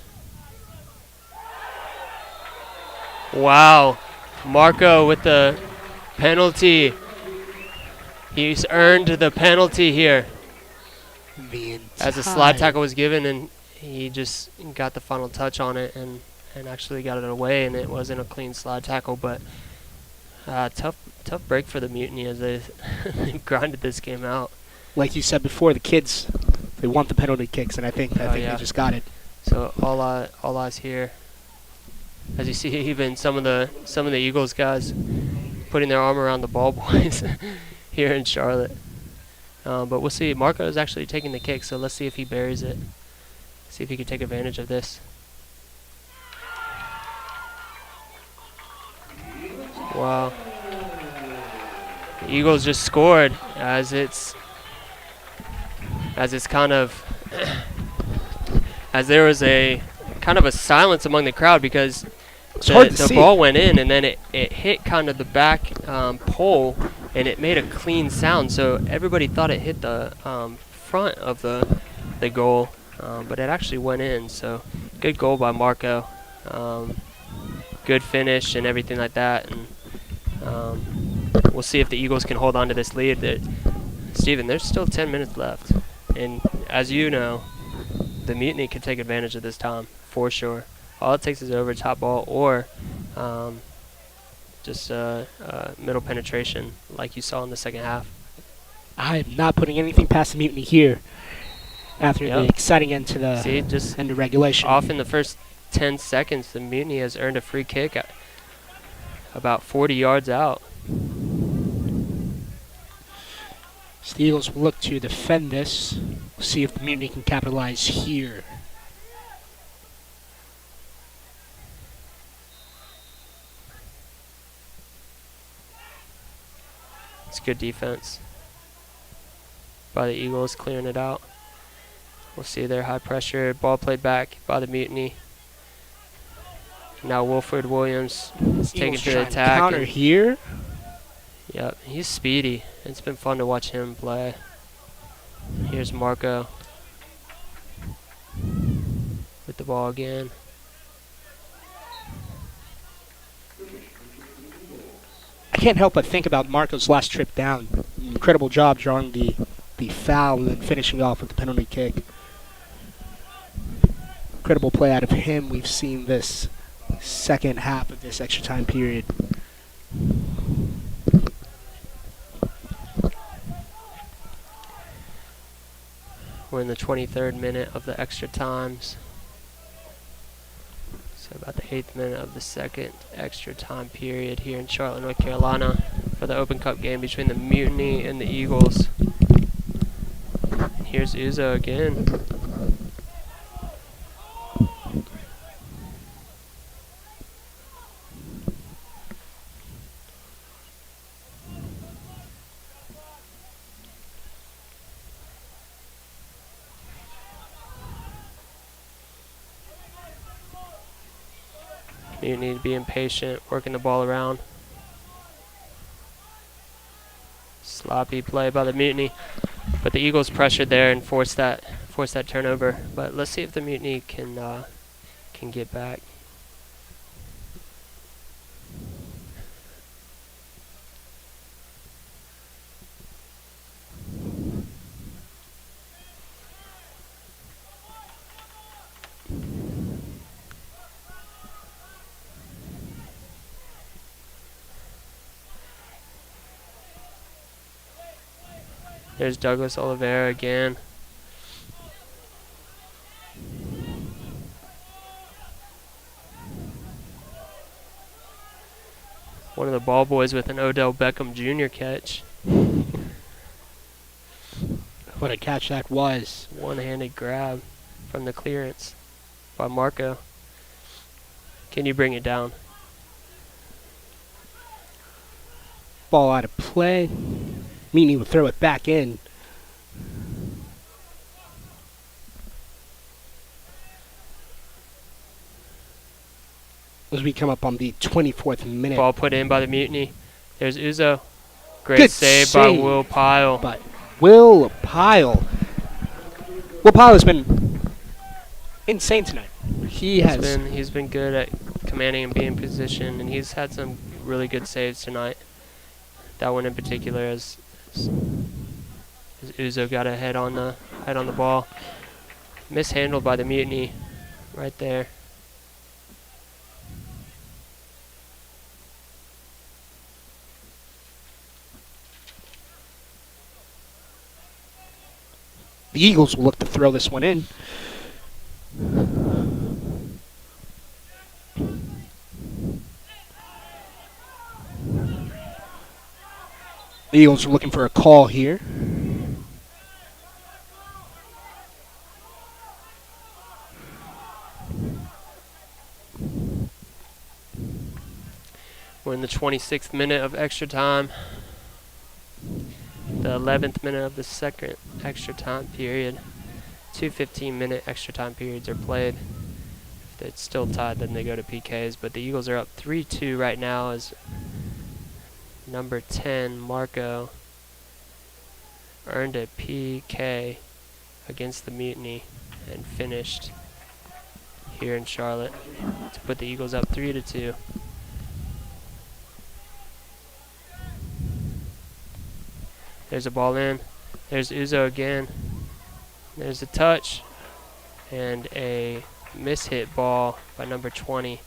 Wow. Marco with the penalty. He's earned the penalty here. As a slide tackle was given, and he just got the final touch on it and actually got it away, and it wasn't a clean slide tackle, but tough break for the Mutiny as they grinded this game out.
Like you said before, the kids, they want the penalty kicks, and I think
yeah.
they just got it.
So all eyes here. As you see, even some of the Eagles guys putting their arm around the ball boys here in Charlotte. But we'll see. Marco is actually taking the kick, so let's see if he buries it. See if he can take advantage of this. Wow. The Eagles just scored as it's kind of as there was a kind of a silence among the crowd because the ball went in, and then it hit kind of the back pole, and it made a clean sound. So everybody thought it hit the front of the goal, but it actually went in. So good goal by Marco. Good finish and everything like that. And we'll see if the Eagles can hold on to this lead. Steven, there's still 10 minutes left. And as you know, the Mutiny can take advantage of this time, for sure. All it takes is over top ball or just middle penetration like you saw in the second half.
I'm not putting anything past the Mutiny here after the exciting end to the end of regulation.
Off in the first 10 seconds, the Mutiny has earned a free kick at about 40 yards out.
So the Eagles will look to defend this. We'll see if the Mutiny can capitalize here. It's
good defense by the Eagles, clearing it out. We'll see there, high pressure, ball played back by the Mutiny. Now Wilford Williams is taking
Eagles
to the
trying
attack.
counter here.
Yep, he's speedy. It's been fun to watch him play. Here's Marco with the ball again.
I can't help but think about Marco's last trip down. Incredible job drawing the foul and then finishing off with the penalty kick. Incredible play out of him. We've seen this second half of this extra time period.
We're in the 23rd minute of the extra times. So about the 8th minute of the second extra time period here in Charlotte, North Carolina for the Open Cup game between the Mutiny and the Eagles. Here's Uzo again. You need to be impatient, working the ball around. Sloppy play by the Mutiny, but the Eagles pressured there and forced that turnover. But let's see if the Mutiny can get back. There's Douglas Oliveira again. One of the ball boys with an Odell Beckham Jr. catch.
What a catch that was.
One-handed grab from the clearance by Marco. Can you bring it down?
Ball out of play. Mutiny will throw it back in. As we come up on the 24th minute.
Ball put in by the Mutiny. There's Uzo. Great
Good
save by
save
Will Pyle.
But Will Pyle has been insane tonight.
He's been good at commanding and being in position, and he's had some really good saves tonight. That one in particular, as Uzo got a head on the ball. Mishandled by the Mutiny right there.
The Eagles will look to throw this one in. The Eagles are looking for a call here.
We're in the 26th minute of extra time. The 11th minute of the second extra time period. 2 15-minute extra time periods are played. If it's still tied, then they go to PKs. But the Eagles are up 3-2 right now as number 10, Marco, earned a PK against the Mutiny and finished here in Charlotte to put the Eagles up 3-2. There's a ball in. There's Uzo again. There's a touch and a mishit ball by number 20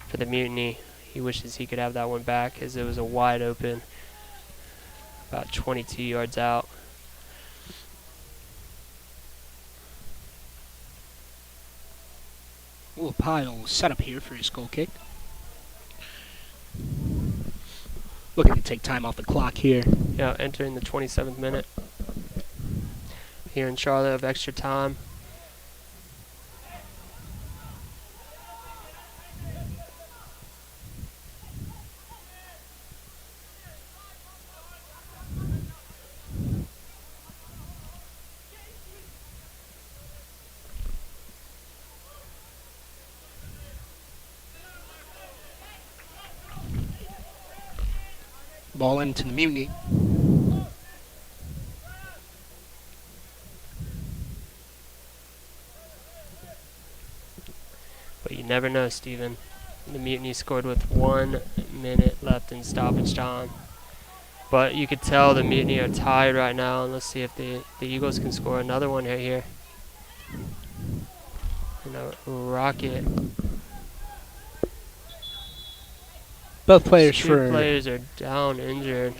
for the Mutiny. He wishes he could have that one back as it was a wide open, about 22 yards out.
Will Pyle set up here for his goal kick. Looking to take time off the clock here.
Yeah, entering the 27th minute here in Charlotte of extra time.
Ball into the Mutiny.
But you never know, Steven. The Mutiny scored with 1 minute left in stoppage time. But you could tell the Mutiny are tied right now, and let's see if the Eagles can score another one right here. And a rocket.
Both players
Two players are down, injured.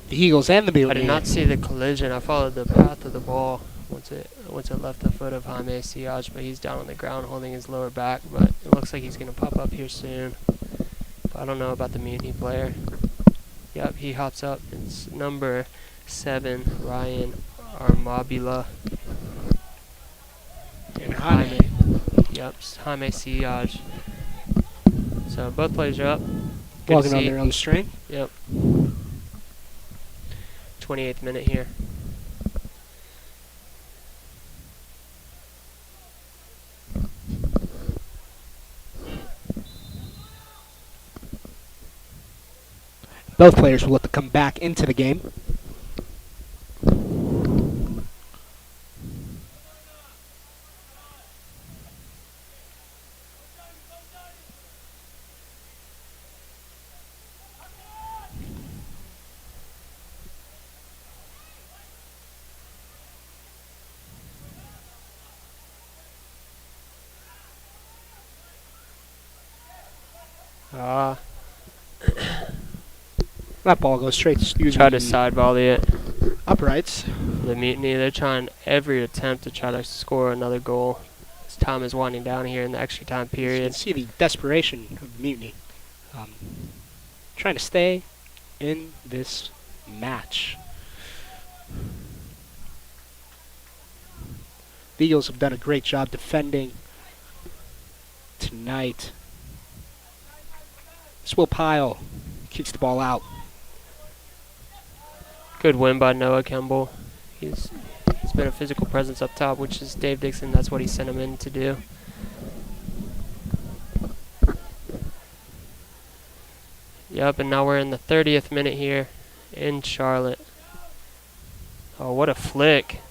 the Eagles and the Mutiny.
I did not see the collision. I followed the path of the ball once it left the foot of Jaime Siage, but he's down on the ground holding his lower back. But it looks like he's going to pop up here soon. But I don't know about the Mutiny player. Yep, he hops up. It's number 7, Ryan Armabila.
And Jaime.
Yep, Jaime Siage. So both players are up. Good
Walking
to
on
see.
their own string.
Yep. 28th minute here.
Both players will look to come back into the game. That ball goes straight to
Try to side volley it.
uprights.
The Mutiny, they're trying every attempt to try to score another goal. As time is winding down here in the extra time
You can
period.
see the desperation of the Mutiny. Trying to stay in this match. The Eagles have done a great job defending tonight. Will Pyle kicks the ball out.
Good win by Noah Kemble. He's been a physical presence up top, which is Dave Dixon. That's what he sent him in to do. Yep, and now we're in the 30th minute here in Charlotte. Oh, what a flick.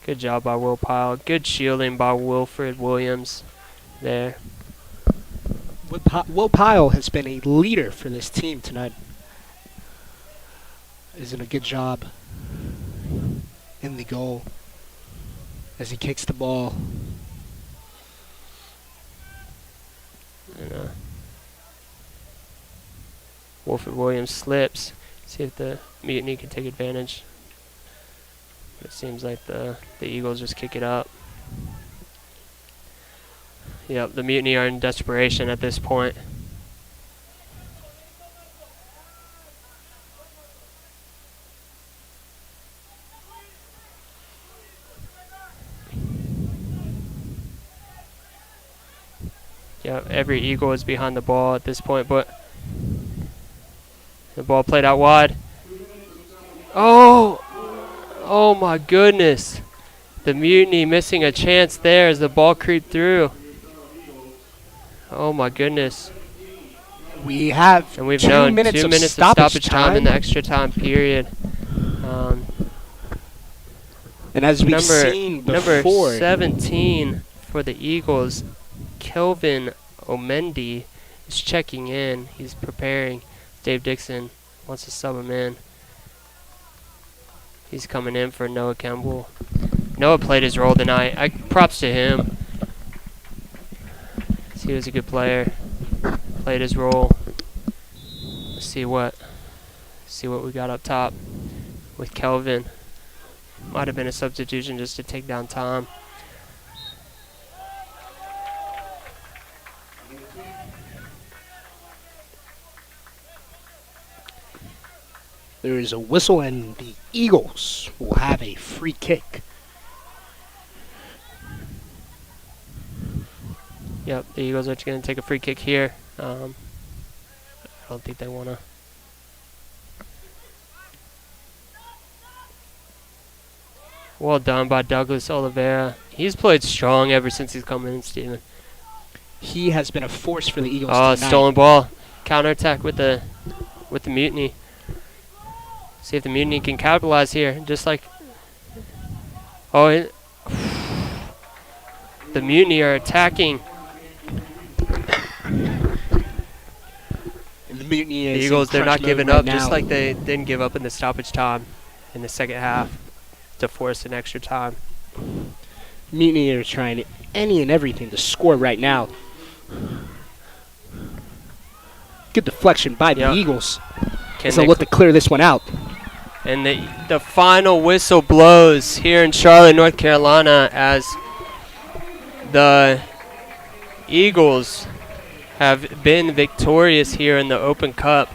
Good job by Will Pyle. Good shielding by Wilfred Williams there.
Will Pyle has been a leader for this team tonight. Is doing a good job in the goal as he kicks the ball.
And Wilfred Williams slips. See if the Mutiny can take advantage. It seems like the Eagles just kick it up. Yep, the Mutiny are in desperation at this point. Yep, every Eagle is behind the ball at this point, but the ball played out wide. Oh my goodness. The Mutiny missing a chance there as the ball creeped through. Oh my goodness.
We have
And we've
2
known
minutes
2
of
minutes of
stoppage
time in the extra time period.
And as we've seen
Number
before,
17 for the Eagles, Kelvin Omendi, is checking in. He's preparing. Dave Dixon wants to sub him in. He's coming in for Noah Kemble. Noah played his role tonight. Props to him. He was a good player. Played his role. Let's see what we got up top with Kelvin. Might have been a substitution just to take down time.
there is a whistle and the Eagles will have a free kick.
Yep, the Eagles are going to take a free kick here. I don't think they want to. Well done by Douglas Oliveira. He's played strong ever since he's come in, Steven.
He has been a force for the Eagles
Oh,
tonight.
stolen ball. Counterattack with the with the Mutiny. See if the Mutiny can capitalize here, just like... Oh, the Mutiny are attacking.
And the Mutiny
The
is
Eagles, they're not
crunch
giving
mode
up,
right
just
now.
like they didn't give up in the stoppage time in the second half to force an extra time.
Mutiny are trying any and everything to score right now. Good deflection by the
Yep.
Eagles.
Can
So
they
look to clear this one out.
And the final whistle blows here in Charlotte, North Carolina, as the Eagles have been victorious here in the Open Cup.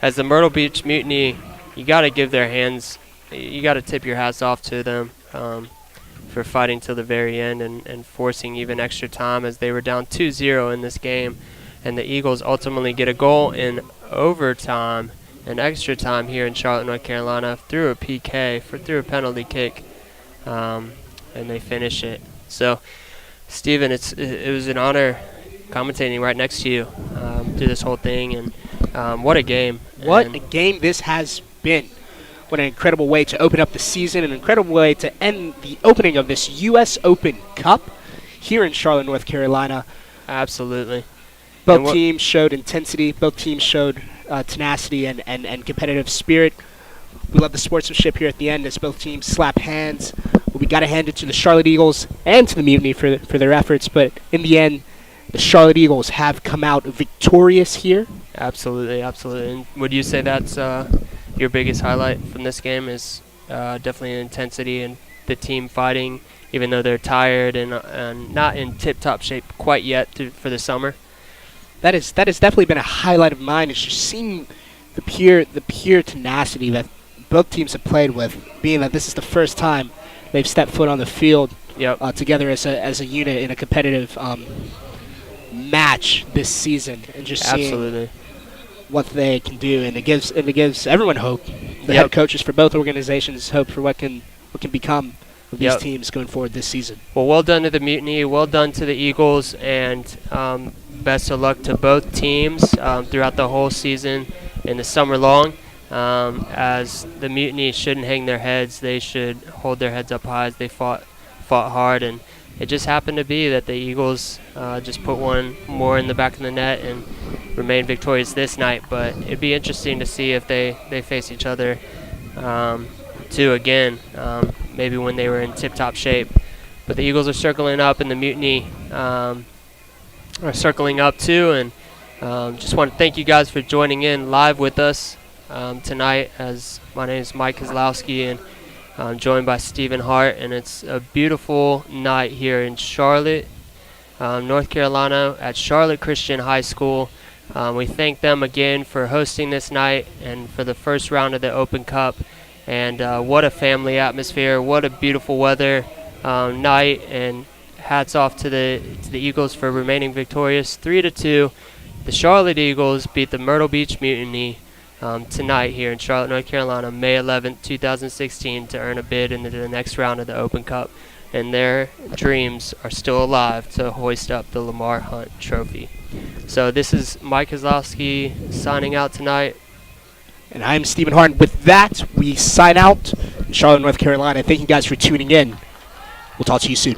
As the Myrtle Beach Mutiny, you got to give their hands, you got to tip your hats off to them for fighting till the very end and forcing even extra time, as they were down 2-0 in this game. And the Eagles ultimately get a goal in overtime and extra time here in Charlotte, North Carolina, through a PK, through a penalty kick, and they finish it. So, Steven, it was an honor commentating right next to you through this whole thing, and what a game.
What
And
a game this has been. What an incredible way to open up the season, an incredible way to end the opening of this U.S. Open Cup here in Charlotte, North Carolina.
Absolutely.
Both teams showed intensity. Both teams showed tenacity and competitive spirit. We love the sportsmanship here at the end as both teams slap hands. We got to hand it to the Charlotte Eagles and to the Mutiny for their efforts. But in the end, the Charlotte Eagles have come out victorious here.
Absolutely, absolutely. And would you say that's your biggest highlight from this game is definitely intensity and the team fighting, even though they're tired and not in tip-top shape quite yet for the summer?
That has definitely been a highlight of mine. Is just seeing the pure tenacity that both teams have played with, being that this is the first time they've stepped foot on the field together as a unit in a competitive match this season, and just seeing what they can do, and it gives everyone hope. The head coaches for both organizations hope for what can become of these teams going forward this season.
Well done to the Mutiny, well done to the Eagles, and best of luck to both teams throughout the whole season and the summer long. As the Mutiny shouldn't hang their heads, they should hold their heads up high as they fought hard, and it just happened to be that the Eagles just put one more in the back of the net and remained victorious this night. But it'd be interesting to see if they face each other too again, maybe when they were in tip-top shape. But the Eagles are circling up, and the Mutiny are circling up too. And just want to thank you guys for joining in live with us tonight. As my name is Mike Kozlowski, and I'm joined by Stephen Hart, and it's a beautiful night here in Charlotte, North Carolina, at Charlotte Christian High School. We thank them again for hosting this night and for the first round of the Open Cup. And what a family atmosphere! What a beautiful weather night! And hats off to the Eagles for remaining victorious, 3-2. The Charlotte Eagles beat the Myrtle Beach Mutiny tonight here in Charlotte, North Carolina, May 11th, 2016, to earn a bid into the next round of the Open Cup. And their dreams are still alive to hoist up the Lamar Hunt Trophy. So this is Mike Kozlowski signing out tonight.
And I'm Stephen Hart. With that, we sign out in Charlotte, North Carolina. Thank you guys for tuning in. We'll talk to you soon.